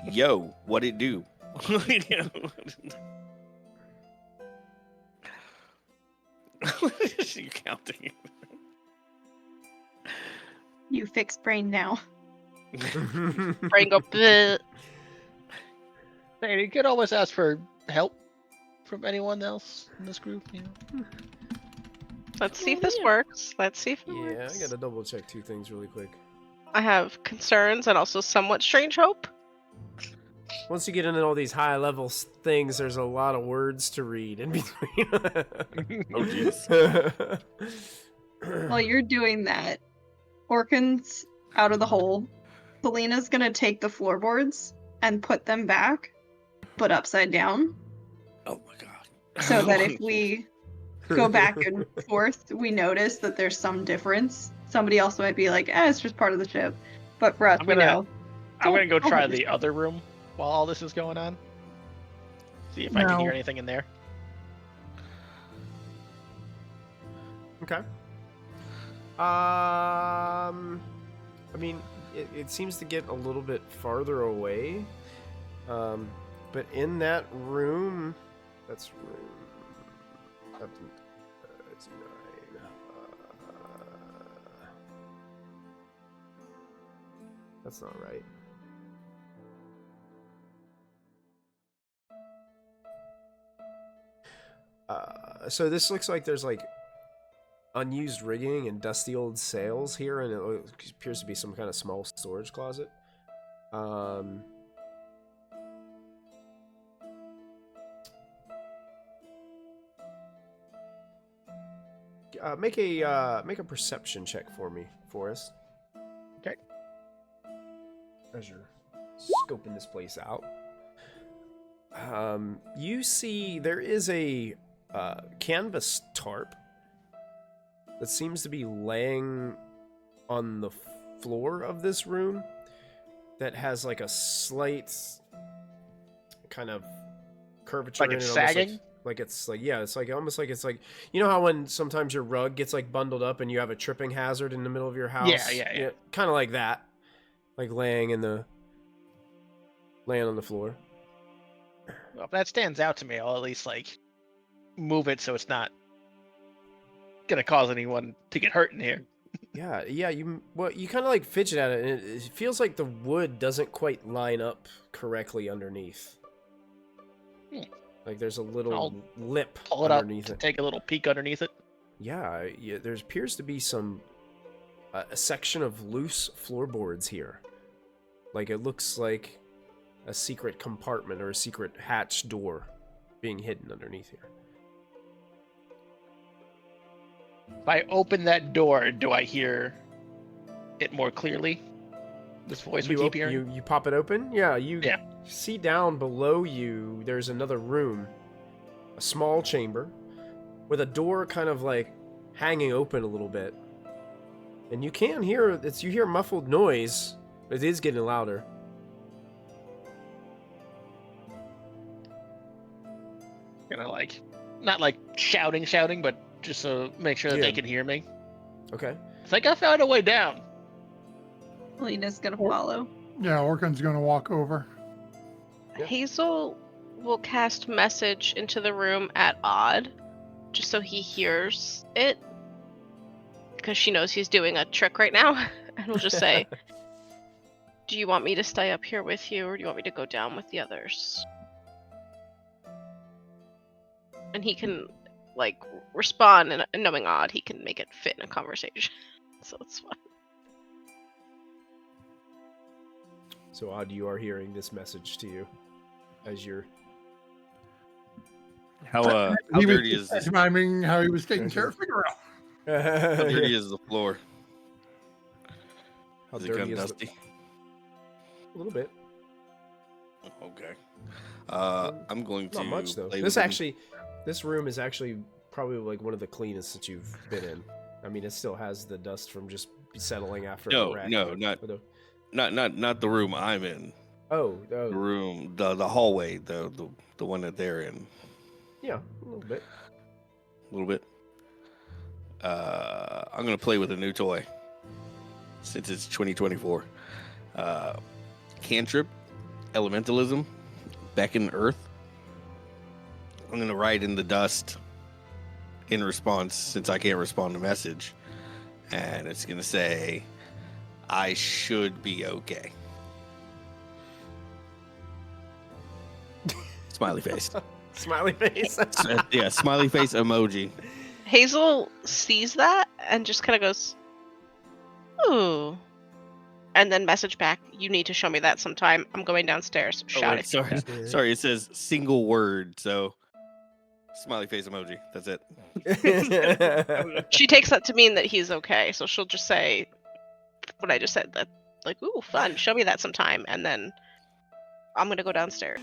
Yo, what it do? You counting? You fixed brain now. Brain go, bleh. Hey, you could always ask for help from anyone else in this group, you know? Let's see if this works. Let's see if it Yeah, works. I gotta double check two things really quick. I have concerns and also somewhat strange hope. Once you get into all these high level things, there's a lot of words to read in between. Oh, jeez. While you're doing that, Orkin's out of the hole. Selena's gonna take the floorboards and put them back, but upside down, Oh my god. so that if we go back and forth, we notice that there's some difference. Somebody else might be like, it's just part of the ship. But for us, we know. I'm gonna go Don't try hold the this. other room while all this is going on. See if I can No. hear anything in there. Okay. I mean, it seems to get a little bit farther away. But in that room, that's room. That's 9. That's not right. So this looks like there's like unused rigging and dusty old sails here, and it appears to be some kind of small storage closet. Make a perception check for me, Forrest. Okay. As you're scoping this place out, you see there is a canvas tarp that seems to be laying on the floor of this room that has like a slight kind of curvature. Like in it's it, almost sagging? like it's like, yeah, it's like almost like it's like, you know how when sometimes your rug gets like bundled up and you have a tripping hazard in the middle of your house? Yeah. Kind of like that. Like laying on the floor. Well, if that stands out to me, I'll at least like move it so it's not gonna cause anyone to get hurt in here. Yeah, you kind of like fidget at it, and it feels like the wood doesn't quite line up correctly underneath. Like there's a little lip Pull it up underneath to it. take a little peek underneath it. Yeah, there appears to be some a section of loose floorboards here. Like it looks like a secret compartment or a secret hatch door being hidden underneath here. If I open that door, do I hear it more clearly? This voice we keep hearing? You pop it open? Yeah, Yeah. See down below you, there's another room. A small chamber with a door kind of like hanging open a little bit. And you can hear, you hear muffled noise. It is getting louder. Gonna like, not like shouting, but just so make sure that they can hear me. Okay. I think I found a way down. Lena's gonna follow. Yeah, Orkan's gonna walk over. Yeah. Hazel will cast message into the room at odd, just so he hears it, because she knows he's doing a trick right now, and we'll just say, "Do you want me to stay up here with you, or do you want me to go down with the others?" And he can, like, respond, and knowing odd, he can make it fit in a conversation, so it's fun. So Odd, you are hearing this message to you as you're... How He was dirty is this? describing how he was taking care of Figaro. How dirty is the floor? How Is it dirty kind of is dusty? A little bit. Okay. I'm going to Not much though. play This with him. actually, this room is actually probably like one of the cleanest that you've been in. I mean, it still has the dust from just settling after. No, a wreck, no, but- not the room I'm in. Oh, The room, the hallway, the one that they're in. yeah, a little bit. A little bit. I'm gonna play with a new toy since it's 2024. Cantrip, elementalism, beckon earth. I'm gonna write in the dust in response, since I can't respond to message, and it's gonna say, "I should be okay." Smiley face. Smiley face. Yeah, smiley face emoji. Hazel sees that and just kind of goes, "Ooh," and then message back, "You need to show me that sometime. I'm going downstairs." Oh, Shout wait, it. sorry, sorry. It says single word, so smiley face emoji. That's it. She takes that to mean that he's okay, so she'll just say what I just said. That like, "Ooh, fun. Show me that sometime," and then I'm gonna go downstairs.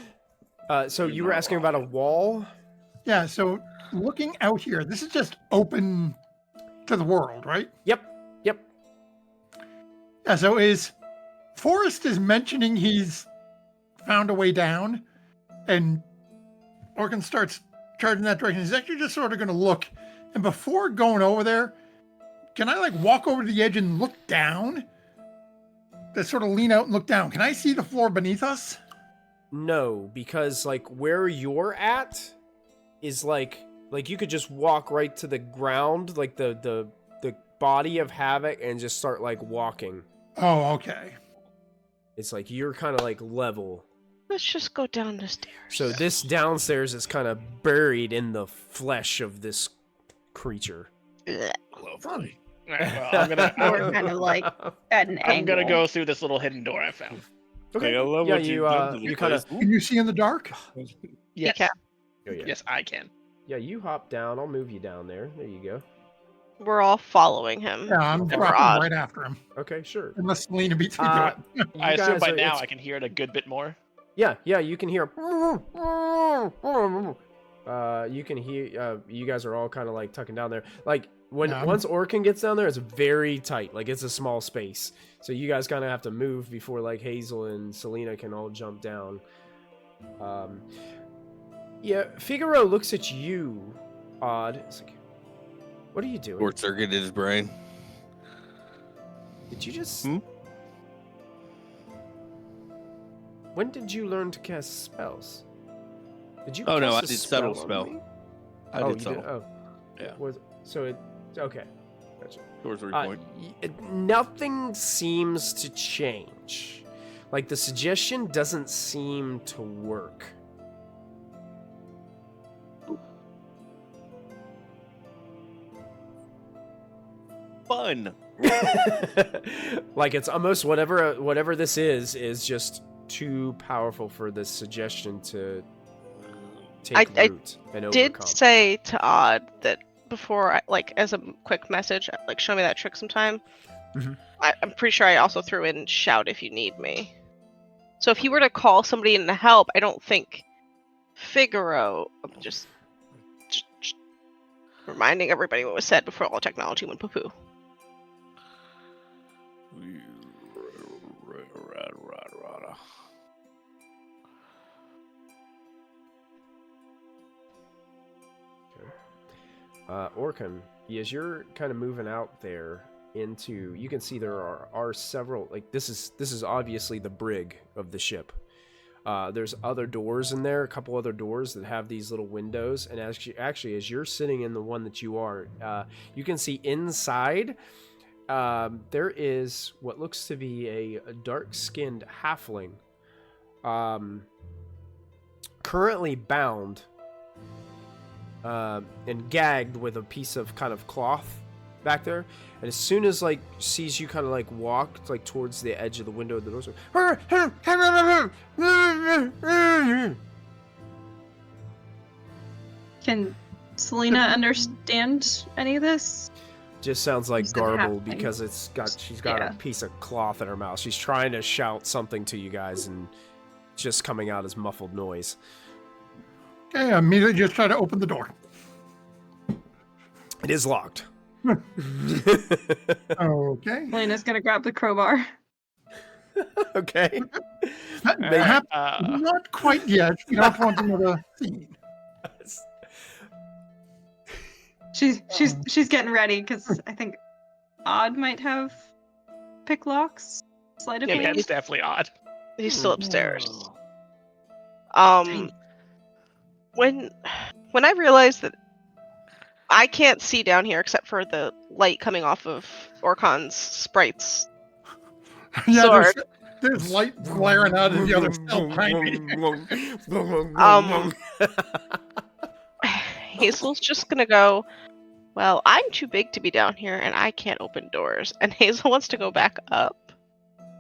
So you were asking about a wall? Yeah, so looking out here, this is just open to the world, right? Yep. Yeah, so Forrest is mentioning he's found a way down, and Orkan starts charging that direction. He's actually just sort of going to look, and before going over there, can I like walk over to the edge and look down? Just sort of lean out and look down. Can I see the floor beneath us? No, because like where you're at is like you could just walk right to the ground, like the body of Havoc, and just start like walking. Oh, okay. It's like you're kind of like level Let's just go down the stairs. So this downstairs is kind of buried in the flesh of this creature. Ugh. Lovely. All right, well, I'm gonna Or kind of like at an I'm gonna angle. go through this little hidden door I found. Okay. I love Yeah, what you've done to the you kind of. place. Can you see in the dark? Yes. can. Oh, yeah. Yes, I can. Yeah, you hop down. I'll move you down there. There you go. We're all following him. Yeah, I'm Except for dropping Odd. right after him. Okay, sure. Unless Selena beats me Uh, to it. You I assume guys by are- now it's- I can hear it a good bit more. Yeah, you can hear. You can hear. You guys are all kind of like tucking down there. Like once Orkin gets down there, it's very tight. Like it's a small space. So you guys kind of have to move before like Hazel and Selena can all jump down. Yeah, Figaro looks at you, Odd. It's like, what are you doing? Short circuited his brain. Did you just? Hmm? When did you learn to cast spells? Did you? Oh, no, cast I a did subtle on spell. me? I Oh, did you subtle. Oh, Yeah. Okay. Gotcha. Towards the Uh, point. Nothing seems to change. Like the suggestion doesn't seem to work. Fun. Like it's almost whatever this is just too powerful for this suggestion to take I root and Did overcome. say to Odd that before, as a quick message, like show me that trick sometime. Mhm. I'm pretty sure I also threw in shout if you need me. So if he were to call somebody in to help, I don't think Figaro. I'm just reminding everybody what was said before all technology went poo-poo. Orkan, as you're kind of moving out there into, you can see there are several, like this is obviously the brig of the ship. There's other doors in there, a couple other doors that have these little windows, and actually as you're sitting in the one that you are, you can see inside there is what looks to be a dark-skinned halfling, currently bound and gagged with a piece of kind of cloth back there. And as soon as like sees you kind of like walk like towards the edge of the window of the doors, Can Selena understand any of this? just sounds like You said garbled halfling. because she's got Yeah. a piece of cloth in her mouth. She's trying to shout something to you guys and just coming out as muffled noise. Okay, I immediately just try to open the door. It is locked. Okay. Selena's gonna grab the crowbar. Okay. Not quite yet. We don't want another scene. She's getting ready because I think Odd might have pick locks. Sleight of Yeah, hand. that's definitely odd. He's still upstairs. Dang. When I realized that I can't see down here except for the light coming off of Orkan's sprites. Yeah, Sword. there's light glaring out of the other cell behind me. Hazel's just gonna go, well, I'm too big to be down here and I can't open doors. And Hazel wants to go back up.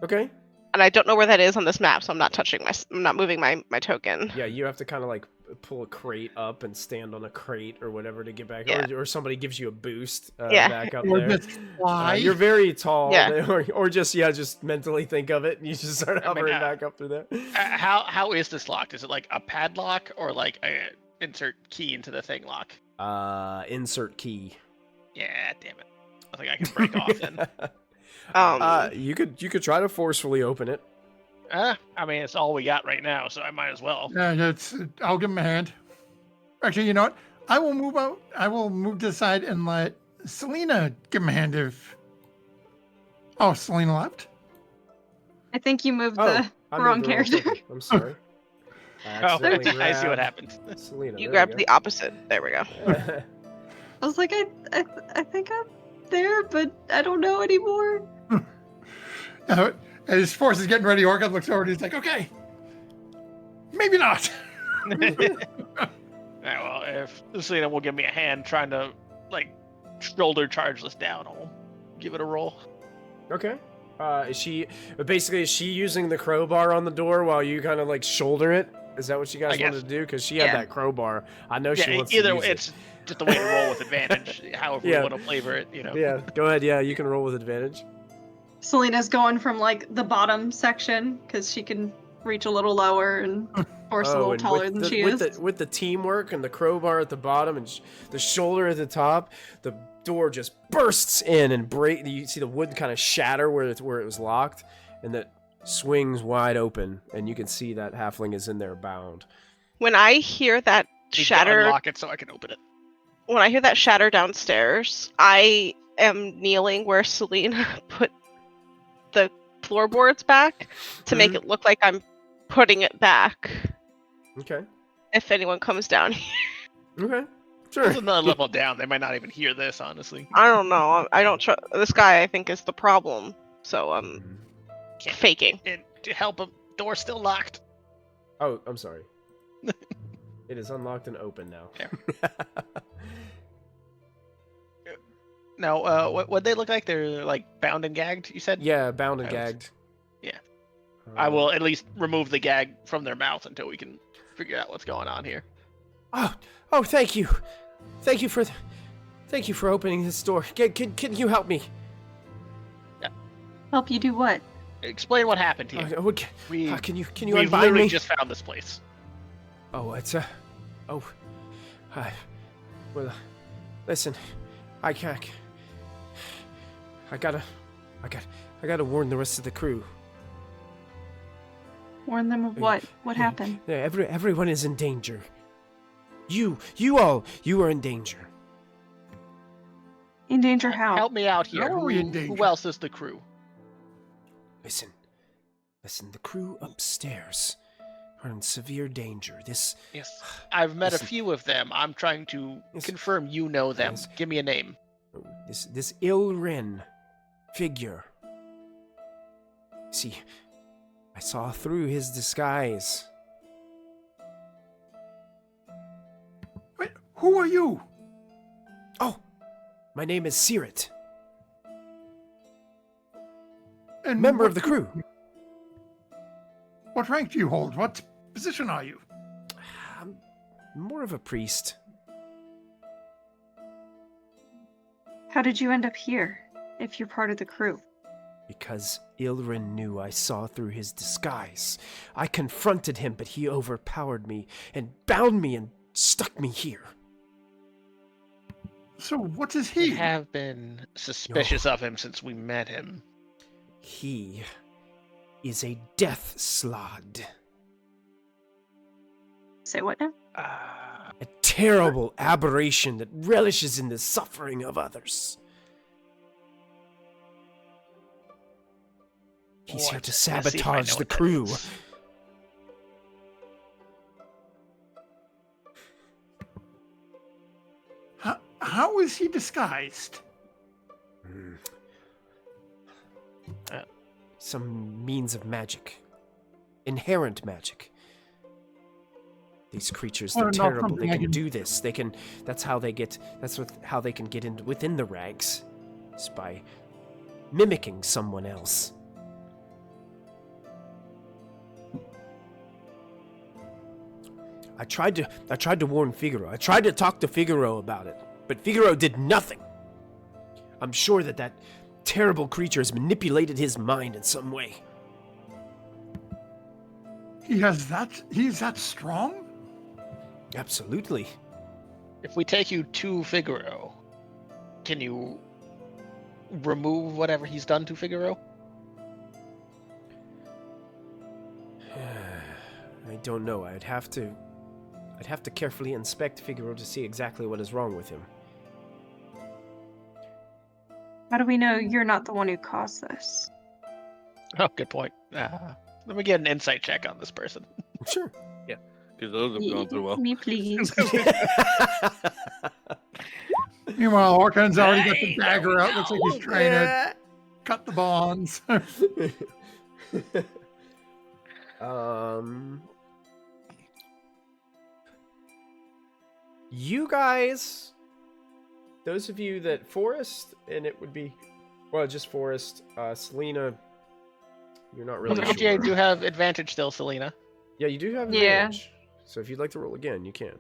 Okay. And I don't know where that is on this map, so I'm not I'm not moving my token. Yeah, you have to kind of like pull a crate up and stand on a crate or whatever to get back, Yeah. or somebody gives you a boost Yeah. back up Or there. just fly. You're very tall, Yeah. or just mentally think of it and you just start I mean, hovering back up through there. How is this locked? Is it like a padlock or like a insert key into the thing lock? Insert key. Yeah, damn it. I think I can break off then. You could try to forcefully open it. I mean, it's all we got right now, so I might as well. Yeah, I'll give him a hand. Actually, you know what? I will move out. I will move to the side and let Selena give him a hand if. Oh, Selena left? I think you moved Oh, the I wrong moved the character. token. I'm sorry. Oh, accidentally I see what grabbed happened. Selena. You there grabbed we the opposite. There we go. go. I was like, I think I'm there, but I don't know anymore. As Force is getting ready, Orchid looks over and he's like, okay. Maybe not. Yeah, well, if Selena will give me a hand trying to, like, shoulder charge this down, I'll give it a roll. Okay. Is she using the crowbar on the door while you kind of like shoulder it? Is that what you guys wanted to do? Because she had that crowbar. I know she wants to use it's just a way to roll with advantage, however we want to flavor it, you know. Yeah, go ahead. Yeah, you can roll with advantage. Selena's going from like the bottom section because she can reach a little lower and Force a little and taller than she is. With the teamwork and the crowbar at the bottom and the shoulder at the top, the door just bursts in and you see the wood kind of shatter where it was locked, and that swings wide open, and you can see that halfling is in there bound. When I hear that shatter, unlock it so I can open it. When I hear that shatter downstairs, I am kneeling where Selena put the floorboards back to make it look like I'm putting it back. Okay. If anyone comes down here. Okay. Sure. There's another level down. They might not even hear this, honestly. I don't know. I don't trust this guy. I think is the problem. So I'm faking. And to help him, door's still locked. Oh, I'm sorry. It is unlocked and open now. Yeah. Now, what they look like? They're like bound and gagged. You said? Yeah, bound and gagged. Yeah. I will at least remove the gag from their mouth until we can figure out what's going on here. Oh, thank you. Thank you for opening this door. Can you help me? Yeah. Help you do what? Explain what happened here. Can you We've unbind literally me? just found this place. Oh, it's hi. Well, listen, I gotta warn the rest of the crew. Warn them of what? What happened? Yeah, everyone is in danger. You are in danger. In danger how? Help me out here. How are we in danger? Who else is the crew? Listen, the crew upstairs are in severe danger. Yes, I've met a few of them. I'm trying to confirm you know them. Give me a name. This Ilrin figure. See, I saw through his disguise. Wait, who are you? Oh, my name is Sirit. And member of the crew. What rank do you hold? What position are you? I'm more of a priest. How did you end up here, if you're part of the crew? Because Ilrin knew I saw through his disguise. I confronted him, but he overpowered me and bound me and stuck me here. So what is he? We have been suspicious of him since we met him. He is a death slod. Say what now? A terrible aberration that relishes in the suffering of others. He's here to sabotage the crew. How is he disguised? Some means of magic. Inherent magic. These creatures, they're terrible. They can do this. That's how they can get in within the rags. Is by mimicking someone else. I tried to warn Figaro. I tried to talk to Figaro about it, but Figaro did nothing. I'm sure that terrible creature has manipulated his mind in some way. He's that strong? Absolutely. If we take you to Figaro, can you remove whatever he's done to Figaro? I don't know. I'd have to carefully inspect Figaro to see exactly what is wrong with him. How do we know you're not the one who caused this? Oh, good point. Let me get an insight check on this person. Sure. Yeah, because those have gone through well. Me, please. Meanwhile, Orkan's already got the dagger out. Looks like he's trying to cut the bonds. You guys, those of you that Forest, and it would be, well, just Forest, Selena, you're not really Okay, I sure. do have advantage still, Selena. Yeah, you do have Yeah. advantage. So if you'd like to roll again, you can.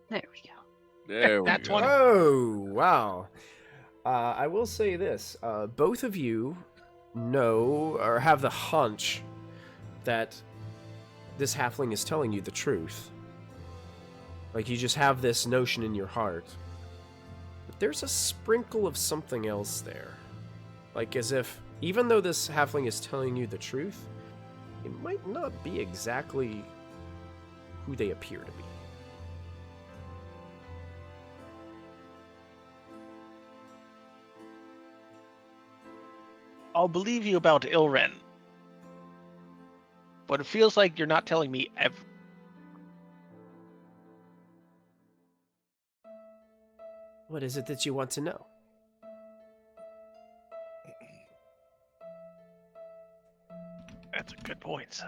There we go. There we Nat go. 20. Oh, wow. I will say this. Both of you know or have the hunch that this halfling is telling you the truth. Like, you just have this notion in your heart. But there's a sprinkle of something else there. Like, as if, even though this halfling is telling you the truth, it might not be exactly who they appear to be. I'll believe you about Ilren. But it feels like you're not telling me What is it that you want to know? That's a good point.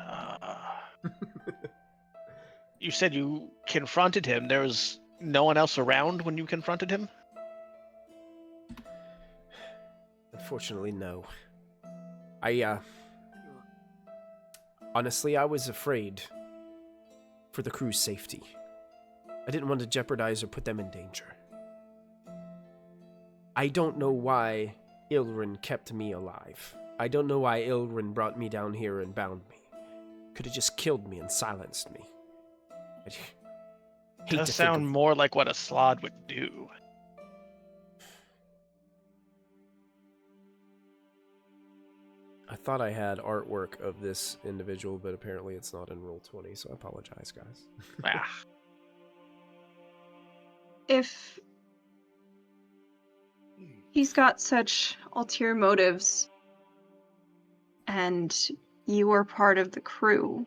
You said you confronted him. There was no one else around when you confronted him? Unfortunately, no. Honestly, I was afraid for the crew's safety. I didn't want to jeopardize or put them in danger. I don't know why Ilrin kept me alive. I don't know why Ilrin brought me down here and bound me. Could have just killed me and silenced me. I hate Does to sound think of... more like what a Slod would do. I thought I had artwork of this individual, but apparently it's not in Roll20, so I apologize, guys. Ah. If he's got such ulterior motives and you were part of the crew,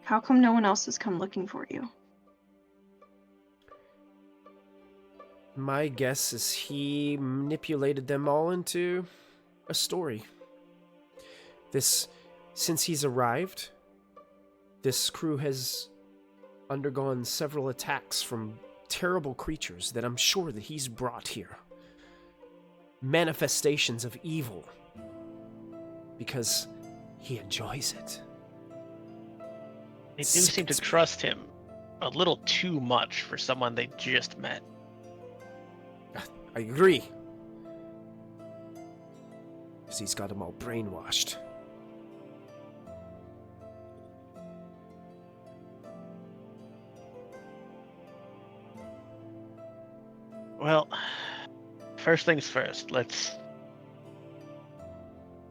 how come no one else has come looking for you? My guess is he manipulated them all into a story. Since he's arrived, this crew has undergone several attacks from terrible creatures that I'm sure that he's brought here. Manifestations of evil. Because he enjoys it. They do seem to trust him a little too much for someone they just met. I agree. Because he's got them all brainwashed. Well, first things first,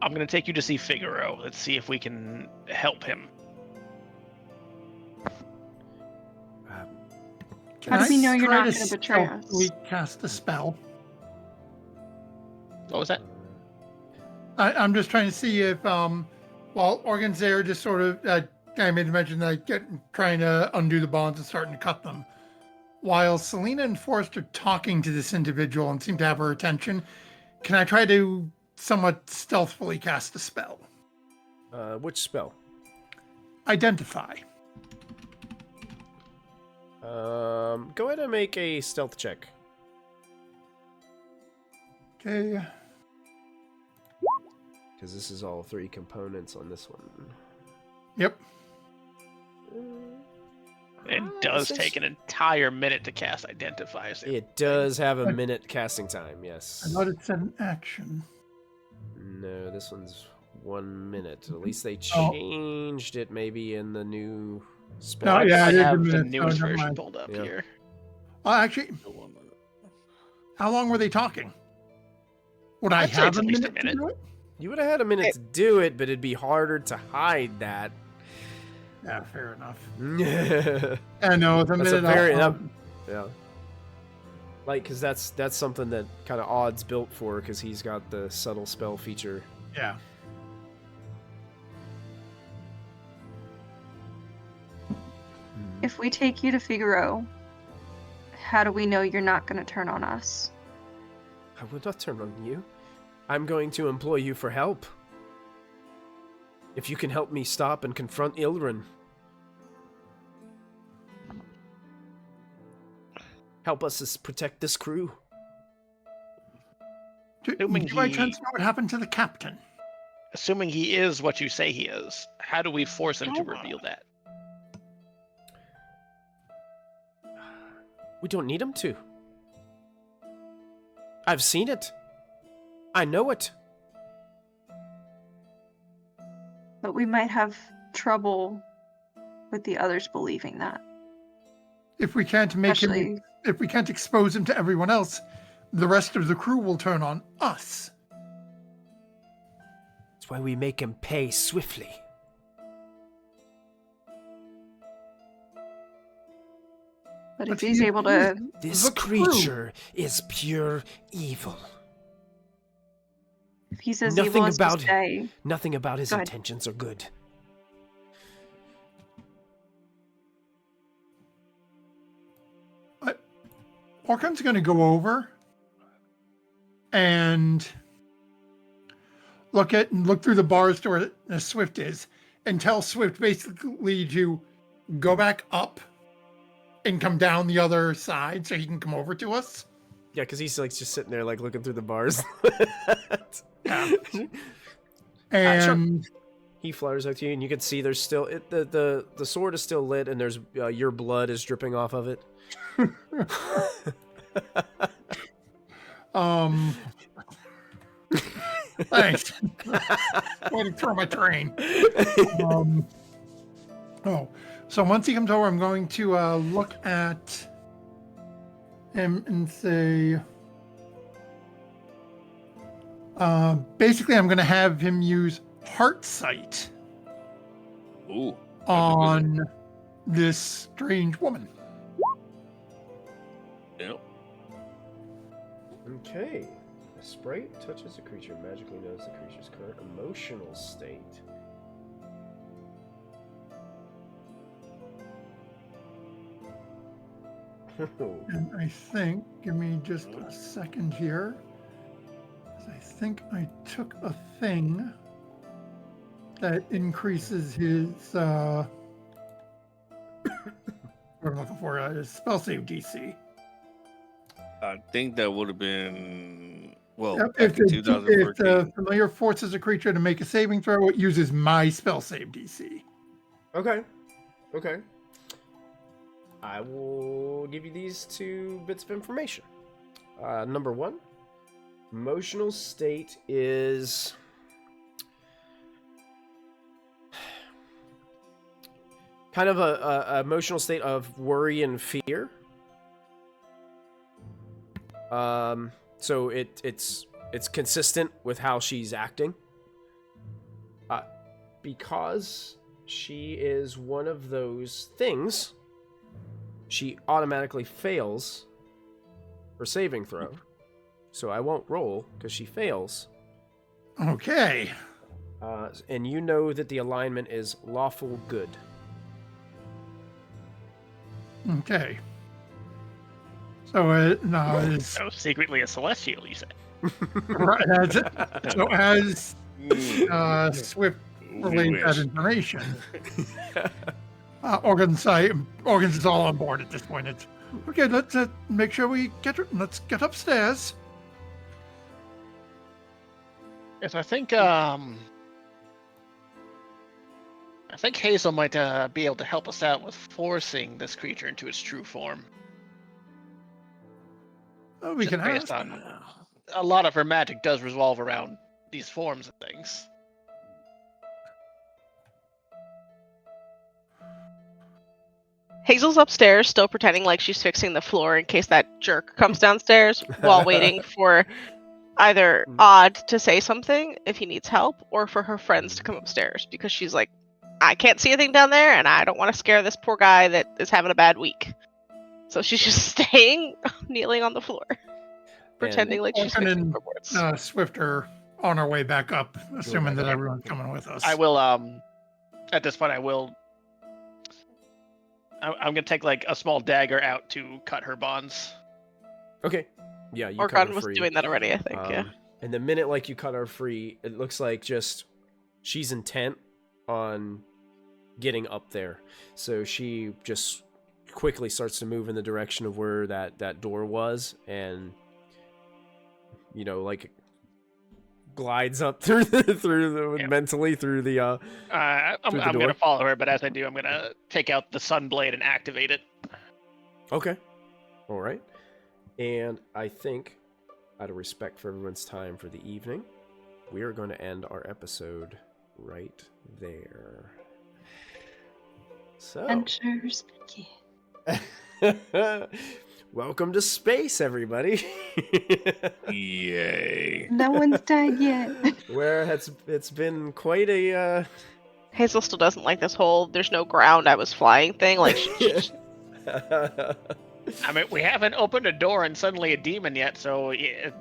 I'm gonna take you to see Figaro. Let's see if we can help him. How do we know you're try not to going to betray us? stealthily cast a spell? What was that? I'm just trying to see if, while Organ's there, just sort of, I made mention that trying to undo the bonds and starting to cut them. While Selena and Forrest are talking to this individual and seem to have her attention, can I try to somewhat stealthily cast a spell? Which spell? Identify. Go ahead and make a stealth check. Okay. Because this is all 3 components on this one. Yep. It does take an entire minute to cast Identify. So It does have a minute casting time, yes. I thought it said an action. No, this one's 1 minute. At least they Oh. changed it maybe in the new spell. No, yeah, I it is a have the minute, so newest never version mind. pulled up Yeah. here. Actually, how long were they talking? Would I I'd say have it's a at least minute, a minute. to do it? You would have had a minute to do it, but it'd be harder to hide that. Yeah, fair enough. Yeah. I know, the That's a minute very- I'll- Yeah. Like, because that's something that kind of Odd's built for, because he's got the subtle spell feature. Yeah. If we take you to Figaro, how do we know you're not going to turn on us? I would not turn on you. I'm going to employ you for help. If you can help me stop and confront Ilrin. Help us protect this crew. Do you by chance know what happened to the captain? Assuming he is what you say he is, how do we force him to reveal that? We don't need him to. I've seen it. I know it. But we might have trouble with the others believing that. If we can't if we can't expose him to everyone else, the rest of the crew will turn on us. That's why we make him pay swiftly. But if he's able to... This creature is pure evil. If he's as evil as to say... Nothing about his intentions are good. Orkan's going to go over and look through the bars to where Swift is, and tell Swift basically to go back up and come down the other side so he can come over to us. Yeah, because he's like just sitting there like looking through the bars. Yeah. And he flutters up to you, and you can see there's still the sword is still lit, and there's your blood is dripping off of it. Thanks. Way to throw my train. So once he comes over, I'm going to look at him and say, basically, I'm going to have him use Heart Sight on this strange woman. Yep. Okay. A sprite touches a creature, magically knows the creature's current emotional state. And I think, give me just a second here. I think I took a thing that increases his, what I'm looking for, his spell save DC. I think that would have been, well, If back in 2013. if the familiar forces a creature to make a saving throw, it uses my spell save DC. Okay. I will give you these 2 bits of information. Number 1, emotional state is kind of a emotional state of worry and fear. So it's consistent with how she's acting. Because she is one of those things, she automatically fails her saving throw. So I won't roll because she fails. Okay. And you know that the alignment is lawful good. Okay. So no, it's So secretly a celestial, you said. right, as Swift relayed that information. Organs is all on board at this point. It's okay. Let's make sure we let's get upstairs. Yes, I think Hazel might be able to help us out with forcing this creature into its true form. Oh, we can Based ask. on a lot of her magic does revolve around these forms and things. Hazel's upstairs, still pretending like she's fixing the floor in case that jerk comes downstairs, while waiting for either Odd to say something if he needs help, or for her friends to come upstairs, because she's like, I can't see anything down there, and I don't want to scare this poor guy that is having a bad week. So she's just staying, kneeling on the floor, pretending like she's fixing floorboards. Swift are on our way back up, assuming that everyone's coming with us. I will, at this point, I'm gonna take like a small dagger out to cut her bonds. Okay. Yeah, you Orkan was doing that already, I think. Yeah. And the minute like you cut her free, it looks like just she's intent on getting up there. So she just quickly starts to move in the direction of where that door was, and like glides up mentally through the I'm gonna follow her, but as I do, I'm gonna take out the Sunblade and activate it. Okay. All right. And I think, out of respect for everyone's time for the evening, we are going to end our episode right there. So, Adventures begin. welcome to space, everybody. Yay. No one's died yet. Where it's been quite a Hazel still doesn't like this whole "there's no ground, I was flying" thing. Like, I mean, we haven't opened a door and suddenly a demon yet, so yeah,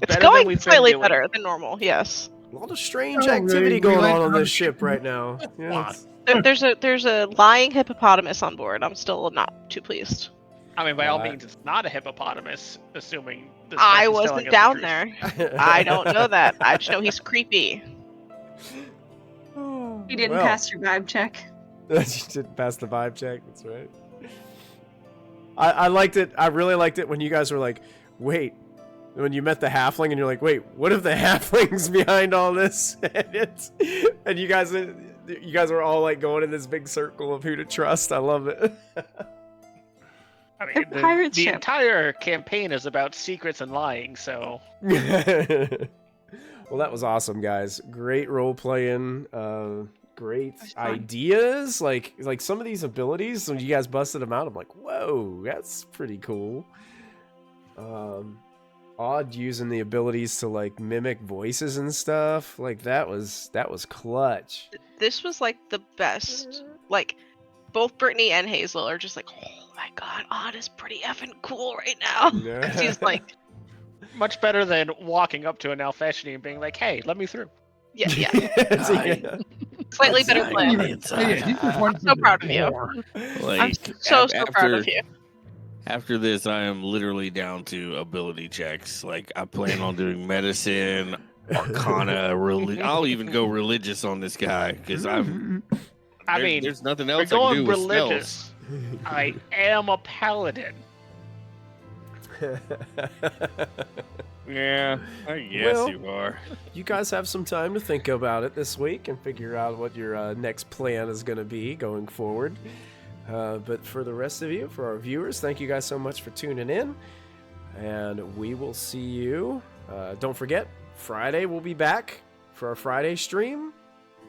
it's going slightly better than normal. Yes. A lot of strange activity going on this ship right now. Yes. There's a lying hippopotamus on board. I'm still not too pleased. I mean, by all means, it's not a hippopotamus, assuming this I person is telling wasn't us down the there. truth. I don't know that. I just know he's creepy. He didn't pass your vibe check. You didn't pass the vibe check. That's right. I liked it. I really liked it when you guys were like, wait. When you met the halfling and you're like, wait, what if the halfling's behind all this? And you guys are all like going in this big circle of who to trust. I love it. I mean, the entire campaign is about secrets and lying, so. Well, that was awesome, guys. Great role playing. Great ideas. Like some of these abilities, when you guys busted them out, I'm like, whoa, that's pretty cool. Odd using the abilities to like mimic voices and stuff. Like that was clutch. This was like the best. Like both Brittany and Hazel are just like, oh my god, Odd is pretty effing cool right now. She's like much better than walking up to an Alfeshni and being like, hey, let me through. Yeah. Slightly better plan. I'm so proud of you. Like, I'm so proud of you. After this, I am literally down to ability checks. Like, I plan on doing medicine, arcana, I'll even go religious on this guy because there's nothing else I can do with religious. Spells. I am a paladin. Yeah, I guess you are. You guys have some time to think about it this week and figure out what your next plan is going to be going forward. But for the rest of you, for our viewers, thank you guys so much for tuning in. And we will see you. Don't forget, Friday we'll be back for our Friday stream.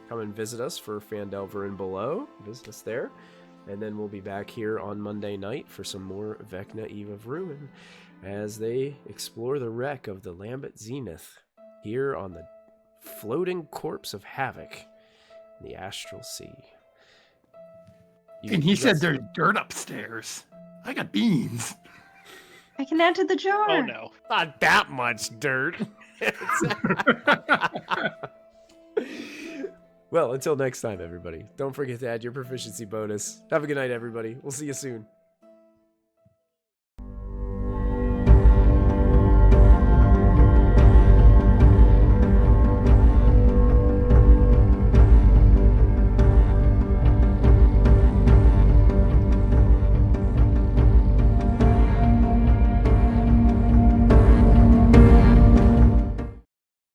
Come and visit us for Phandelver and Below. Visit us there. And then we'll be back here on Monday night for some more Vecna Eve of Ruin as they explore the wreck of the Lambent Zenith here on the floating corpse of Havoc in the Astral Sea. And he said there's dirt upstairs. I got beans. I can add to the jar. Oh no, not that much dirt. Well, until next time, everybody. Don't forget to add your proficiency bonus. Have a good night, everybody. We'll see you soon.